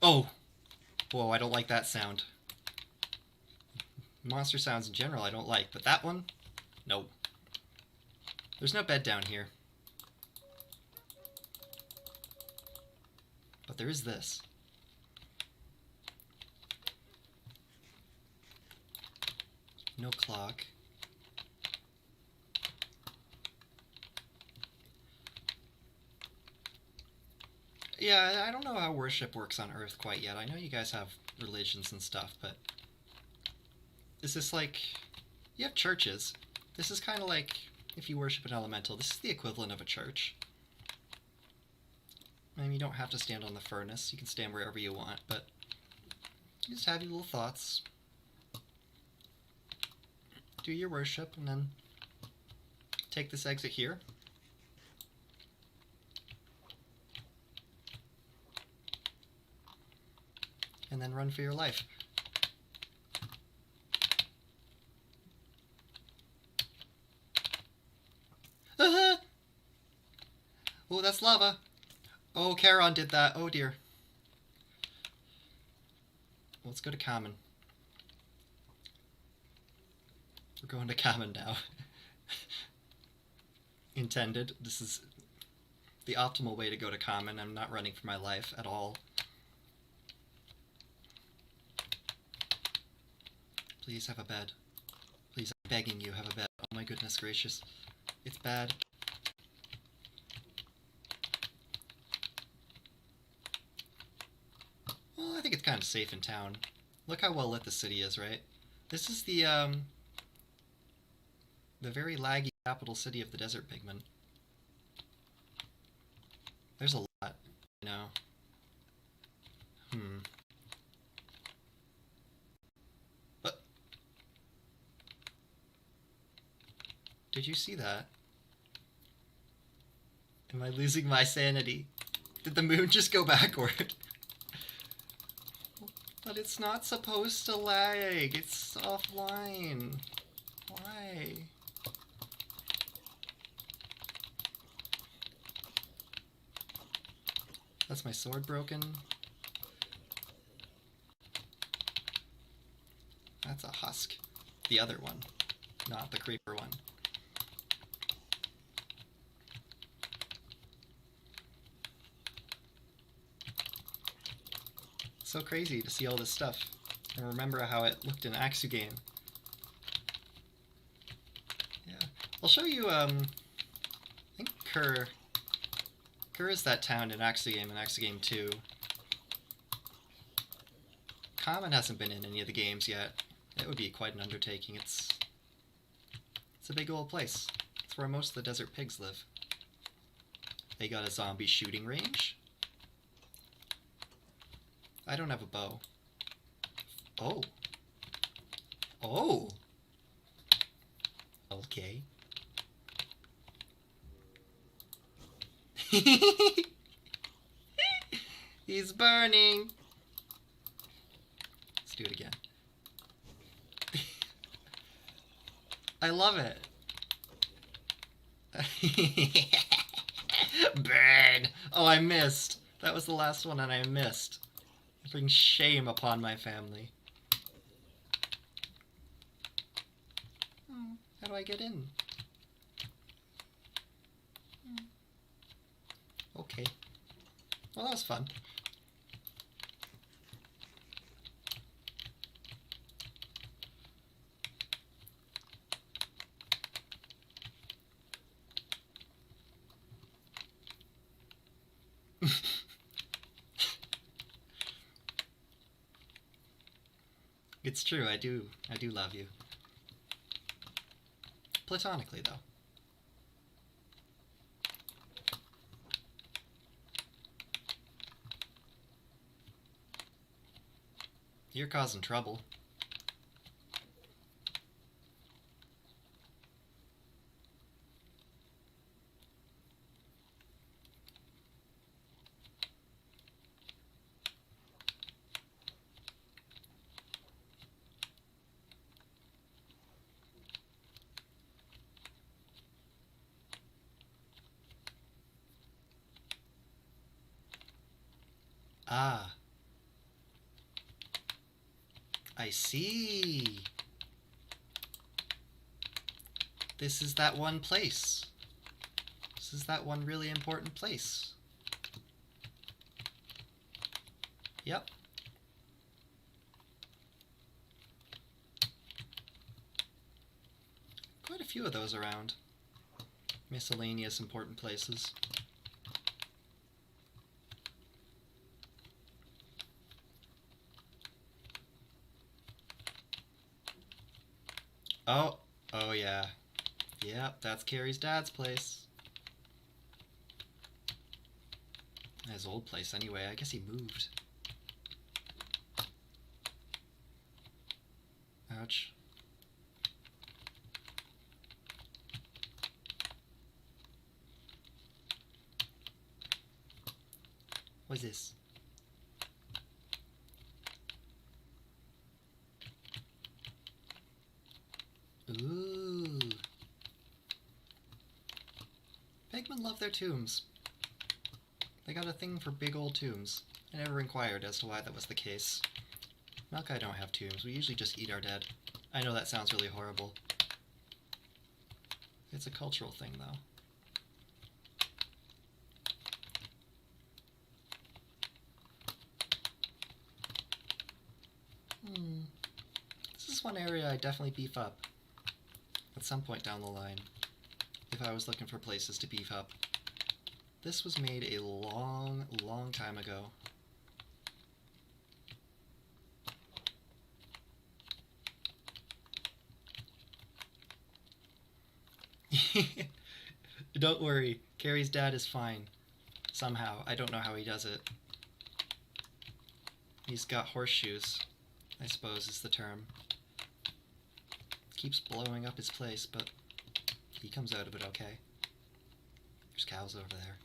Oh! Whoa, I don't like that sound. Monster sounds in general I don't like, but that one? No. There's no bed down here. But there is this. No clock. Yeah, I don't know how worship works on Earth quite yet. I know you guys have religions and stuff, but is this like... You have churches. This is kind of like if you worship an elemental. This is the equivalent of a church. I mean, you don't have to stand on the furnace. You can stand wherever you want, but you just have your little thoughts. Do your worship, and then take this exit here. And then run for your life. Oh, that's lava. Oh, Charon did that. Oh dear. Let's go to common. We're going to common now. Intended. This is the optimal way to go to common. I'm not running for my life at all. Please have a bed. Please, I'm begging you, have a bed. Oh my goodness gracious. It's bad. Well, I think it's kind of safe in town. Look how well lit the city is, right? This is the very laggy capital city of the desert pigment. There's a lot, you know. But did you see that? Am I losing my sanity? Did the moon just go backward? But it's not supposed to lag. It's offline. Why? That's my sword broken. That's a husk. The other one, not the creeper one. So crazy to see all this stuff and remember how it looked in Axugame. Yeah, I'll show you. I think Kerr is that town in Axugame and Axugame 2. Common hasn't been in any of the games yet. It would be quite an undertaking. It's a big old place. It's where most of the desert pigs live. They got a zombie shooting range. I don't have a bow. Oh. Oh. Okay. He's burning. Let's do it again. I love it. Burn. Oh, I missed. That was the last one and I missed. I bring shame upon my family. How do I get in? Okay. Well, that was fun. It's true, I do love you. Platonically, though. You're causing trouble. Ah. I see. This is that one place. This is that one really important place. Yep. Quite a few of those around. Miscellaneous important places. Oh yeah. Yep, that's Carrie's dad's place. His old place anyway. I guess he moved. Ouch. What's this? Ooh. Pigmen love their tombs. They got a thing for big old tombs. I never inquired as to why that was the case. Malkai don't have tombs. We usually just eat our dead. I know that sounds really horrible. It's a cultural thing, though. This is one area I'd definitely beef up. At some point down the line. If I was looking for places to beef up. This was made a long, long time ago. Don't worry, Carrie's dad is fine. Somehow. I don't know how he does it. He's got horseshoes, I suppose is the term. Keeps blowing up his place, but he comes out of it okay. There's cows over there.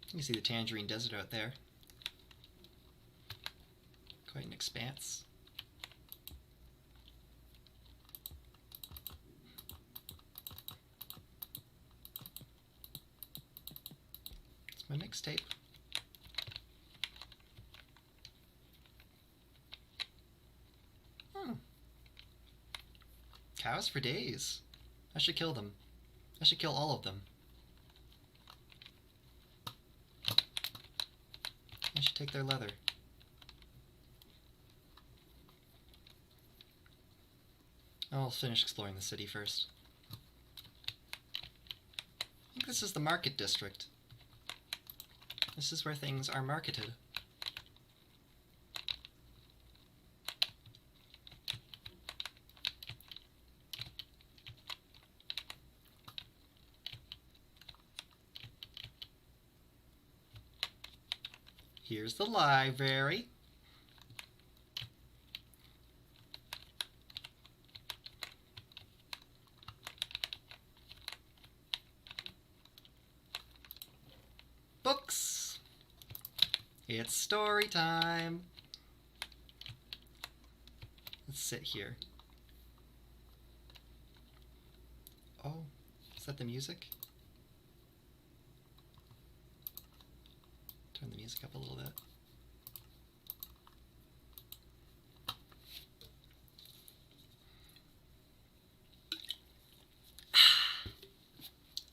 You can see the Tangerine Desert out there. Quite an expanse. It's my mixtape. Cows for days. I should kill them. I should kill all of them. I should take their leather. I'll finish exploring the city first. I think this is the market district. This is where things are marketed. Here's the library. Books. It's story time. Let's sit here. Oh, is that the music? Turn the music up a little bit.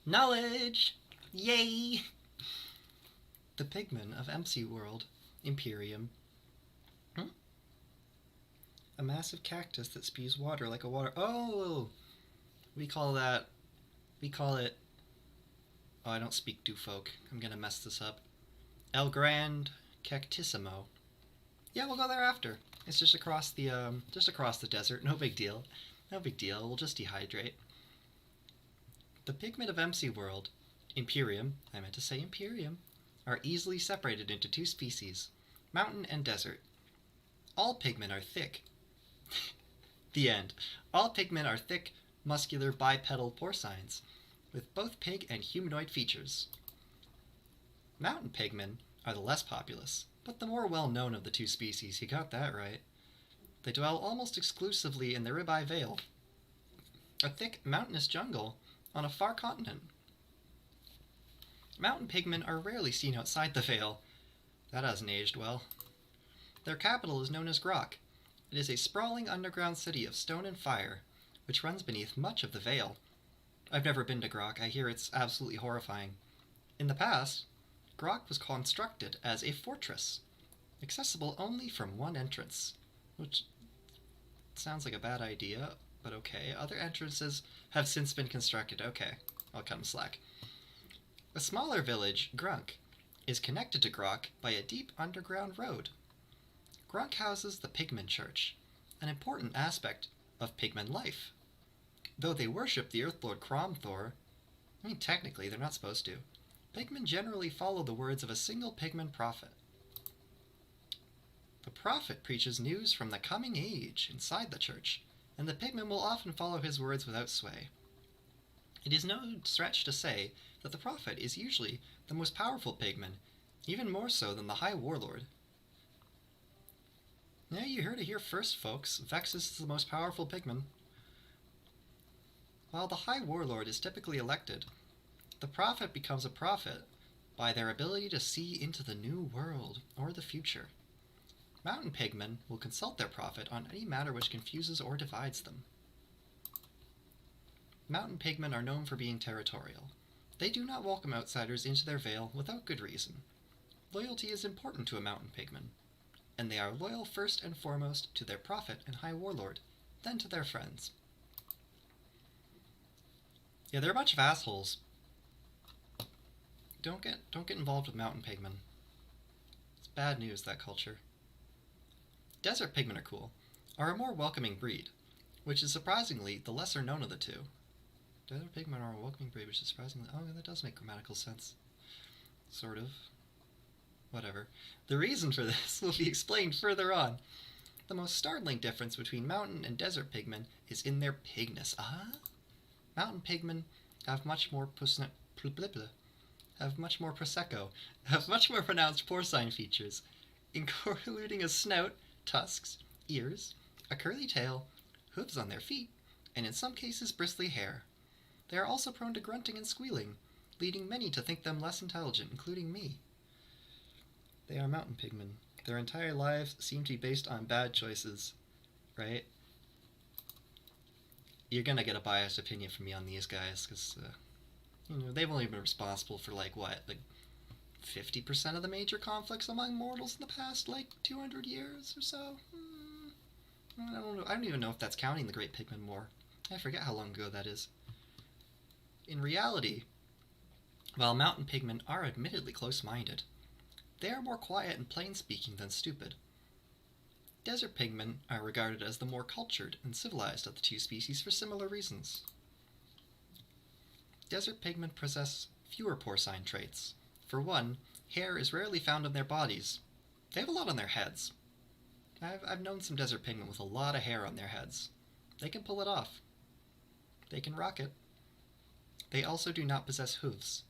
Knowledge! Yay! The pigmen of MC World, Imperium. A massive cactus that spews water like a water... Oh! We call it... Oh, I don't speak Dufolk. I'm gonna mess this up. El Grand Cactissimo. Yeah, we'll go there after. It's just across the desert. No big deal. No big deal. We'll just dehydrate. The pigmen of MC World, Imperium, I meant to say Imperium, are easily separated into two species, mountain and desert. All pigmen are thick. The end. All pigmen are thick, muscular, bipedal porcines, with both pig and humanoid features. Mountain pigmen are the less populous, but the more well-known of the two species. You got that right. They dwell almost exclusively in the Ribeye Vale, a thick, mountainous jungle on a far continent. Mountain pigmen are rarely seen outside the Vale. That hasn't aged well. Their capital is known as Grok. It is a sprawling underground city of stone and fire, which runs beneath much of the Vale. I've never been to Grok. I hear it's absolutely horrifying. In the past, Grok was constructed as a fortress, accessible only from one entrance, which sounds like a bad idea, but okay. Other entrances have since been constructed. Okay, I'll cut 'em slack. A smaller village, Grunk, is connected to Grok by a deep underground road. Grunk houses the Pigman Church, an important aspect of Pigman life. Though they worship the Earthlord Cromthor, technically they're not supposed to, Pigmen generally follow the words of a single Pigman prophet. The prophet preaches news from the coming age inside the church, and the Pigmen will often follow his words without sway. It is no stretch to say that the prophet is usually the most powerful Pigman, even more so than the High Warlord. Yeah, you heard it here first, folks. Vexus is the most powerful Pigman. While the High Warlord is typically elected, the prophet becomes a prophet by their ability to see into the new world or the future. Mountain Pigmen will consult their prophet on any matter which confuses or divides them. Mountain Pigmen are known for being territorial. They do not welcome outsiders into their vale without good reason. Loyalty is important to a Mountain Pigman, and they are loyal first and foremost to their prophet and High Warlord, then to their friends. Yeah, they're a bunch of assholes. Don't get involved with Mountain Pigmen. It's bad news, that culture. Desert Pigmen are cool, are a more welcoming breed, which is surprisingly the lesser known of the two. Desert Pigmen are a welcoming breed, which is surprisingly... Oh, that does make grammatical sense. Sort of. Whatever. The reason for this will be explained further on. The most startling difference between mountain and desert pigmen is in their pigness. Mountain pigmen have much more prosecco, have much more pronounced porcine features, including a snout, tusks, ears, a curly tail, hooves on their feet, and in some cases bristly hair. They are also prone to grunting and squealing, leading many to think them less intelligent, including me. They are mountain pigmen. Their entire lives seem to be based on bad choices, right? You're gonna get a biased opinion from me on these guys, because, they've only been responsible for, 50% of the major conflicts among mortals in the past, 200 years or so? I don't even know if that's counting the Great Pigman War. I forget how long ago that is. In reality, while mountain pigmen are admittedly close-minded, they are more quiet and plain-speaking than stupid. Desert pigmen are regarded as the more cultured and civilized of the two species for similar reasons. Desert pigmen possess fewer porcine traits. For one, hair is rarely found on their bodies. They have a lot on their heads. I've known some desert pigmen with a lot of hair on their heads. They can pull it off. They can rock it. They also do not possess hooves.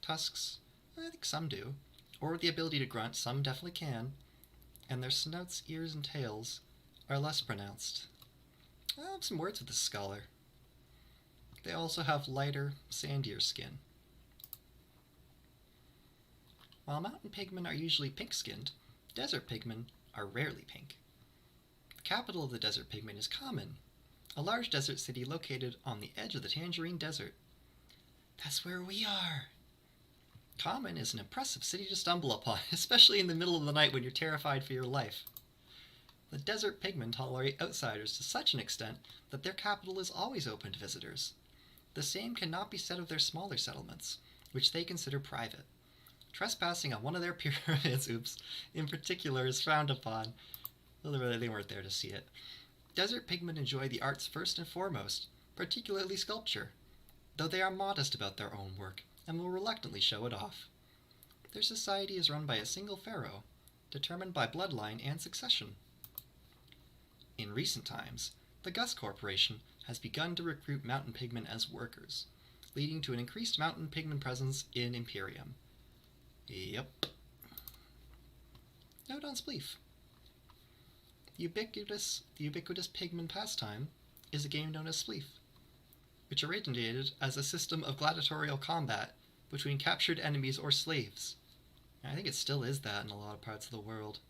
Tusks, I think some do, or the ability to grunt, some definitely can, and their snouts, ears, and tails are less pronounced. I have some words with this scholar. They also have lighter, sandier skin. While mountain pigmen are usually pink-skinned, desert pigmen are rarely pink. The capital of the desert pigmen is Common, a large desert city located on the edge of the Tangerine Desert. That's where we are! Common is an impressive city to stumble upon, especially in the middle of the night when you're terrified for your life. The desert pigmen tolerate outsiders to such an extent that their capital is always open to visitors. The same cannot be said of their smaller settlements, which they consider private. Trespassing on one of their pyramids, in particular, is frowned upon. Well, they weren't there to see it. Desert pigmen enjoy the arts first and foremost, particularly sculpture, though they are modest about their own work and will reluctantly show it off. Their society is run by a single pharaoh, determined by bloodline and succession. In recent times, the Gus Corporation has begun to recruit mountain pigmen as workers, leading to an increased mountain pigmen presence in Imperium. Yep. Note on Spleef. The ubiquitous pigmen pastime is a game known as Spleef, which originated as a system of gladiatorial combat between captured enemies or slaves. I think it still is that in a lot of parts of the world.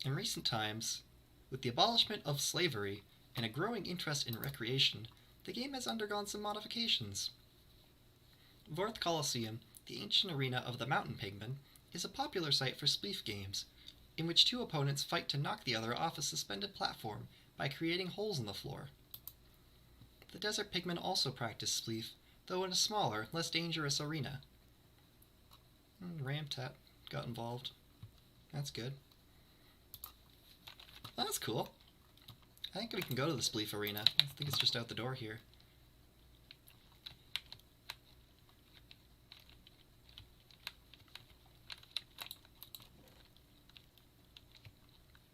In recent times, with the abolishment of slavery and a growing interest in recreation, the game has undergone some modifications. Vorth Coliseum, the ancient arena of the mountain pigmen, is a popular site for spleef games, in which two opponents fight to knock the other off a suspended platform by creating holes in the floor. The desert pigmen also practice spleef, though in a smaller, less dangerous arena. Ramp tap got involved. That's good. Well, that's cool. I think we can go to the spleef arena. I think it's just out the door here.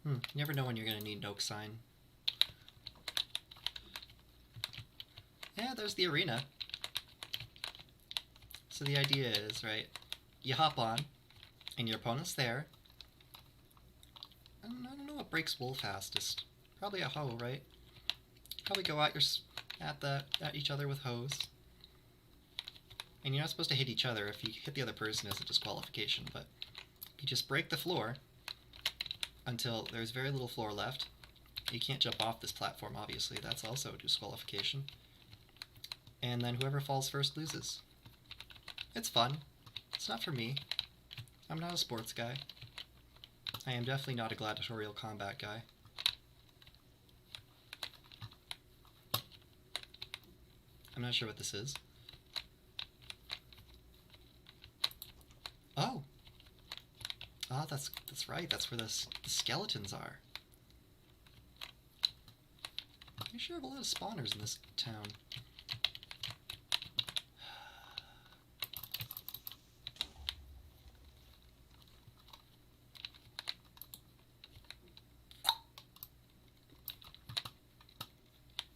You never know when you're going to need an oak sign. Yeah, there's the arena. So the idea is, right, you hop on, and your opponent's there. I don't know what breaks wool fastest. Probably a hoe, right? Probably go at each other with hoes. And you're not supposed to hit each other. If you hit the other person, it's a disqualification. But you just break the floor until there's very little floor left. You can't jump off this platform, obviously. That's also a disqualification. And then whoever falls first loses. It's fun. It's not for me. I'm not a sports guy. I am definitely not a gladiatorial combat guy. I'm not sure what this is. Oh! Ah, that's right. That's where the skeletons are. You sure have a lot of spawners in this town.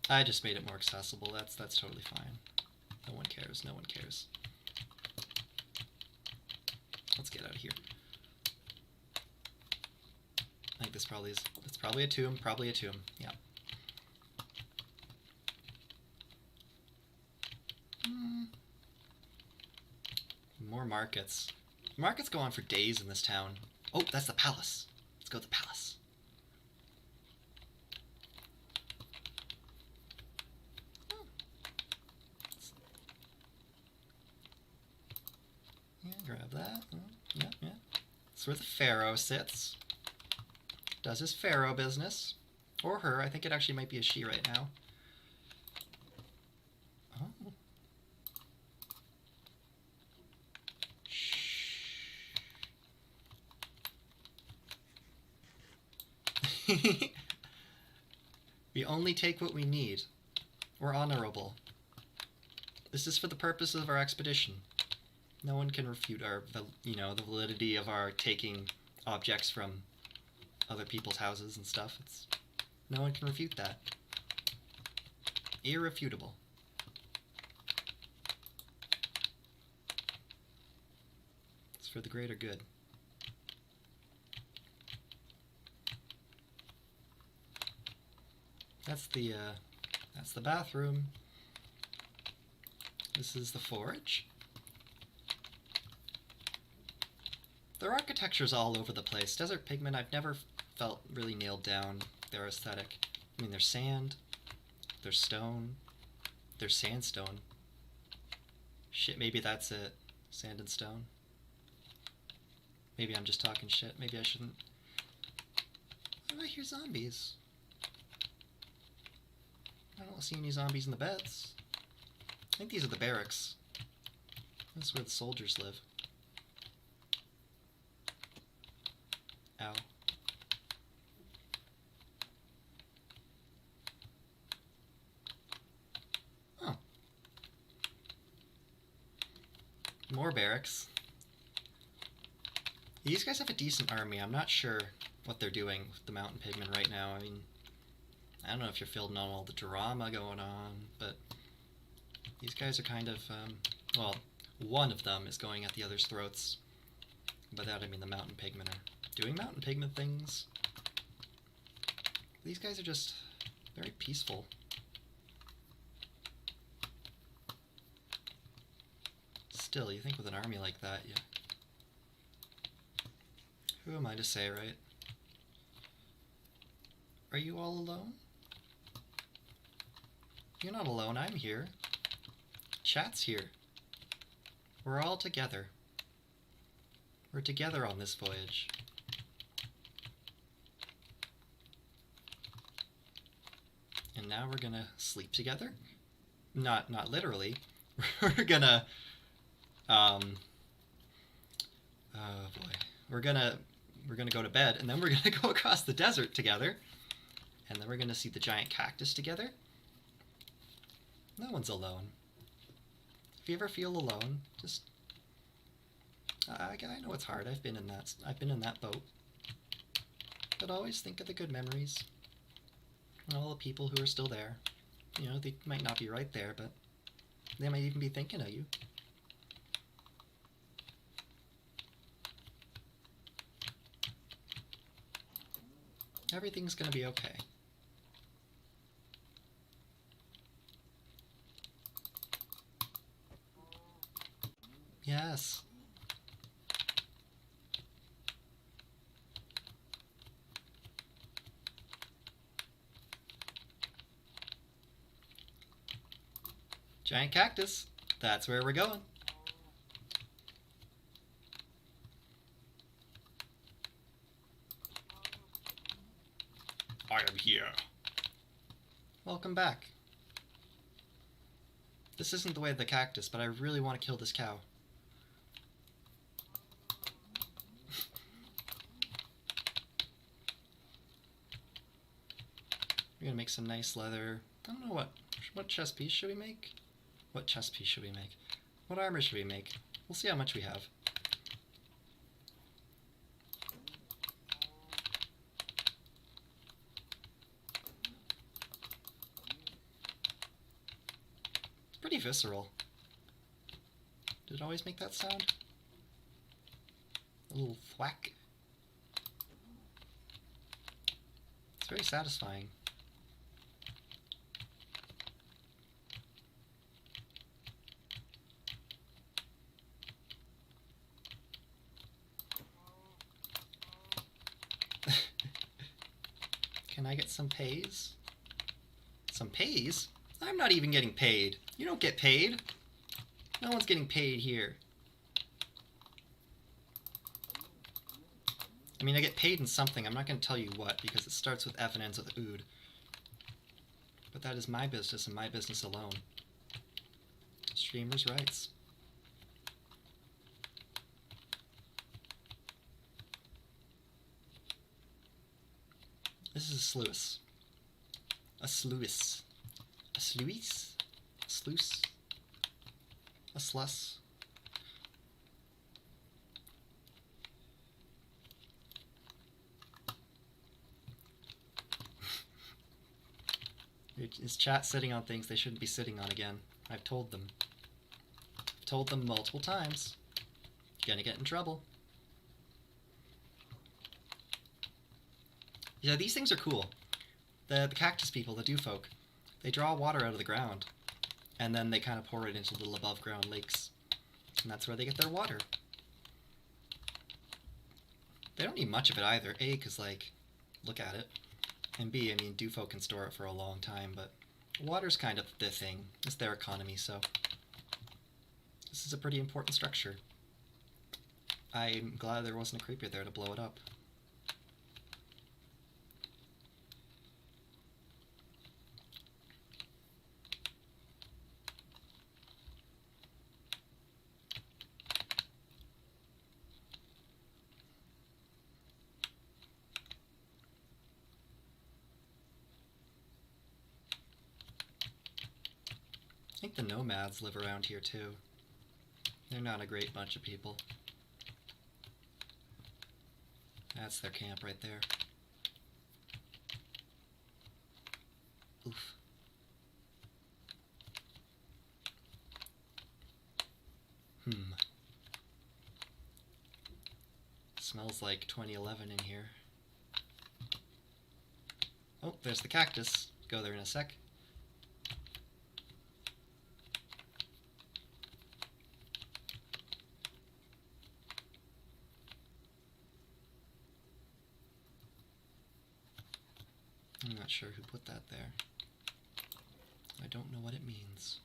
I just made it more accessible. That's totally fine. No one cares. No one cares. Let's get out of here. I think this probably is. It's probably a tomb. Probably a tomb. Yeah. More markets. Markets go on for days in this town. Oh, that's the palace. Let's go to the palace. Yeah, grab that. Yeah, yeah. That's where the pharaoh sits. Does his pharaoh business. Or her. I think it actually might be a she right now. Oh. Shh. We only take what we need. We're honorable. This is for the purpose of our expedition. No one can refute our, the validity of our taking objects from other people's houses and stuff. No one can refute that. Irrefutable. It's for the greater good. That's the bathroom. This is the forge. Their architecture's all over the place. Desert pigmen, I've never felt really nailed down their aesthetic. I mean, there's sand, there's stone, there's sandstone. Shit, maybe that's it. Sand and stone. Maybe I'm just talking shit. Maybe I shouldn't. Why do I hear zombies? I don't see any zombies in the beds. I think these are the barracks. That's where the soldiers live. Ow. Oh. More barracks. These guys have a decent army. I'm not sure what they're doing with the mountain pigmen right now. I mean, I don't know if you're feeling on all the drama going on, but these guys are kind of, well, one of them is going at the other's throats. By that I mean the mountain pigmen are doing mountain pigmen things. These guys are just very peaceful. Still, you think with an army like that, who am I to say, right? Are you all alone? You're not alone, I'm here. Chat's here. We're all together. We're together on this voyage. And now we're gonna sleep together? Not literally. We're gonna oh boy. We're gonna go to bed, and then we're gonna go across the desert together. And then we're gonna see the giant cactus together. No one's alone. If you ever feel alone, just I know it's hard. I've been in that boat. But always think of the good memories. And all the people who are still there. You know, they might not be right there, but they might even be thinking of you. Everything's gonna be okay. Yes. Giant cactus. That's where we're going. I am here. Welcome back. This isn't the way of the cactus, but I really want to kill this cow. We're gonna make some nice leather. I don't know what chest piece should we make? What chest piece should we make? What armor should we make? We'll see how much we have. It's pretty visceral. Did it always make that sound? A little thwack. It's very satisfying. Can I get some pays? Some pays? I'm not even getting paid. You don't get paid. No one's getting paid here. I mean, I get paid in something. I'm not going to tell you what, because it starts with F and ends with ood. But that is my business and my business alone. Streamers' rights. This is a sluice. A sluice. A sluice? A sluice? A sluss? Is chat sitting on things they shouldn't be sitting on again? I've told them. I've told them multiple times. You're gonna get in trouble. Yeah, these things are cool. The cactus people, the dew folk, they draw water out of the ground, and then they kind of pour it into little above ground lakes, and that's where they get their water. They don't need much of it either. A, because, like, look at it. And B, I mean, dew folk can store it for a long time, but water's kind of the thing. It's their economy, so this is a pretty important structure. I'm glad there wasn't a creeper there to blow it up. I think the nomads live around here too. They're not a great bunch of people. That's their camp right there. Oof. Smells like 2011 in here. Oh, there's the cactus. Go there in a sec. sure who put that there. I don't know what it means.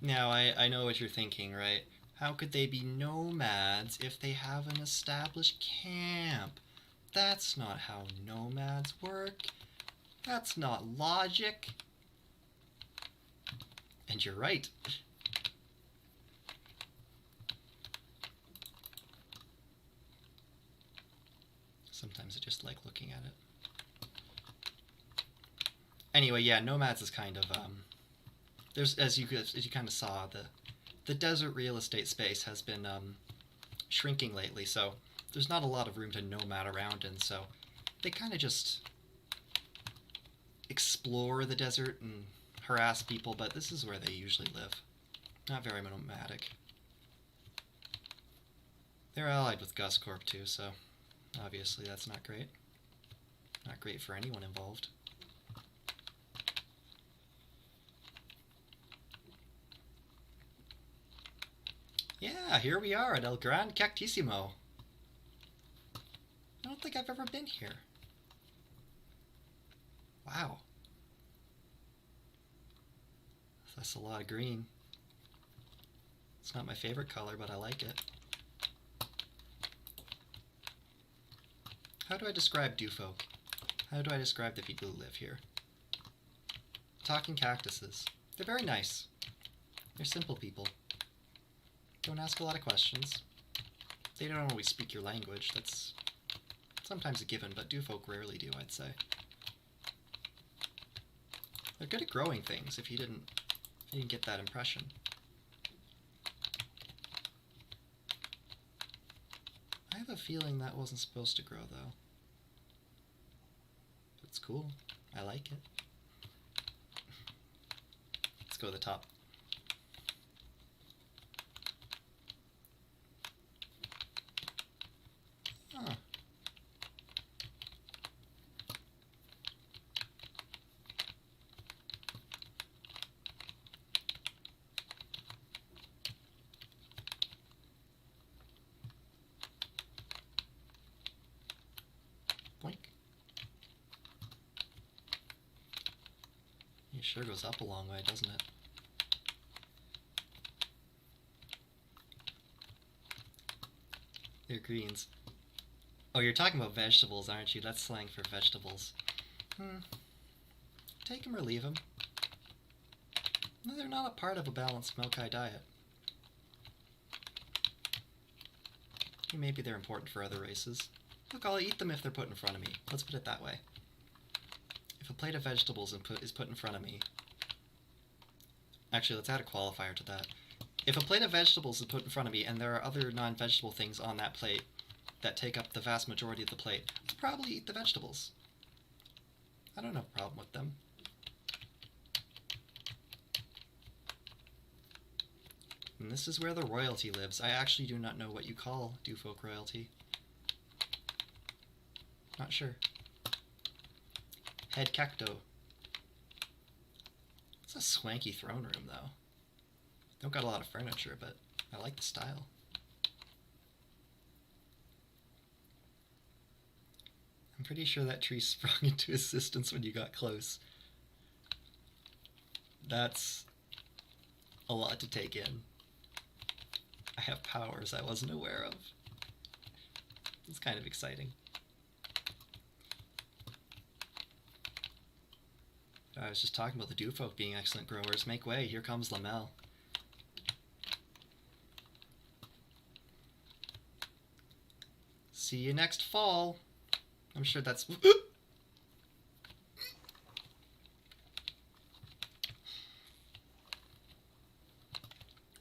Now, I know what you're thinking, right? How could they be nomads if they have an established camp? That's not how nomads work. That's not logic. And you're right. Sometimes I just like looking at it. Anyway, yeah, nomads is kind of there's as you kind of saw, the desert real estate space has been shrinking lately, so there's not a lot of room to nomad around in, so they kind of just explore the desert and harass people, but this is where they usually live. Not very nomadic. They're allied with Gus Corp too, so obviously that's not great. Not great for anyone involved. Yeah, here we are at El Gran Cactissimo. I don't think I've ever been here. Wow. That's a lot of green. It's not my favorite color, but I like it. How do I describe Dewfolk? How do I describe the people who live here? Talking cactuses. They're very nice. They're simple people. Don't ask a lot of questions. They don't always speak your language. That's sometimes a given, but Dewfolk rarely do, I'd say. They're good at growing things, if you didn't get that impression. I have a feeling that wasn't supposed to grow, though. But it's cool. I like it. Let's go to the top. Huh. Boink. It sure goes up a long way, doesn't it? They're greens. Oh, you're talking about vegetables, aren't you? That's slang for vegetables. Take them or leave them. No, they're not a part of a balanced Maokai diet. Maybe they're important for other races. Look, I'll eat them if they're put in front of me. Let's put it that way. If a plate of vegetables is put in front of me... Actually, let's add a qualifier to that. If a plate of vegetables is put in front of me and there are other non-vegetable things on that plate that take up the vast majority of the plate, I'll probably eat the vegetables. I don't have a problem with them. And this is where the royalty lives. I actually do not know what you call Dewfolk royalty. Not sure. Head Cacto. It's a swanky throne room, though. Don't got a lot of furniture, but I like the style. I'm pretty sure that tree sprung into existence when you got close. That's a lot to take in. I have powers I wasn't aware of. It's kind of exciting. I was just talking about the Dewfolk being excellent growers. Make way, here comes Lamel. See you next fall. I'm sure that's...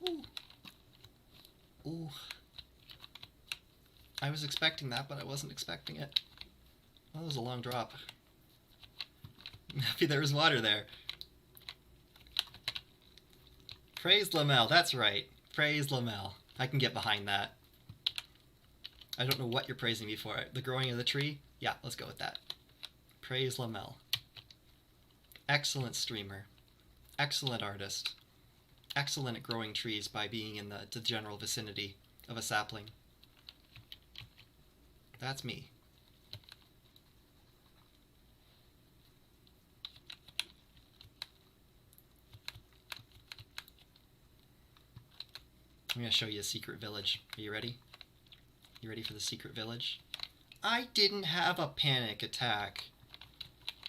Ooh. Ooh. I was expecting that, but I wasn't expecting it. Well, that was a long drop. I'm happy there was water there. Praise Lamel, that's right. Praise Lamel. I can get behind that. I don't know what you're praising me for. The growing of the tree? Yeah, let's go with that. Praise Lamel. Excellent streamer. Excellent artist. Excellent at growing trees by being in the general vicinity of a sapling. That's me. I'm going to show you a secret village. Are you ready? You ready for the secret village? I didn't have a panic attack.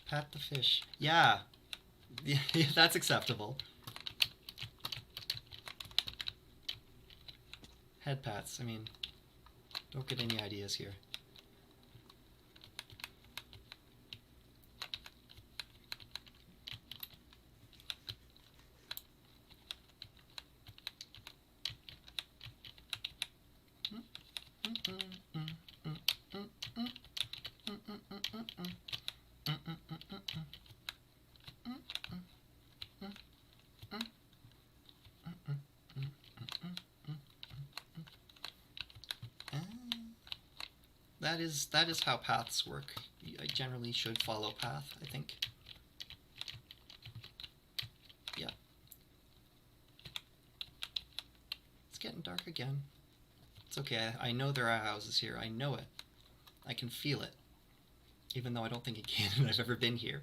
Pat the fish. Yeah. Yeah, that's acceptable. Head pats. I mean, don't get any ideas here. That is how paths work. I generally should follow path, I think. Yeah. It's getting dark again. It's okay, I know there are houses here. I know it. I can feel it. Even though I don't think it can and I've ever been here.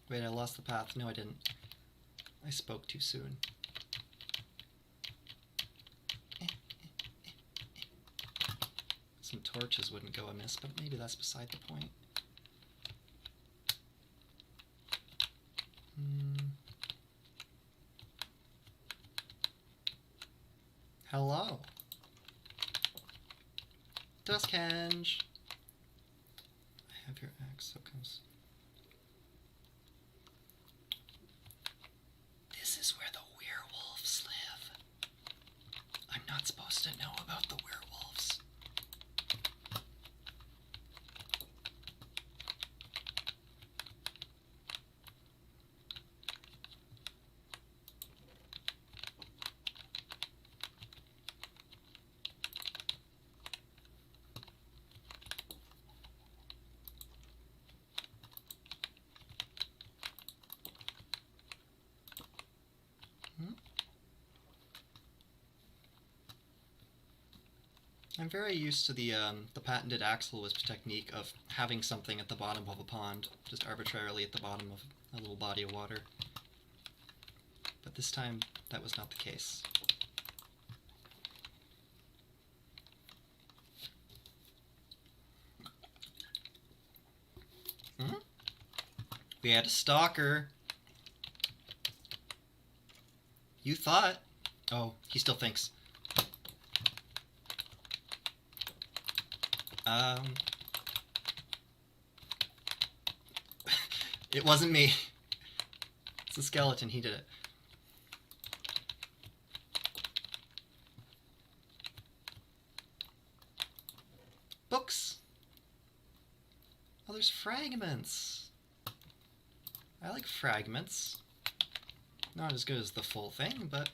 Wait, I lost the path. No, I didn't. I spoke too soon. Some torches wouldn't go amiss, but maybe that's beside the point. Hello. Duskhenge. I have your axe, so comes. This is where the werewolves live. I'm not supposed to know about the werewolves. I'm very used to the patented axle wisp technique of having something at the bottom of a pond, just arbitrarily at the bottom of a little body of water. But this time, that was not the case. We had a stalker. You thought. Oh, he still thinks. It wasn't me. It's a skeleton, he did it. Books! Oh, there's fragments. I like fragments. Not as good as the full thing, but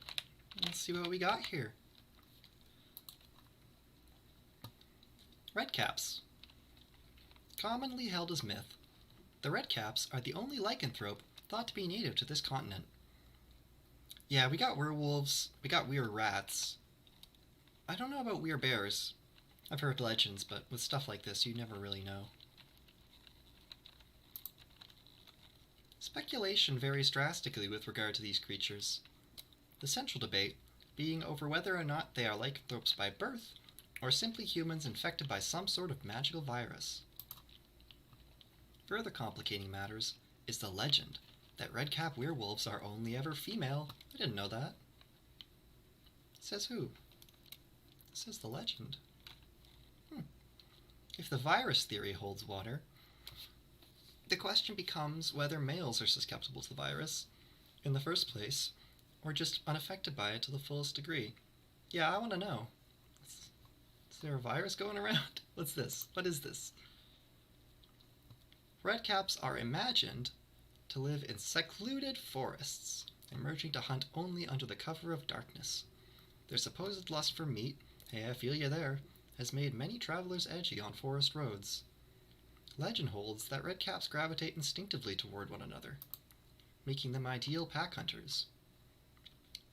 let's see what we got here. Redcaps. Commonly held as myth, the redcaps are the only lycanthrope thought to be native to this continent. Yeah, we got werewolves, we got weird rats. I don't know about weird bears. I've heard legends, but with stuff like this, you never really know. Speculation varies drastically with regard to these creatures. The central debate being over whether or not they are lycanthropes by birth, or simply humans infected by some sort of magical virus. Further complicating matters is the legend that redcap werewolves are only ever female. I didn't know that. Says who? Says the legend. If the virus theory holds water, the question becomes whether males are susceptible to the virus in the first place, or just unaffected by it to the fullest degree. Yeah, I want to know. Is there a virus going around? What's this? What is this? Redcaps are imagined to live in secluded forests, emerging to hunt only under the cover of darkness. Their supposed lust for meat, hey, I feel you there, has made many travelers edgy on forest roads. Legend holds that redcaps gravitate instinctively toward one another, making them ideal pack hunters.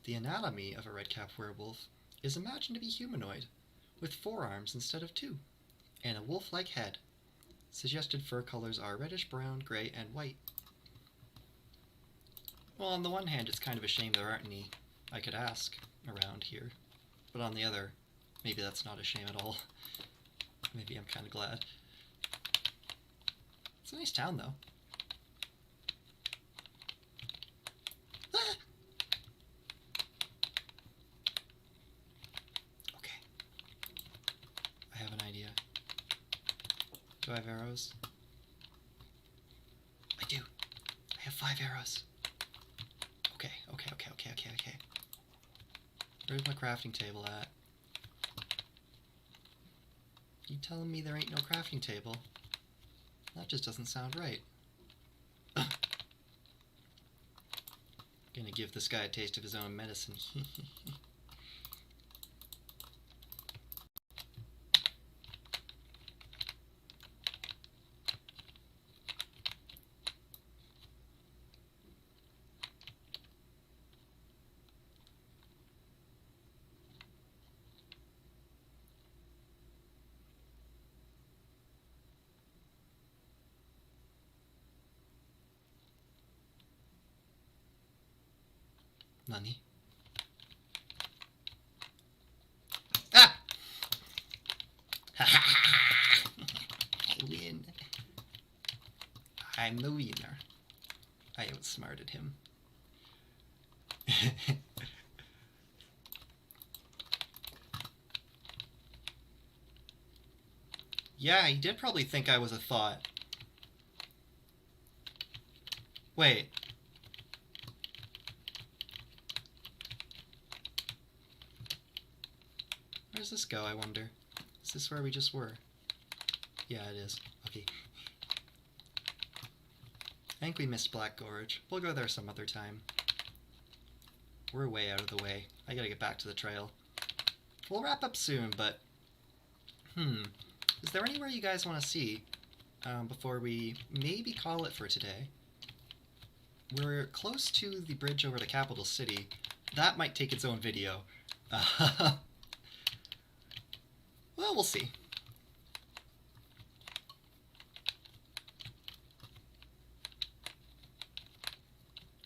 The anatomy of a redcap werewolf is imagined to be humanoid, with 4 arms instead of 2, and a wolf-like head. Suggested fur colors are reddish brown, gray, and white. Well, on the one hand, it's kind of a shame there aren't any I could ask around here. But on the other, maybe that's not a shame at all. Maybe I'm kind of glad. It's a nice town, though. Ah! Okay. I have an idea. Do I have arrows? I do. I have 5 arrows. Okay. Where's my crafting table at? You telling me there ain't no crafting table? That just doesn't sound right. Gonna give this guy a taste of his own medicine. Nani? Ah! I win. I'm the winner. I outsmarted him. Yeah, he did probably think I was a thought. Wait. Where does this go, I wonder? Is this where we just were? Yeah, it is. Okay. I think we missed Black Gorge. We'll go there some other time. We're way out of the way. I gotta get back to the trail. We'll wrap up soon, but... Is there anywhere you guys want to see before we maybe call it for today? We're close to the bridge over the capital city. That might take its own video. Well, we'll see.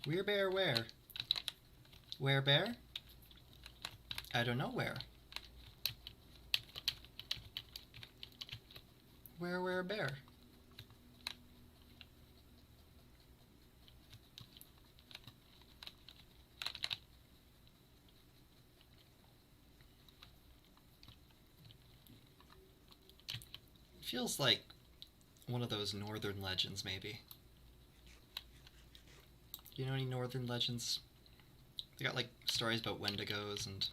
Werebear where? Where bear? I don't know where. Where bear? Feels like one of those northern legends, maybe. Do you know any northern legends? They got like stories about wendigos and,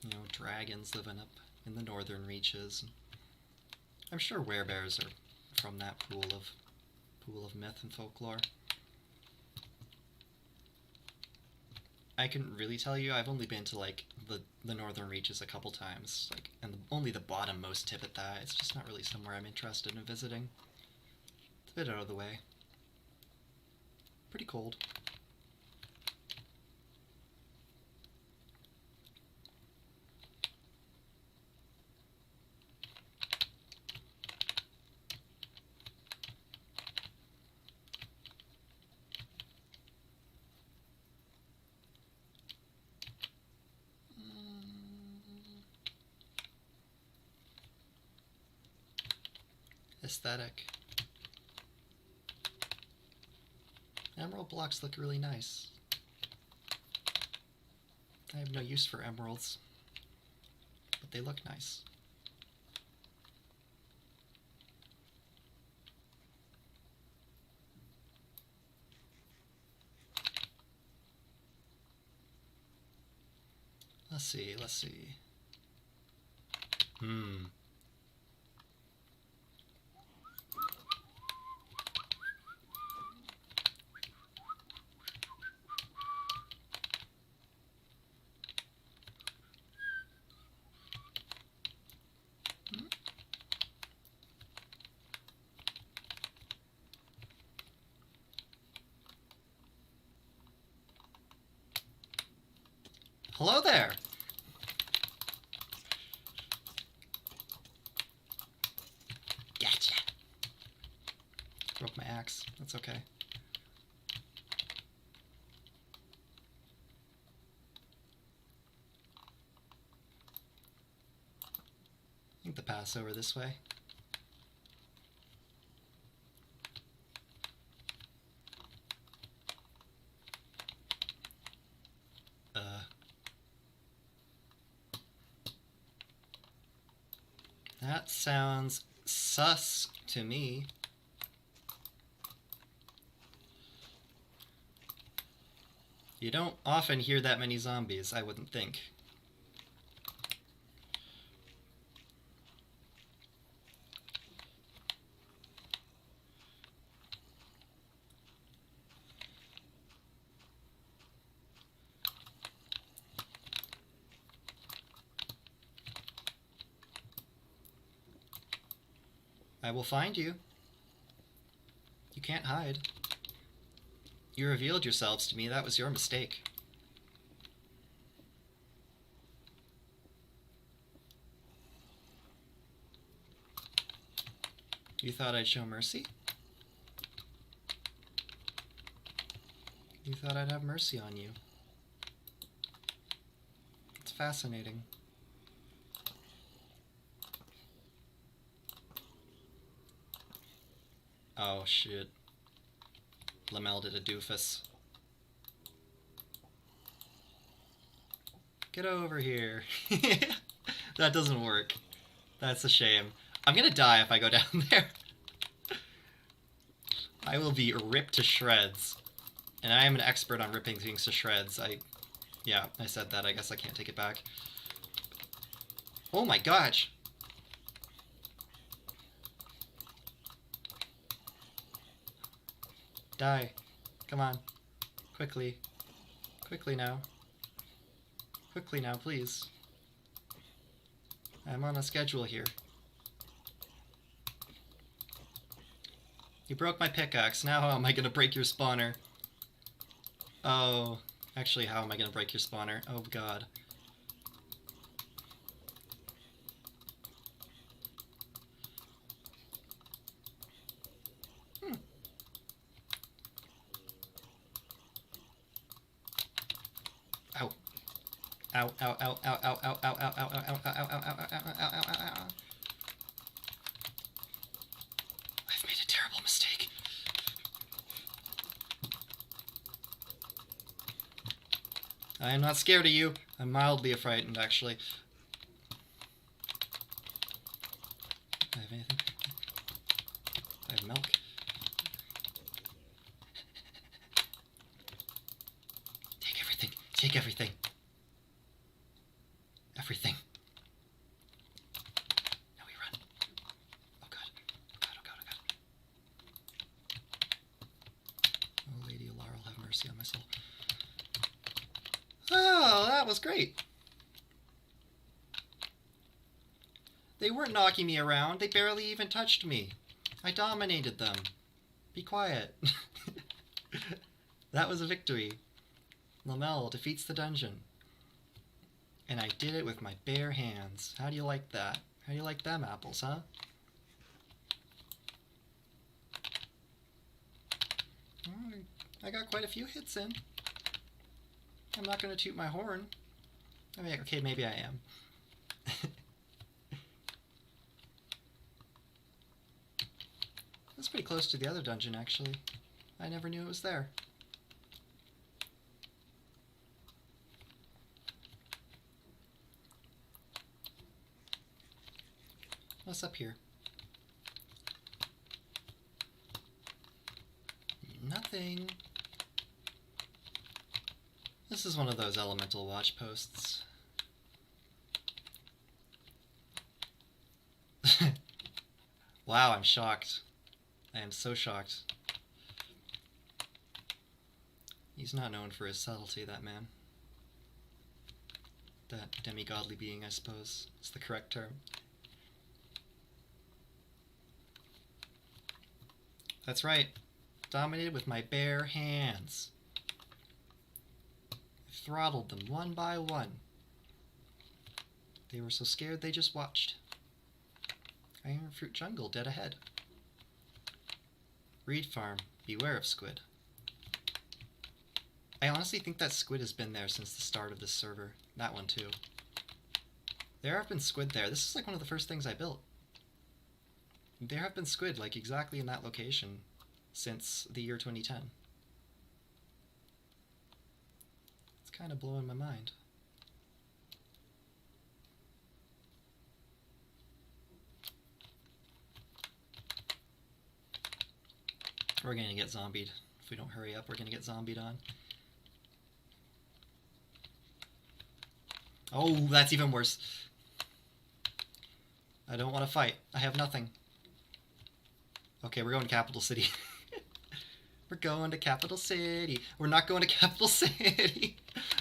you know, dragons living up in the northern reaches. I'm sure werebears are from that pool of myth and folklore. I couldn't really tell you. I've only been to like the northern reaches a couple times, like, and only the bottommost tip at that. It's just not really somewhere I'm interested in visiting. It's a bit out of the way. Pretty cold. Aesthetic. Emerald blocks look really nice. I have no use for emeralds, but they look nice. Let's see. Hello there! Gotcha! Broke my axe. That's okay. I think the path's over this way. That sounds sus to me. You don't often hear that many zombies, I wouldn't think. I will find you. You can't hide. You revealed yourselves to me. That was your mistake. You thought I'd show mercy? You thought I'd have mercy on you. It's fascinating. Oh shit. Lamel did a doofus. Get over here. That doesn't work. That's a shame. I'm gonna die if I go down there. I will be ripped to shreds. And I am an expert on ripping things to shreds. Yeah, I said that. I guess I can't take it back. Oh my gosh! Die. Come on. Quickly. Quickly now. Quickly now, please. I'm on a schedule here. You broke my pickaxe. Now how am I gonna break your spawner? Oh. Actually, how am I gonna break your spawner? Oh god. Ow. Ow, ow, ow, ow, ow, ow, ow, ow, ow, ow, ow, ow, ow, ow, ow, ow, ow. I've made a terrible mistake. I am not scared of you. I'm mildly frightened, actually. I have anything? I have milk. Take everything. Take everything. Everything. Now we run. Oh god. Oh god, oh god, oh god. Oh Lady Alarl, have mercy on my soul. Oh, that was great. They weren't knocking me around. They barely even touched me. I dominated them. Be quiet. That was a victory. Lamel defeats the dungeon. And I did it with my bare hands. How do you like that? How do you like them apples, huh? I got quite a few hits in. I'm not going to toot my horn. I mean, okay, maybe I am. That's pretty close to the other dungeon, actually. I never knew it was there. What's up here? Nothing. This is one of those elemental watch posts. Wow, I'm shocked. I am so shocked. He's not known for his subtlety, that man. That demi-godly being, I suppose, is the correct term. That's right. Dominated with my bare hands. throttled them one by one. They were so scared they just watched. Iron Fruit Jungle dead ahead. Reed Farm, beware of squid. I honestly think that squid has been there since the start of this server. That one too. There have been squid there. This is like one of the first things I built. There have been squid like exactly in that location since the year 2010. It's kind of blowing my mind. We're gonna get zombied. If we don't hurry up, we're gonna get zombied on. Oh, that's even worse. I don't want to fight. I have nothing. Okay, we're going to Capital City. We're going to Capital City. We're not going to Capital City.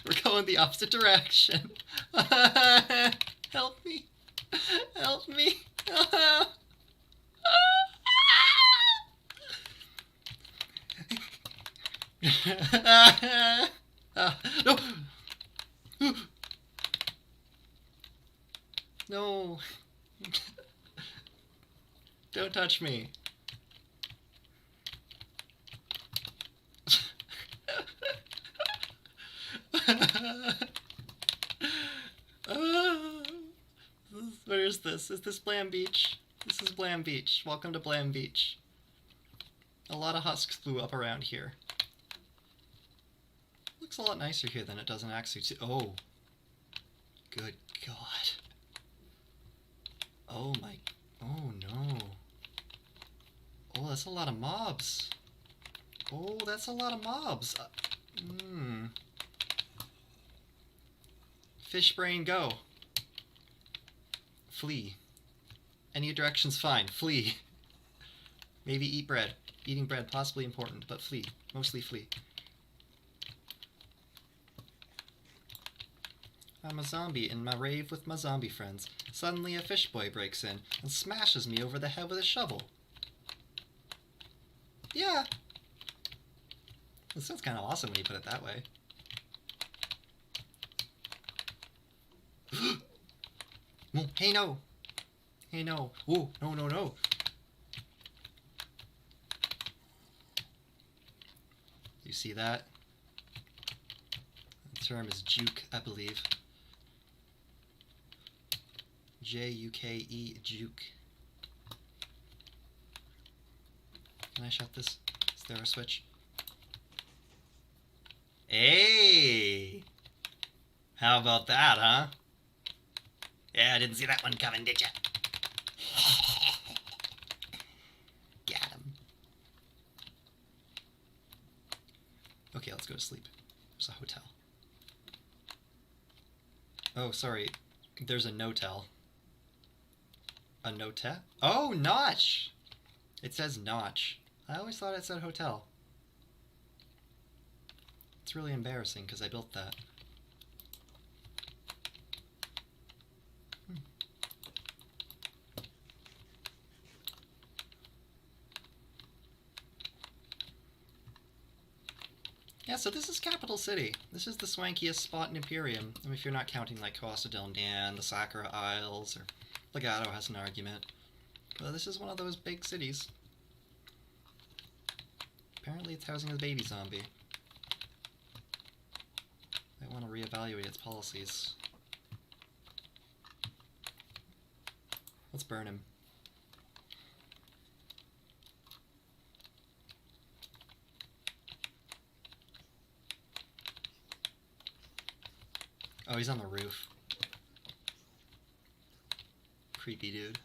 We're going the opposite direction. Help me. Help me. No. No. Don't touch me. Where is this? Is this Blam Beach? This is Blam Beach. Welcome to Blam Beach. A lot of husks flew up around here. Looks a lot nicer here than it does in Axu 2. Oh. Good God. Oh my... Oh no. Oh, that's a lot of mobs. Oh, that's a lot of mobs. Fish brain, go. Flee. Any direction's fine. Flee. Maybe eat bread. Eating bread, possibly important, but flee. Mostly flee. I'm a zombie in my rave with my zombie friends. Suddenly a fish boy breaks in and smashes me over the head with a shovel. Yeah. This sounds kind of awesome when you put it that way. Hey, no. Hey, no. Oh, no, no, no. You see that? The term is juke, I believe. J-U-K-E, juke. Can I shut this? Is there a switch? Hey! How about that, huh? Yeah, I didn't see that one coming, did ya? Got him. Okay, let's go to sleep. There's a hotel. Oh, sorry. There's a no-tel. A no-tel? Oh, notch! It says notch. I always thought it said hotel. It's really embarrassing because I built that. Yeah, so this is Capital City. This is the swankiest spot in Imperium. I mean, if you're not counting like Costa del Nan, the Sakura Isles, or Legato has an argument. But this is one of those big cities. Apparently it's housing a baby zombie. Might want to reevaluate its policies. Let's burn him. Oh, he's on the roof. Creepy dude.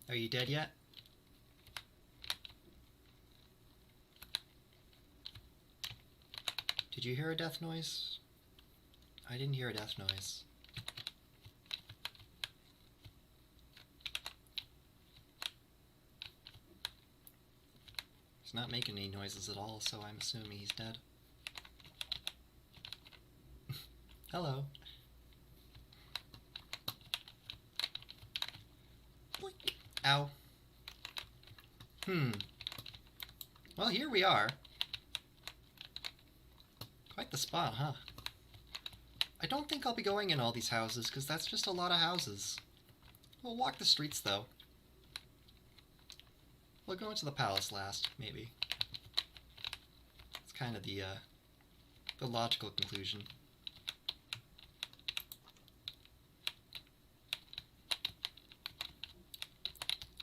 Are you dead yet? Did you hear a death noise? I didn't hear a death noise. He's not making any noises at all, so I'm assuming he's dead. Hello. Ow. Well, here we are. Quite the spot, huh? I don't think I'll be going in all these houses, because that's just a lot of houses. We'll walk the streets, though. We'll go into the palace last, maybe. It's kind of the logical conclusion.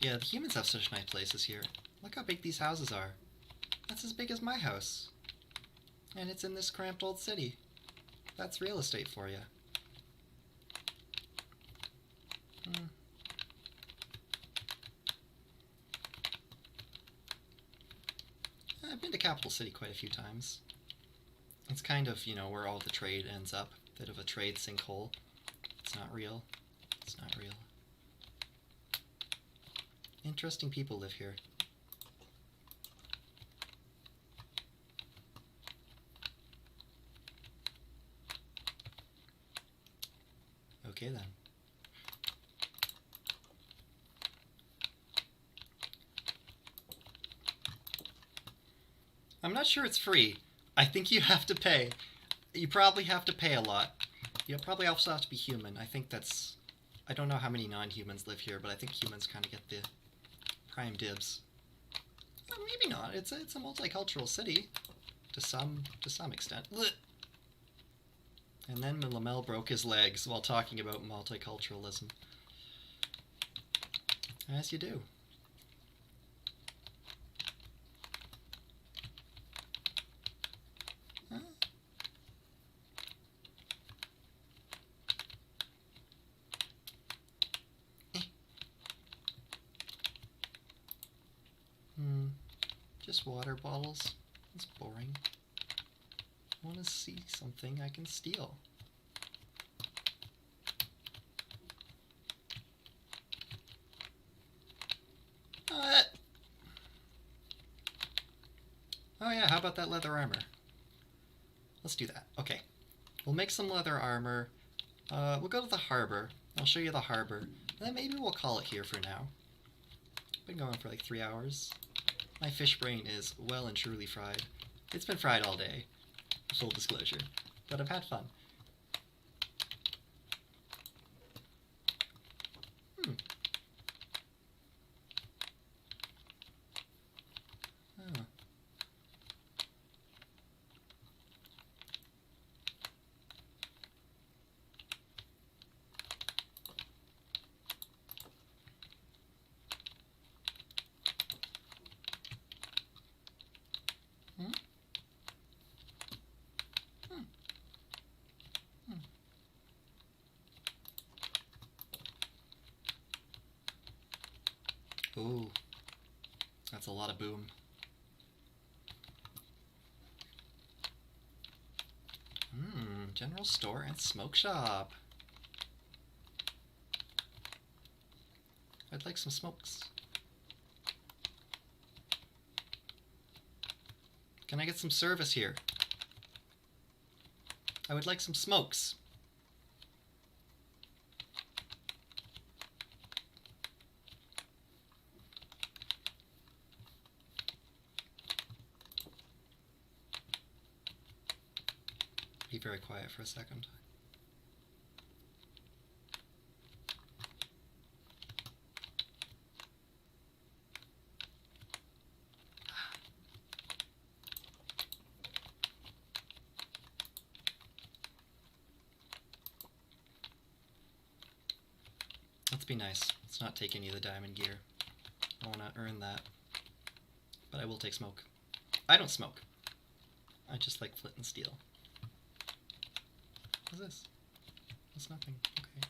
Yeah, the humans have such nice places here. Look how big these houses are. That's as big as my house. And it's in this cramped old city. That's real estate for you. I've been to Capital City quite a few times. It's kind of, you know, where all the trade ends up. Bit of a trade sinkhole. It's not real. It's not real. Interesting people live here. Okay then. I'm not sure it's free. I think you have to pay. You probably have to pay a lot. You probably also have to be human. I think that's... I don't know how many non-humans live here, but I think humans kind of get the prime dibs. Well, maybe not. It's a multicultural city to some extent. And then Lamel broke his legs while talking about multiculturalism. As you do. Huh? Just water bottles. It's boring. I want to see something I can steal. Oh yeah, how about that leather armor? Let's do that. Okay. We'll make some leather armor. We'll go to the harbor. I'll show you the harbor. And then maybe we'll call it here for now. Been going for like 3 hours. My fish brain is well and truly fried. It's been fried all day. Full disclosure. But I've had fun. Oh. Ooh, that's a lot of boom. General store and smoke shop. I'd like some smokes. Can I get some service here? I would like some smokes. Be very quiet for a second. Let's be nice. Let's not take any of the diamond gear. I want to earn that. But I will take smoke. I don't smoke. I just like flint and steel. What's this? That's nothing. Okay.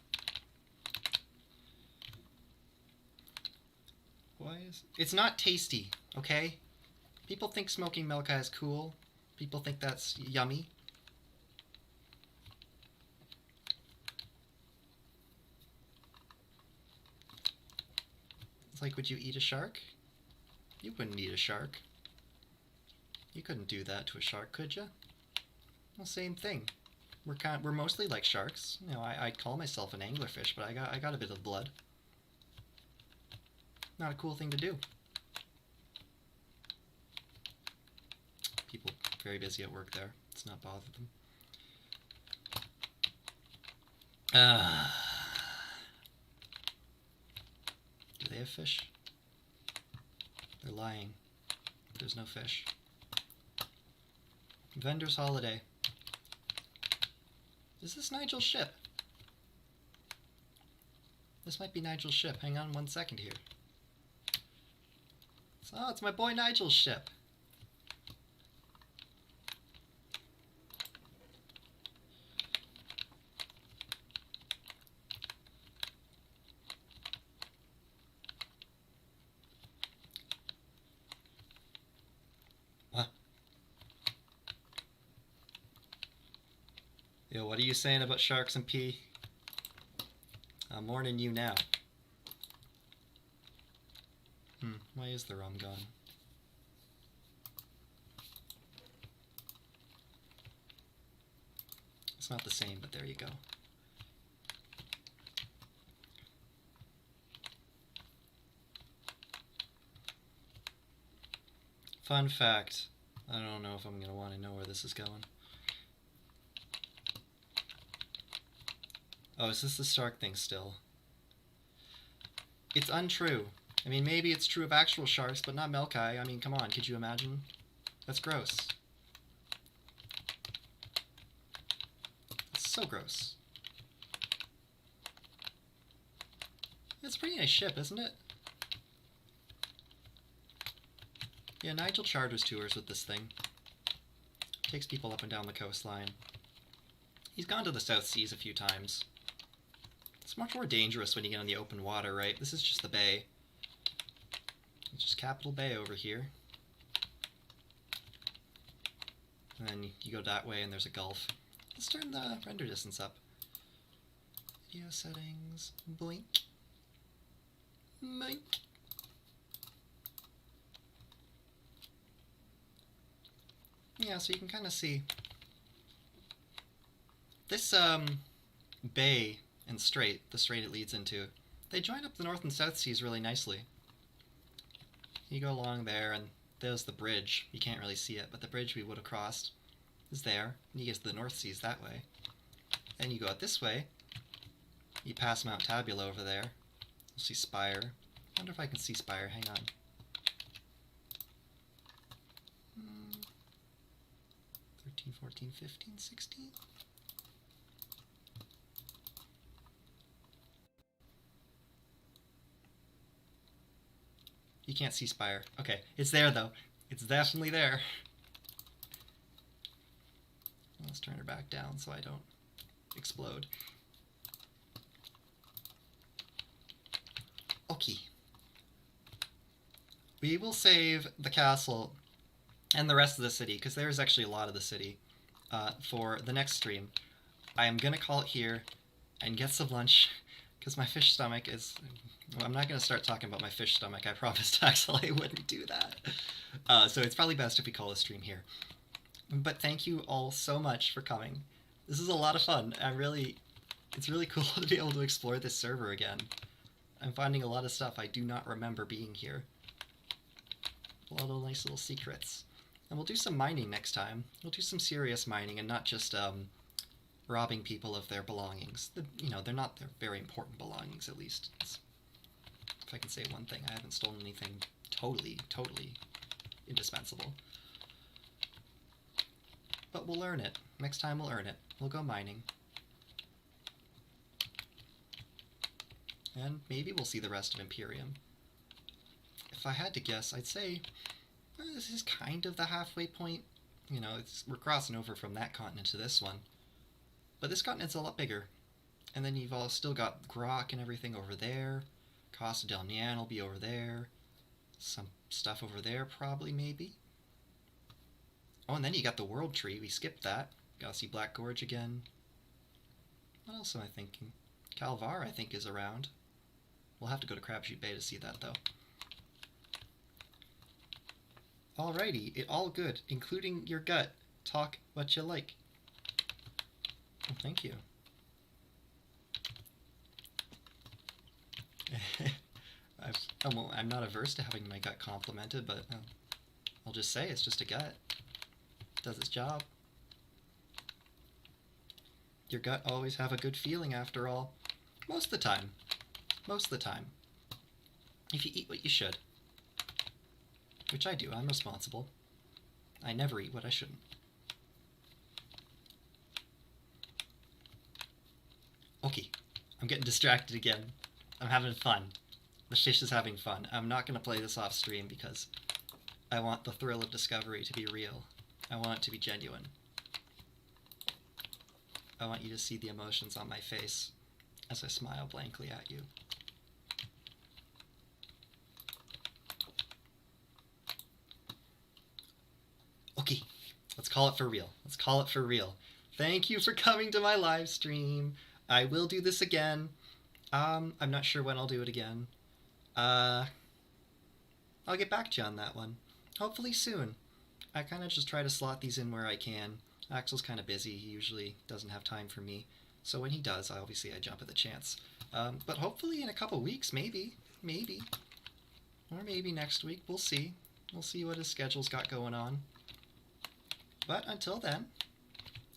Why is... It's not tasty, okay? People think smoking melka is cool. People think that's yummy. It's like, would you eat a shark? You wouldn't eat a shark. You couldn't do that to a shark, could you? Well, same thing. We're mostly like sharks. You know, I'd call myself an anglerfish, but I got a bit of blood. Not a cool thing to do. People very busy at work there. Let's not bother them. Do they have fish? They're lying. There's no fish. Vendor's holiday. Is this Nigel's ship? This might be Nigel's ship. Hang on 1 second here. Oh, it's my boy Nigel's ship. What? Yo, what are you saying about sharks and pee? I'm warning you now. Why is the rum gone? It's not the same, but there you go. Fun fact. I don't know if I'm going to want to know where this is going. Oh, is this the shark thing still? It's untrue. I mean, maybe it's true of actual sharks, but not Melkai. I mean, come on, could you imagine? That's gross. It's so gross. It's a pretty nice ship, isn't it? Yeah, Nigel charters tours with this thing. Takes people up and down the coastline. He's gone to the South Seas a few times. It's much more dangerous when you get on the open water, right? This is just the bay. It's just Capital Bay over here. And then you go that way and there's a gulf. Let's turn the render distance up. Video settings. Blink. Blink. Yeah, so you can kind of see this bay and strait, the strait it leads into, they join up the North and South Seas really nicely. You go along there, and there's the bridge. You can't really see it, but the bridge we would have crossed is there. And you get to the North Seas that way. Then you go out this way. You pass Mount Tabula over there. You'll see Spire. I wonder if I can see Spire. Hang on. 13, 14, 15, 16? You can't see Spire. Okay, it's there though. It's definitely there. Let's turn her back down so I don't explode. Okay. We will save the castle and the rest of the city, because there's actually a lot of the city, for the next stream. I am going to call it here and get some lunch, because my fish stomach is... Well, I'm not going to start talking about my fish stomach. I promised Axel I wouldn't do that. So it's probably best if we call the stream here. But thank you all so much for coming. This is a lot of fun. It's really cool to be able to explore this server again. I'm finding a lot of stuff I do not remember being here. A lot of nice little secrets. And we'll do some mining next time. We'll do some serious mining and not just robbing people of their belongings. They're not their very important belongings, at least. If I can say one thing, I haven't stolen anything totally indispensable. But we'll earn it. Next time we'll earn it. We'll go mining. And maybe we'll see the rest of Imperium. If I had to guess, I'd say this is kind of the halfway point. We're crossing over from that continent to this one. But this continent's a lot bigger. And then you've all still got Grok and everything over there. Costa del Nian will be over there. Some stuff over there, probably, maybe. Oh, and then you got the World Tree. We skipped that. Gotta see Black Gorge again. What else am I thinking? Calvar, I think, is around. We'll have to go to Crabshoot Bay to see that, though. Alrighty, all good, including your gut. Talk what you like. Oh, thank you. I'm not averse to having my gut complimented, but I'll just say it's just a gut. Does its job. Your gut always have a good feeling after all. Most of the time. Most of the time. If you eat what you should. Which I do, I'm responsible. I never eat what I shouldn't. Okay, I'm getting distracted again. I'm having fun. The fish is having fun. I'm not going to play this off stream because I want the thrill of discovery to be real. I want it to be genuine. I want you to see the emotions on my face as I smile blankly at you. Okay, let's call it for real. Let's call it for real. Thank you for coming to my live stream. I will do this again. I'm not sure when I'll do it again. I'll get back to you on that one. Hopefully soon. I kind of just try to slot these in where I can. Axel's kind of busy. He usually doesn't have time for me. So when he does, obviously I jump at the chance. But hopefully in a couple weeks, maybe. Maybe. Or maybe next week. We'll see. We'll see what his schedule's got going on. But until then,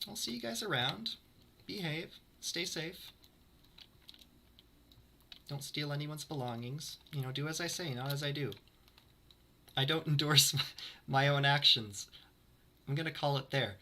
I'll see you guys around. Behave. Stay safe. Don't steal anyone's belongings. You know, do as I say, not as I do. I don't endorse my own actions. I'm going to call it there.